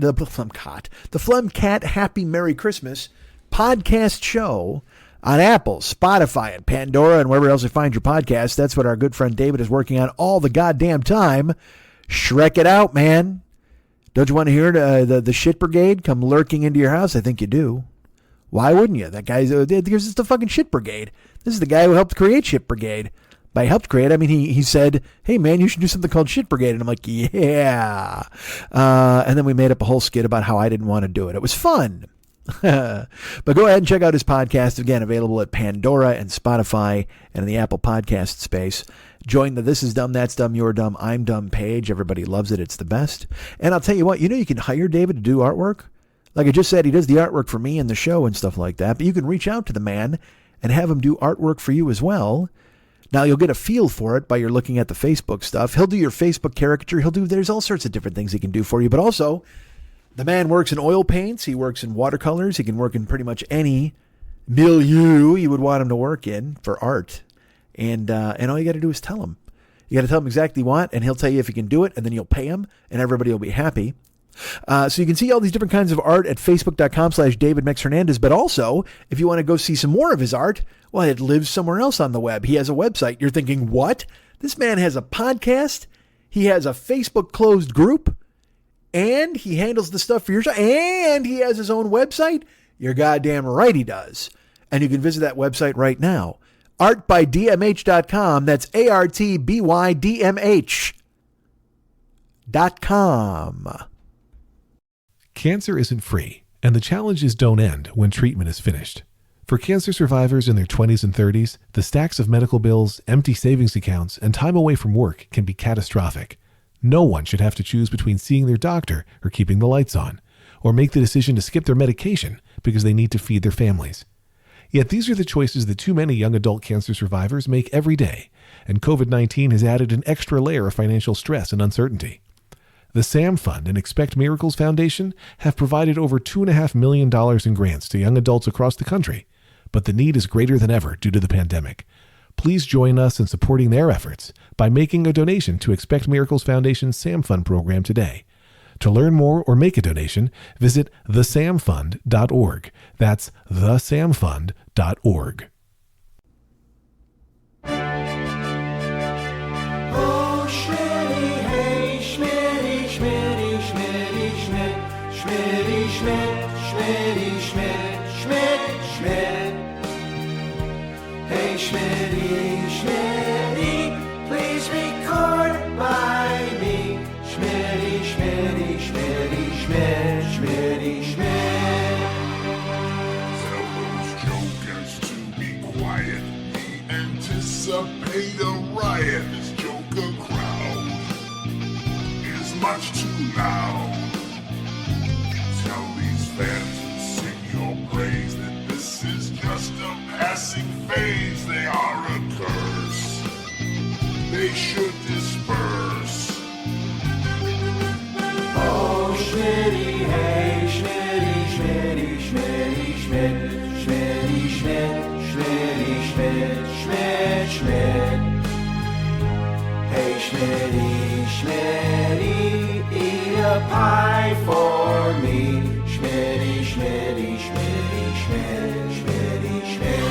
Happy Merry Christmas podcast show on Apple, Spotify, and Pandora, and wherever else you find your podcast. That's what our good friend David is working on all the goddamn time. Shrek it out, man. Don't you want to hear the Shit Brigade come lurking into your house? I think you do. Why wouldn't you? That guy's because it's the fucking Shit Brigade. This is the guy who helped create Shit Brigade. By helped create, I mean he said, "Hey man, you should do something called Shit Brigade," and I'm like, "Yeah." And then we made up a whole skit about how I didn't want to do it. It was fun. But go ahead and check out his podcast, again, available at Pandora and Spotify and in the Apple podcast space. Join the This Is Dumb, That's Dumb, You're Dumb, I'm Dumb page. Everybody loves it. It's the best. And I'll tell you what, you can hire David to do artwork. Like I just said, he does the artwork for me and the show and stuff like that. But you can reach out to the man and have him do artwork for you as well. Now, you'll get a feel for it by your looking at the Facebook stuff. He'll do your Facebook caricature. There's all sorts of different things he can do for you. But also, the man works in oil paints. He works in watercolors. He can work in pretty much any milieu you would want him to work in for art. And all you got to do is tell him. You got to tell him exactly what, and he'll tell you if he can do it, and then you'll pay him, and everybody will be happy. So you can see all these different kinds of art at facebook.com/DavidMexHernandez. But also, if you want to go see some more of his art, well, it lives somewhere else on the web. He has a website. You're thinking, what? This man has a podcast. He has a Facebook closed group. And he handles the stuff for your show. And he has his own website. You're goddamn right he does. And you can visit that website right now. artbydmh.com. That's artbydmh.com. Cancer isn't free, and the challenges don't end when treatment is finished. For cancer survivors in their 20s and 30s, the stacks of medical bills, empty savings accounts, and time away from work can be catastrophic. No one should have to choose between seeing their doctor or keeping the lights on, or make the decision to skip their medication because they need to feed their families. Yet these are the choices that too many young adult cancer survivors make every day, and COVID-19 has added an extra layer of financial stress and uncertainty. The SAM Fund and Expect Miracles Foundation have provided over $2.5 million in grants to young adults across the country, but the need is greater than ever due to the pandemic. Please join us in supporting their efforts by making a donation to Expect Miracles Foundation's SAM Fund program today. To learn more or make a donation, visit thesamfund.org. That's thesamfund.org. Oh, Schmitty, hey, Schmitty, Schmitty, Schmitty, Schmidt, Schmitty, Schmidt, Schmitty, Schmidt, Schmidt, Schmidt. Hey, Schmitty, Schmitty, please record by me. Schmitty, Schmitty, Schmitty, Schmidt, Schmitty, Schmidt. Tell those jokers to be quiet. We anticipate a riot. This joker crowd is much too loud. Tell these fans who sing your praise that this is just a passing phase. They are a curse. they should disperse. Oh, Schmitty, hey, Schmitty, Schmitty, Schmitty, Schmidt, Schmitty, Schmidt, Schmitty, Schmidt, Schmidt, Schmidt. Hey, Schmitty, Schmitty, eat a pie for me. Schmitty, Schmitty, Schmitty, Schmidt, Schmitty, Schmidt.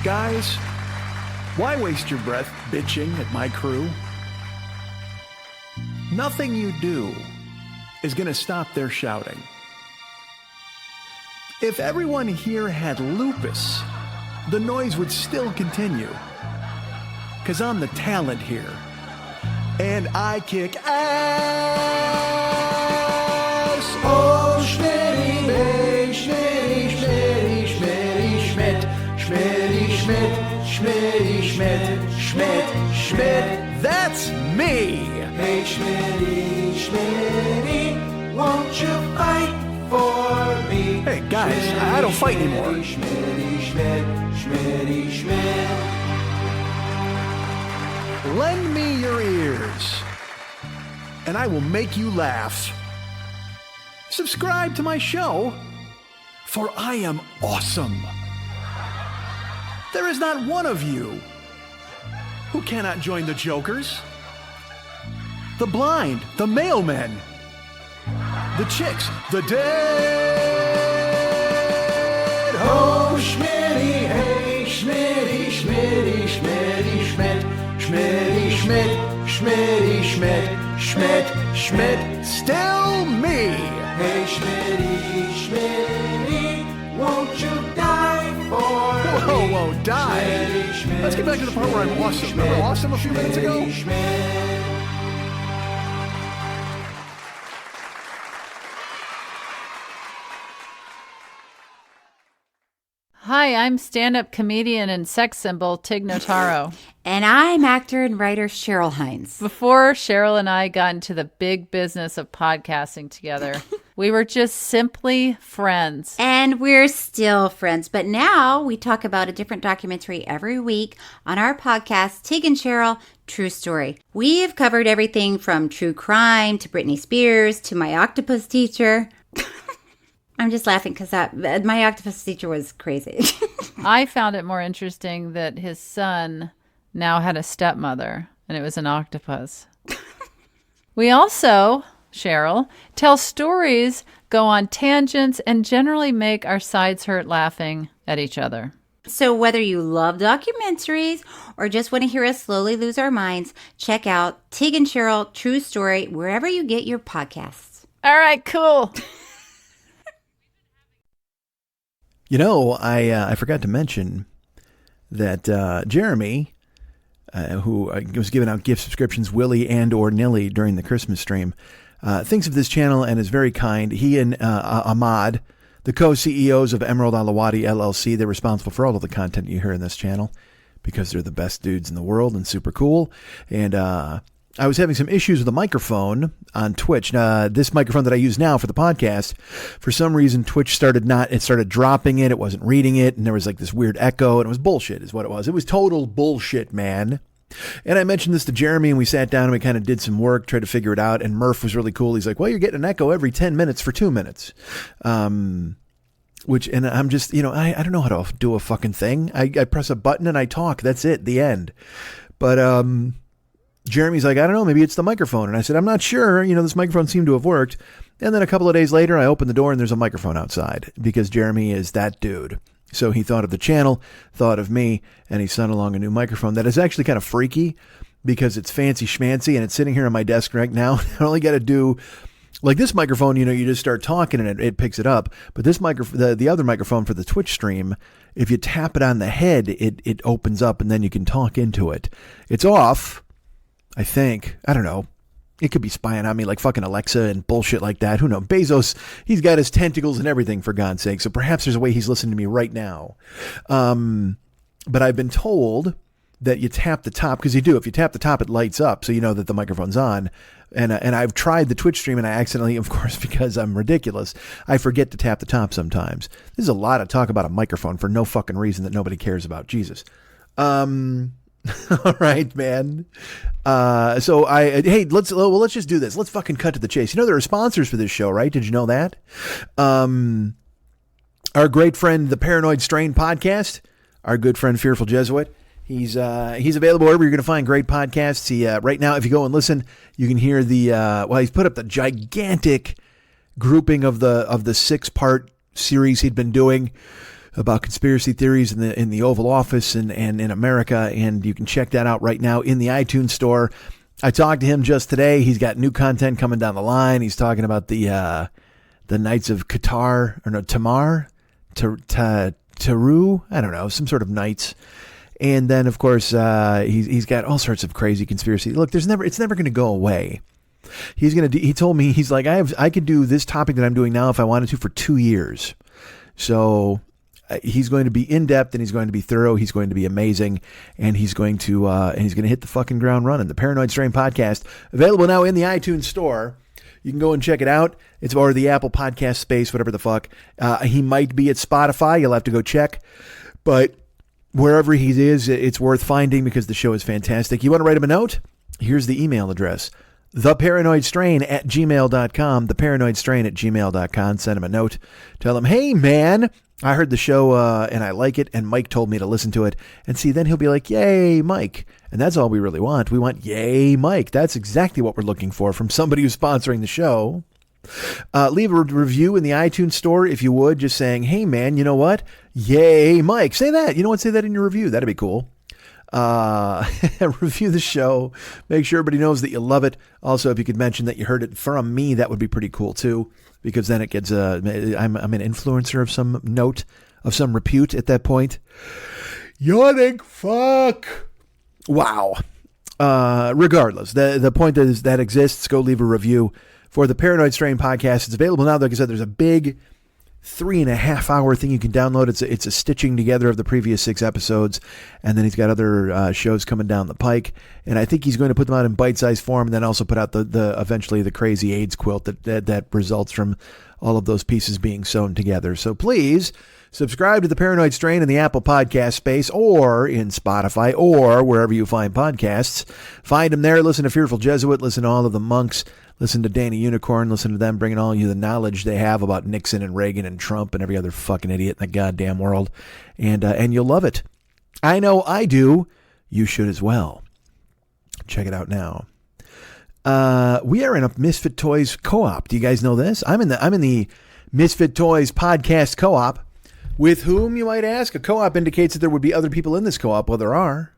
Guys, why waste your breath bitching at my crew? Nothing you do is going to stop their shouting. If everyone here had lupus, the noise would still continue. Because I'm the talent here. And I kick ass. Oh, Schmitty, hey, Schmitty, Schmitty, Schmitty, Schmidt, Schmitty, Schmidt, Schmitty, Schmidt, Schmidt, Schmidt. That's me. Hey, Schmitty, Schmitty, won't you fight for me? Hey, guys, I don't fight anymore. Schmitty, Schmidt, Schmitty, Schmidt. Lend me your ears, and I will make you laugh. Subscribe to my show, for I am awesome. There is not one of you who cannot join the jokers, the blind, the mailmen, the chicks, the dead. Oh, Schmitty, hey, Schmitty, Schmitty, Schmitty, Schmidt, Schmitty, Schmidt, Schmitty, Schmidt, Schmidt, Schmidt, Still me. hey, Schmitty, Schmitty, won't you die for me? Whoa, die. Schmitty, Schmitty, Let's get back to the part where I'm awesome. Remember awesome a few minutes ago? Schmitty, Schmidt. Hi, I'm stand-up comedian and sex symbol Tig Notaro. And I'm actor and writer Cheryl Hines. Before Cheryl and I got into the big business of podcasting together, we were just simply friends. And we're still friends, but now we talk about a different documentary every week on our podcast, Tig and Cheryl, True Story. We've covered everything from true crime to Britney Spears to My Octopus Teacher. I'm just laughing because My Octopus Teacher was crazy. I found it more interesting that his son now had a stepmother, and it was an octopus. We also, Cheryl, tell stories, go on tangents, and generally make our sides hurt laughing at each other. So whether you love documentaries or just want to hear us slowly lose our minds, check out Tig and Cheryl, True Story, wherever you get your podcasts. All right, cool. You know, I forgot to mention that Jeremy, who was giving out gift subscriptions, Willy and or Nilly during the Christmas stream, thinks of this channel and is very kind. He and Ahmad, the co-CEOs of Emerald Alawadi LLC, they're responsible for all of the content you hear in this channel because they're the best dudes in the world and super cool. And I was having some issues with the microphone on Twitch. This microphone that I use now for the podcast, for some reason, Twitch started dropping it. It wasn't reading it. And there was like this weird echo, and it was bullshit is what it was. It was total bullshit, man. And I mentioned this to Jeremy, and we sat down and we kind of did some work, tried to figure it out. And Murph was really cool. He's like, well, you're getting an echo every 10 minutes for 2 minutes. And I'm just, I don't know how to do a fucking thing. I press a button and I talk. That's it. The end. But, Jeremy's like, I don't know, maybe it's the microphone. And I said, I'm not sure. This microphone seemed to have worked. And then a couple of days later, I opened the door and there's a microphone outside because Jeremy is that dude. So he thought of the channel, thought of me, and he sent along a new microphone that is actually kind of freaky because it's fancy schmancy and it's sitting here on my desk right now. I only got to do, like this microphone, you just start talking and it picks it up. But this microphone, the other microphone for the Twitch stream, if you tap it on the head, it opens up and then you can talk into it. It's off. I think. I don't know. It could be spying on me like fucking Alexa and bullshit like that. Who knows? Bezos, he's got his tentacles and everything, for God's sake. So perhaps there's a way he's listening to me right now. But I've been told that you tap the top, because you do. If you tap the top, it lights up, so you know that the microphone's on. And I've tried the Twitch stream, and I accidentally, of course, because I'm ridiculous, I forget to tap the top sometimes. This is a lot of talk about a microphone for no fucking reason that nobody cares about. Jesus. All right, man. Let's just do this. Let's fucking cut to the chase. You know, there are sponsors for this show, right? Did you know that? Our great friend, the Paranoid Strain podcast, our good friend, Fearful Jesuit. He's available wherever you're going to find great podcasts. He, right now, if you go and listen, you can hear he's put up the gigantic grouping of the 6-part series he'd been doing about conspiracy theories in the Oval Office and in America. And you can check that out right now in the iTunes store. I talked to him just today. He's got new content coming down the line. He's talking about the Knights of Qatar, or no, Tamar, Taru, I don't know, some sort of knights. And then, of course, he's got all sorts of crazy conspiracy. Look, it's never going to go away. He told me, he's like, I could do this topic that I'm doing now if I wanted to for 2 years. So he's going to be in depth, and he's going to be thorough. He's going to be amazing, and he's going to hit the fucking ground running. The Paranoid Strain podcast, available now in the iTunes store. You can go and check it out. It's or the Apple Podcast space, whatever the fuck. He might be at Spotify. You'll have to go check, but wherever he is, it's worth finding because the show is fantastic. You want to write him a note? Here's the email address: theparanoidstrain@gmail.com. theparanoidstrain@gmail.com. Send him a note. Tell him, hey man, I heard the show and I like it, and Mike told me to listen to it. And see, then he'll be like, yay, Mike. And that's all we really want. We want yay, Mike. That's exactly what we're looking for from somebody who's sponsoring the show. Leave a review in the iTunes store if you would, just saying, hey man, you know what? Yay, Mike. Say that. You know what? Say that in your review. That'd be cool. Review the show. Make sure everybody knows that you love it. Also, if you could mention that you heard it from me, that would be pretty cool too, because then it gets, I'm an influencer of some note, of some repute at that point. Yawning fuck. Wow. Regardless, the point is that exists. Go leave a review for the Paranoid Strain podcast. It's available now. Like I said, there's a big 3.5-hour thing you can download. It's a stitching together of the previous 6 episodes, and then he's got other shows coming down the pike. And I think he's going to put them out in bite-sized form, and then also put out the eventually the crazy AIDS quilt that results from all of those pieces being sewn together. So please subscribe to the Paranoid Strain in the Apple Podcast space, or in Spotify, or wherever you find podcasts. Find them there. Listen to Fearful Jesuit. Listen to all of the monks. Listen to Danny Unicorn. Listen to them bringing all you the knowledge they have about Nixon and Reagan and Trump and every other fucking idiot in the goddamn world. And you'll love it. I know I do. You should as well. Check it out now. We are in a Misfit Toys co-op. Do you guys know this? I'm in the Misfit Toys podcast co-op. With whom, you might ask? A co-op indicates that there would be other people in this co-op. Well, there are.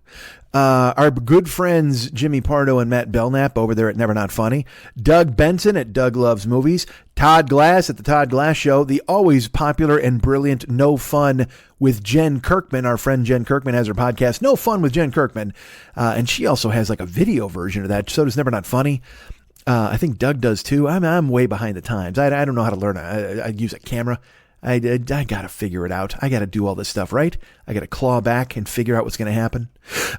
Our good friends Jimmy Pardo and Matt Belknap over there at Never Not Funny. Doug Benson at Doug Loves Movies. Todd Glass at The Todd Glass Show. The always popular and brilliant No Fun with Jen Kirkman. Our friend Jen Kirkman has her podcast, No Fun with Jen Kirkman. And she also has like a video version of that. So does Never Not Funny. I think Doug does too. I'm way behind the times. I don't know how to learn. I use a camera. I got to figure it out. I got to do all this stuff, right? I got to claw back and figure out what's going to happen.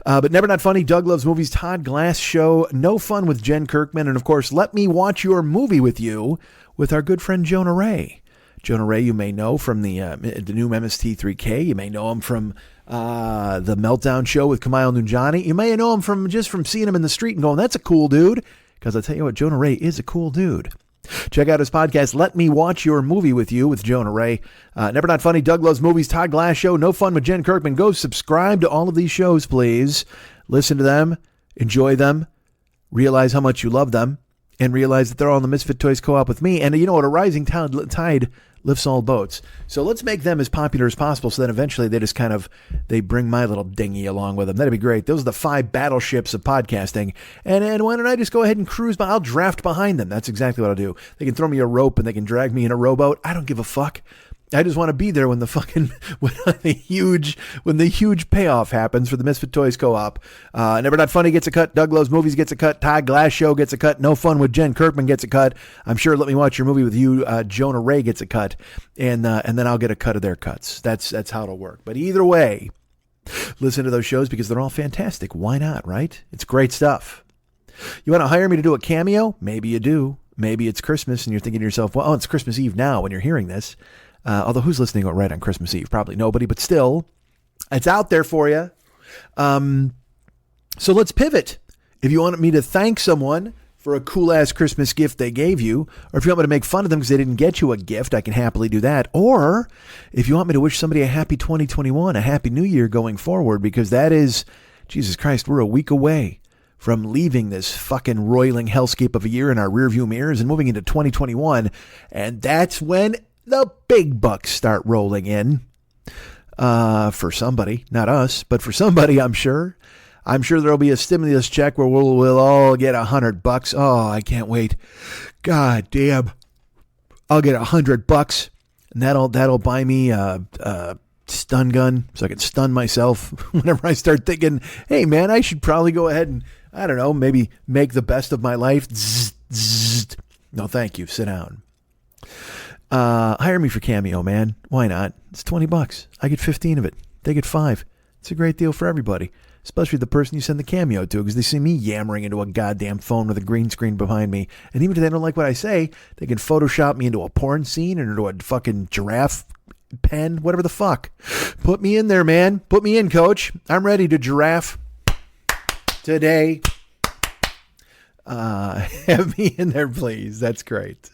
But Never Not Funny, Doug Loves Movies, Todd Glass Show, No Fun with Jen Kirkman, and of course, Let Me Watch Your Movie with You with our good friend Jonah Ray. Jonah Ray, you may know from the new MST3K. You may know him from the Meltdown Show with Kumail Nanjiani. You may know him from seeing him in the street and going, that's a cool dude. Because I tell you what, Jonah Ray is a cool dude. Check out his podcast, Let Me Watch Your Movie with You with Jonah Ray. Never Not Funny, Doug Loves Movies, Todd Glass Show, No Fun with Jen Kirkman. Go subscribe to all of these shows, please. Listen to them, enjoy them, realize how much you love them, and realize that they're all in the Misfit Toys co-op with me. And you know what? A rising tide lifts all boats. So let's make them as popular as possible so that eventually they bring my little dinghy along with them. That'd be great. Those are the 5 battleships of podcasting. And why don't I just go ahead and cruise by? I'll draft behind them. That's exactly what I'll do. They can throw me a rope and they can drag me in a rowboat. I don't give a fuck. I just want to be there when the huge payoff happens for the Misfit Toys co-op. Never Not Funny gets a cut. Doug Loves Movies gets a cut. Todd Glass Show gets a cut. No Fun with Jen Kirkman gets a cut. I'm sure Let Me Watch Your Movie with You, Jonah Ray gets a cut, and then I'll get a cut of their cuts. That's how it'll work. But either way, listen to those shows because they're all fantastic. Why not, right? It's great stuff. You want to hire me to do a cameo? Maybe you do. Maybe it's Christmas and you're thinking to yourself, well, it's Christmas Eve now when you're hearing this. Although who's listening right on Christmas Eve? Probably nobody, but still, it's out there for you. So let's pivot. If you want me to thank someone for a cool-ass Christmas gift they gave you, or if you want me to make fun of them because they didn't get you a gift, I can happily do that. Or if you want me to wish somebody a happy 2021, a happy new year going forward, because that is, Jesus Christ, we're a week away from leaving this fucking roiling hellscape of a year in our rearview mirrors and moving into 2021. And that's when the big bucks start rolling in. For somebody, not us, but for somebody, I'm sure. I'm sure there'll be a stimulus check where we'll all get $100. Oh, I can't wait. God damn. I'll get $100 and that'll buy me a stun gun so I can stun myself whenever I start thinking, hey man, I should probably go ahead and, I don't know, maybe make the best of my life. Zzz, zzz. No, thank you. Sit down. Hire me for Cameo, man. Why not? It's $20. I get 15 of it. They get 5. It's a great deal for everybody, especially the person you send the Cameo to, because they see me yammering into a goddamn phone with a green screen behind me. And even if they don't like what I say, they can Photoshop me into a porn scene or into a fucking giraffe pen, whatever the fuck. Put me in there, man. Put me in, coach. I'm ready to giraffe today. Have me in there, please. That's great.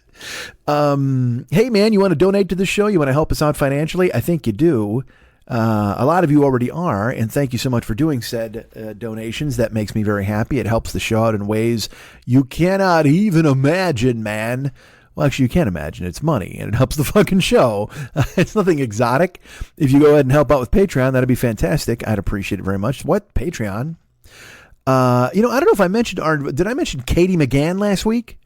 Hey man, you want to donate to the show? You want to help us out financially? I think you do. A lot of you already are, and thank you so much for doing said donations. That makes me very happy. It helps the show out in ways you cannot even imagine, man. Well, actually, you can't imagine. It's money, and it helps the fucking show. It's nothing exotic. If you go ahead and help out with Patreon, that'd be fantastic. I'd appreciate it very much. What? Patreon? I don't know if I mentioned, did I mention Katie McGann last week?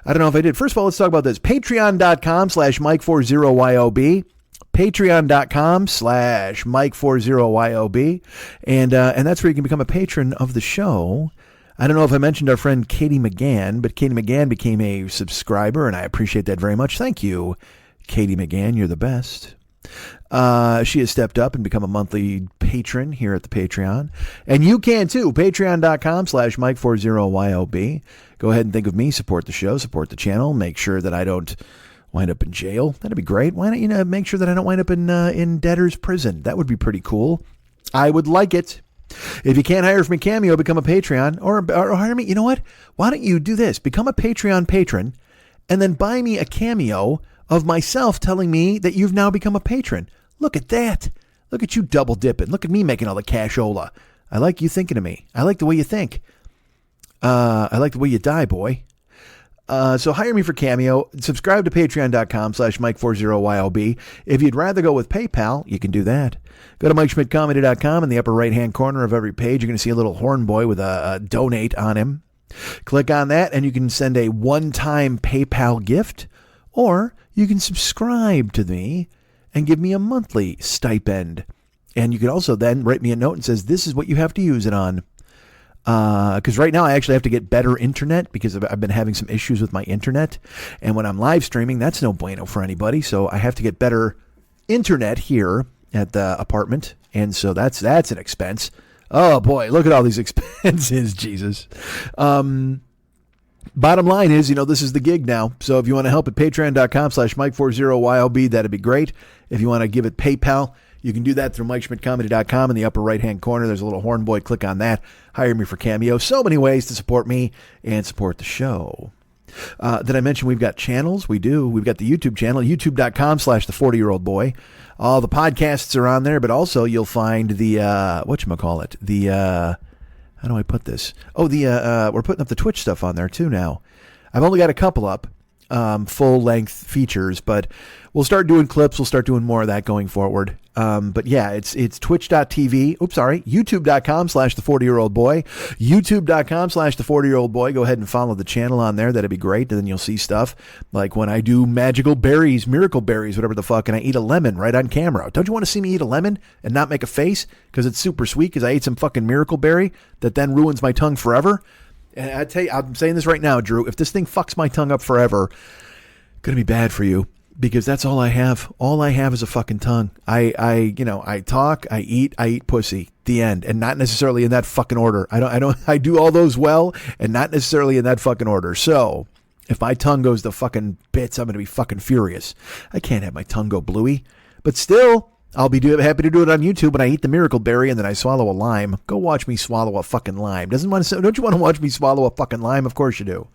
I don't know if I did. First of all, let's talk about this. Patreon.com/Mike40YOB. Patreon.com/Mike40YOB. And that's where you can become a patron of the show. I don't know if I mentioned our friend Katie McGann, but Katie McGann became a subscriber, and I appreciate that very much. Thank you, Katie McGann. You're the best. She has stepped up and become a monthly patron here at the Patreon. And you can too. Patreon.com/Mike40YOB. Go ahead and think of me. Support the show. Support the channel. Make sure that I don't wind up in jail. That'd be great. Why not, make sure that I don't wind up in debtor's prison. That would be pretty cool. I would like it. If you can't hire from a Cameo, become a Patreon or hire me. You know what? Why don't you do this? Become a Patreon patron and then buy me a Cameo of myself telling me that you've now become a patron. Look at that. Look at you double dipping. Look at me making all the cashola. I like you thinking of me. I like the way you think. I like the way you die, boy. So hire me for Cameo. Subscribe to patreon.com/Mike40YOB. If you'd rather go with PayPal, you can do that. Go to MikeSchmidtComedy.com. In the upper right-hand corner of every page, you're going to see a little horn boy with a donate on him. Click on that, and you can send a one-time PayPal gift, or you can subscribe to me and give me a monthly stipend. And you can also then write me a note and says, this is what you have to use it on. Because right now I actually have to get better internet because I've been having some issues with my internet. And when I'm live streaming, that's no bueno for anybody. So I have to get better internet here at the apartment. And so that's an expense. Oh boy, look at all these expenses, Jesus. Bottom line is, this is the gig now. So if you want to help at patreon.com/Mike40YOB, that'd be great. If you want to give it PayPal, you can do that through MikeSchmidtComedy.com. In the upper right-hand corner, there's a little horn boy. Click on that. Hire me for Cameo. So many ways to support me and support the show. Did I mention we've got channels? We do. We've got the YouTube channel, youtube.com/the40year-old-boy. All the podcasts are on there, but also you'll find the, whatchamacallit, how do I put this? Oh, we're putting up the Twitch stuff on there too now. I've only got a couple up, full-length features, but we'll start doing clips. We'll start doing more of that going forward. But yeah, it's twitch.tv. Oops, sorry. YouTube.com/the40year-old-boy. YouTube.com/the40year-old-boy. Go ahead and follow the channel on there. That'd be great. And then you'll see stuff like when I do magical berries, miracle berries, whatever the fuck, and I eat a lemon right on camera. Don't you want to see me eat a lemon and not make a face? Because it's super sweet because I ate some fucking miracle berry that then ruins my tongue forever. And I tell you, I'm saying this right now, Drew, if this thing fucks my tongue up forever, it's going to be bad for you. Because that's all I have. All I have is a fucking tongue. I talk, I eat pussy. The end. And not necessarily in that fucking order. I do all those well and not necessarily in that fucking order. So if my tongue goes to fucking bits, I'm going to be fucking furious. I can't have my tongue go bluey. But still, I'll be happy to do it on YouTube when I eat the miracle berry and then I swallow a lime. Go watch me swallow a fucking lime. Don't you want to watch me swallow a fucking lime? Of course you do.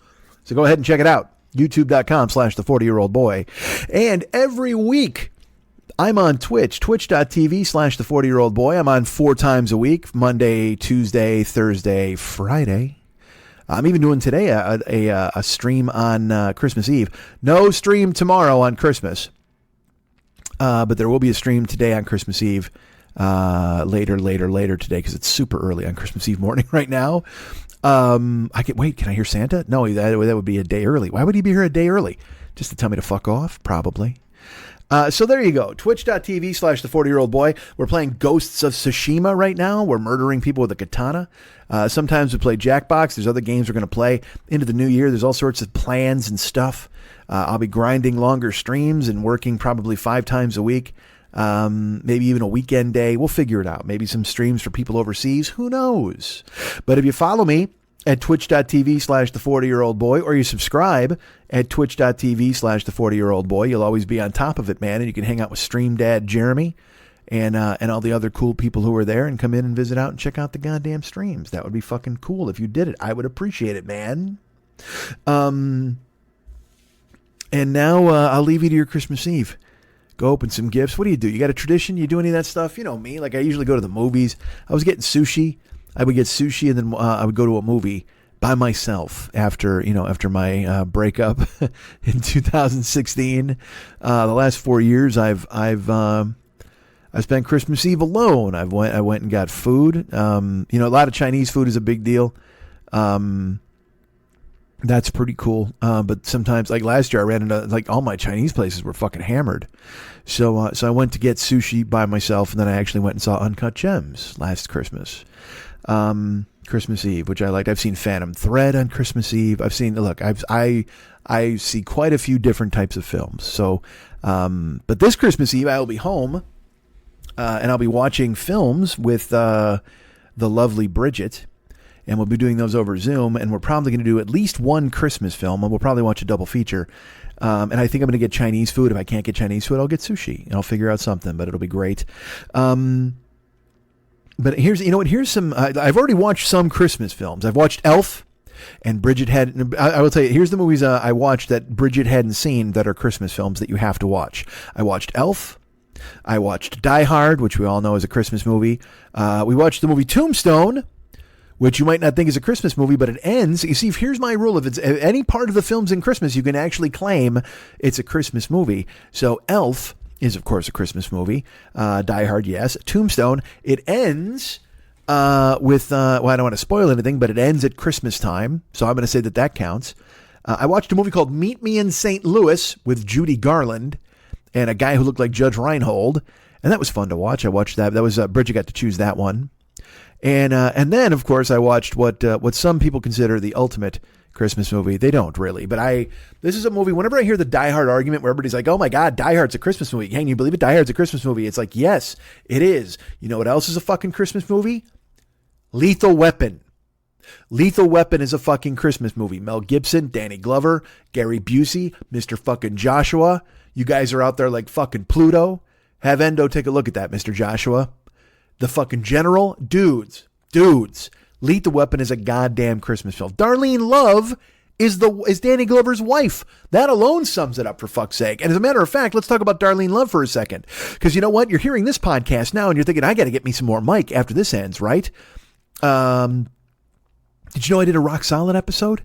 So go ahead and check it out. YouTube.com/the40year-old-boy. And every week I'm on Twitch, twitch.tv/the40year-old-boy. I'm on 4 times a week, Monday, Tuesday, Thursday, Friday. I'm even doing today a stream on Christmas Eve. No stream tomorrow on Christmas. But there will be a stream today on Christmas Eve, later today, because it's super early on Christmas Eve morning right now. Can I hear Santa? No, that would be a day early. Why would he be here a day early? Just to tell me to fuck off? Probably. So there you go. Twitch.tv/the40year-old-boy. We're playing Ghosts of Tsushima right now. We're murdering people with a katana. Sometimes we play Jackbox. There's other games we're going to play into the new year. There's all sorts of plans and stuff. I'll be grinding longer streams and working probably 5 times a week. Maybe even a weekend day. We'll figure it out. Maybe some streams for people overseas. Who knows? But if you follow me at twitch.tv/the40year-old-boy, or you subscribe at twitch.tv/the40year-old-boy, you'll always be on top of it, man. And you can hang out with Stream Dad Jeremy and all the other cool people who are there and come in and visit out and check out the goddamn streams. That would be fucking cool if you did it. I would appreciate it, man. And now I'll leave you to your Christmas Eve. Go open some gifts. What do? You got a tradition? You do any of that stuff? You know me. Like I usually go to the movies. I was getting sushi. I would get sushi and then I would go to a movie by myself after my breakup in 2016. The last 4 years I've spent Christmas Eve alone. I went and got food. A lot of Chinese food is a big deal. That's pretty cool. But sometimes, like last year, I ran into all my Chinese places were fucking hammered. So I went to get sushi by myself, and then I actually went and saw Uncut Gems last Christmas. Christmas Eve, which I liked. I've seen Phantom Thread on Christmas Eve. I see quite a few different types of films. So, but this Christmas Eve, I'll be home, and I'll be watching films with the lovely Bridget. And we'll be doing those over Zoom, and we're probably going to do at least one Christmas film, and we'll probably watch a double feature. And I think I'm going to get Chinese food. If I can't get Chinese food, I'll get sushi, and I'll figure out something, but it'll be great. But here's some, I've already watched some Christmas films. I've watched Elf, and Bridget I will tell you, here's the movies I watched that Bridget hadn't seen that are Christmas films that you have to watch. I watched Elf. I watched Die Hard, which we all know is a Christmas movie. We watched the movie Tombstone, which you might not think is a Christmas movie, but it ends. You see, here's my rule. If it's any part of the film's in Christmas, you can actually claim it's a Christmas movie. So Elf is, of course, a Christmas movie. Die Hard, yes. Tombstone, it ends with, I don't want to spoil anything, but it ends at Christmas time. So I'm going to say that counts. I watched a movie called Meet Me in St. Louis with Judy Garland and a guy who looked like Judge Reinhold. And that was fun to watch. I watched that. That was, Bridget got to choose that one. And then, of course, I watched what some people consider the ultimate Christmas movie. They don't really, but this is a movie. Whenever I hear the Die Hard argument where everybody's like, "Oh my God, Die Hard's a Christmas movie," can you believe it? Die Hard's a Christmas movie. It's like, yes, it is. You know what else is a fucking Christmas movie? Lethal Weapon. Lethal Weapon is a fucking Christmas movie. Mel Gibson, Danny Glover, Gary Busey, Mr. fucking Joshua. You guys are out there like fucking Pluto. Have Endo take a look at that, Mr. Joshua. The fucking general, dudes, Lethal Weapon is a goddamn Christmas film. Darlene Love is Danny Glover's wife. That alone sums it up, for fuck's sake. And as a matter of fact, let's talk about Darlene Love for a second. Because you know what? You're hearing this podcast now and you're thinking, I got to get me some more Mike after this ends, right? Did you know I did a Rock Solid episode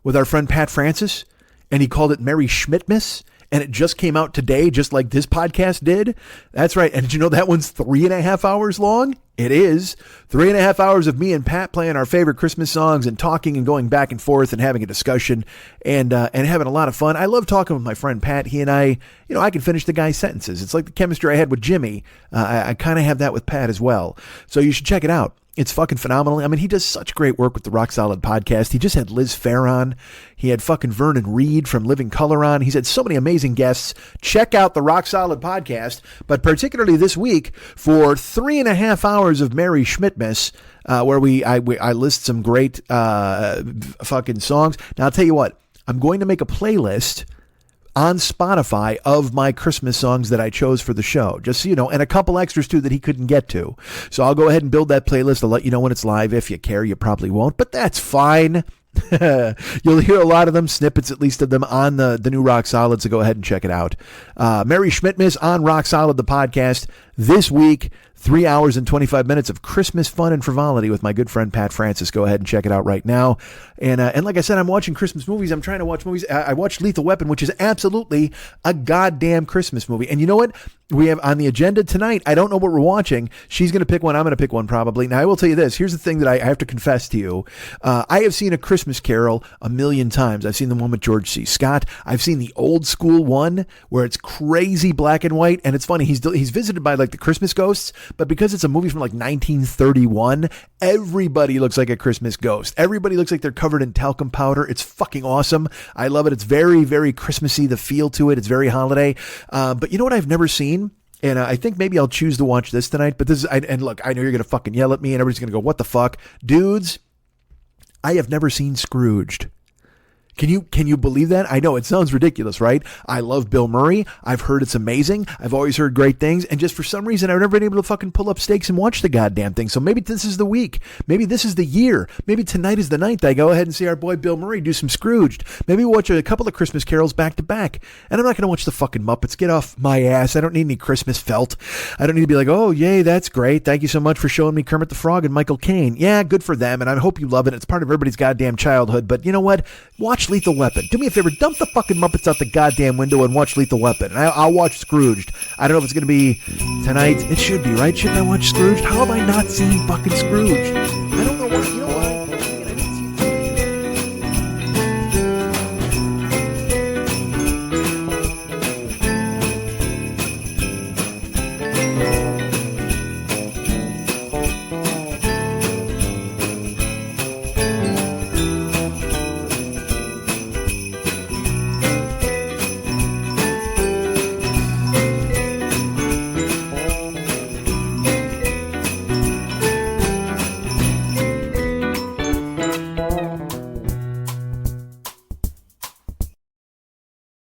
with our friend Pat Francis? And he called it Merry Schmittmas. And it just came out today, just like this podcast did. That's right. And did you know that one's 3.5 hours long? It is 3.5 hours of me and Pat playing our favorite Christmas songs and talking and going back and forth and having a discussion and having a lot of fun. I love talking with my friend Pat. He and I can finish the guy's sentences. It's like the chemistry I had with Jimmy. I kind of have that with Pat as well. So you should check it out. It's fucking phenomenal. I mean, he does such great work with the Rock Solid podcast. He just had Liz Phair on. He had fucking Vernon Reed from Living Color on. He's had so many amazing guests. Check out the Rock Solid podcast, but particularly this week for 3.5 hours of Merry Schmittmas, where I list some great fucking songs. Now, I'll tell you what. I'm going to make a playlist on Spotify of my Christmas songs that I chose for the show, just so you know, and a couple extras too that he couldn't get to. So I'll go ahead and build that playlist. I'll let you know when it's live. If you care, you probably won't, but that's fine. You'll hear a lot of them, snippets at least of them on the new Rock Solid, so go ahead and check it out. Mary Schmidt-Miss on Rock Solid, the podcast, this week. 3 hours and 25 minutes of Christmas fun and frivolity with my good friend Pat Francis. Go ahead and check it out right now. And like I said, I'm watching Christmas movies. I'm trying to watch movies. I watched Lethal Weapon, which is absolutely a goddamn Christmas movie. And you know what? We have on the agenda tonight, I don't know what we're watching. She's going to pick one. I'm going to pick one probably. Now, I will tell you this. Here's the thing that I have to confess to you. I have seen A Christmas Carol a million times. I've seen the one with George C. Scott. I've seen the old school one where it's crazy black and white. And it's funny. He's visited by like the Christmas ghosts. But because it's a movie from like 1931, everybody looks like a Christmas ghost. Everybody looks like they're covered in talcum powder. It's fucking awesome. I love it. It's very, very Christmassy, the feel to it. It's very holiday. But you know what I've never seen? And I think maybe I'll choose to watch this tonight. But this is, and look, I know you're going to fucking yell at me and everybody's going to go, what the fuck? Dudes, I have never seen Scrooged. Can you believe that? I know it sounds ridiculous, right? I love Bill Murray. I've heard it's amazing. I've always heard great things. And just for some reason, I've never been able to fucking pull up stakes and watch the goddamn thing. So maybe this is the week. Maybe this is the year. Maybe tonight is the night that I go ahead and see our boy Bill Murray do some Scrooged. Maybe watch a couple of Christmas carols back to back. And I'm not going to watch the fucking Muppets. Get off my ass. I don't need any Christmas felt. I don't need to be like, oh, yay, that's great. Thank you so much for showing me Kermit the Frog and Michael Caine. Yeah, good for them. And I hope you love it. It's part of everybody's goddamn childhood. But you know what? Watch Lethal Weapon. Do me a favor, dump the fucking Muppets out the goddamn window and watch Lethal Weapon. And I'll watch Scrooged. I don't know if it's going to be tonight. It should be, right? Shouldn't I watch Scrooged? How have I not seen fucking Scrooged? I don't know why. You know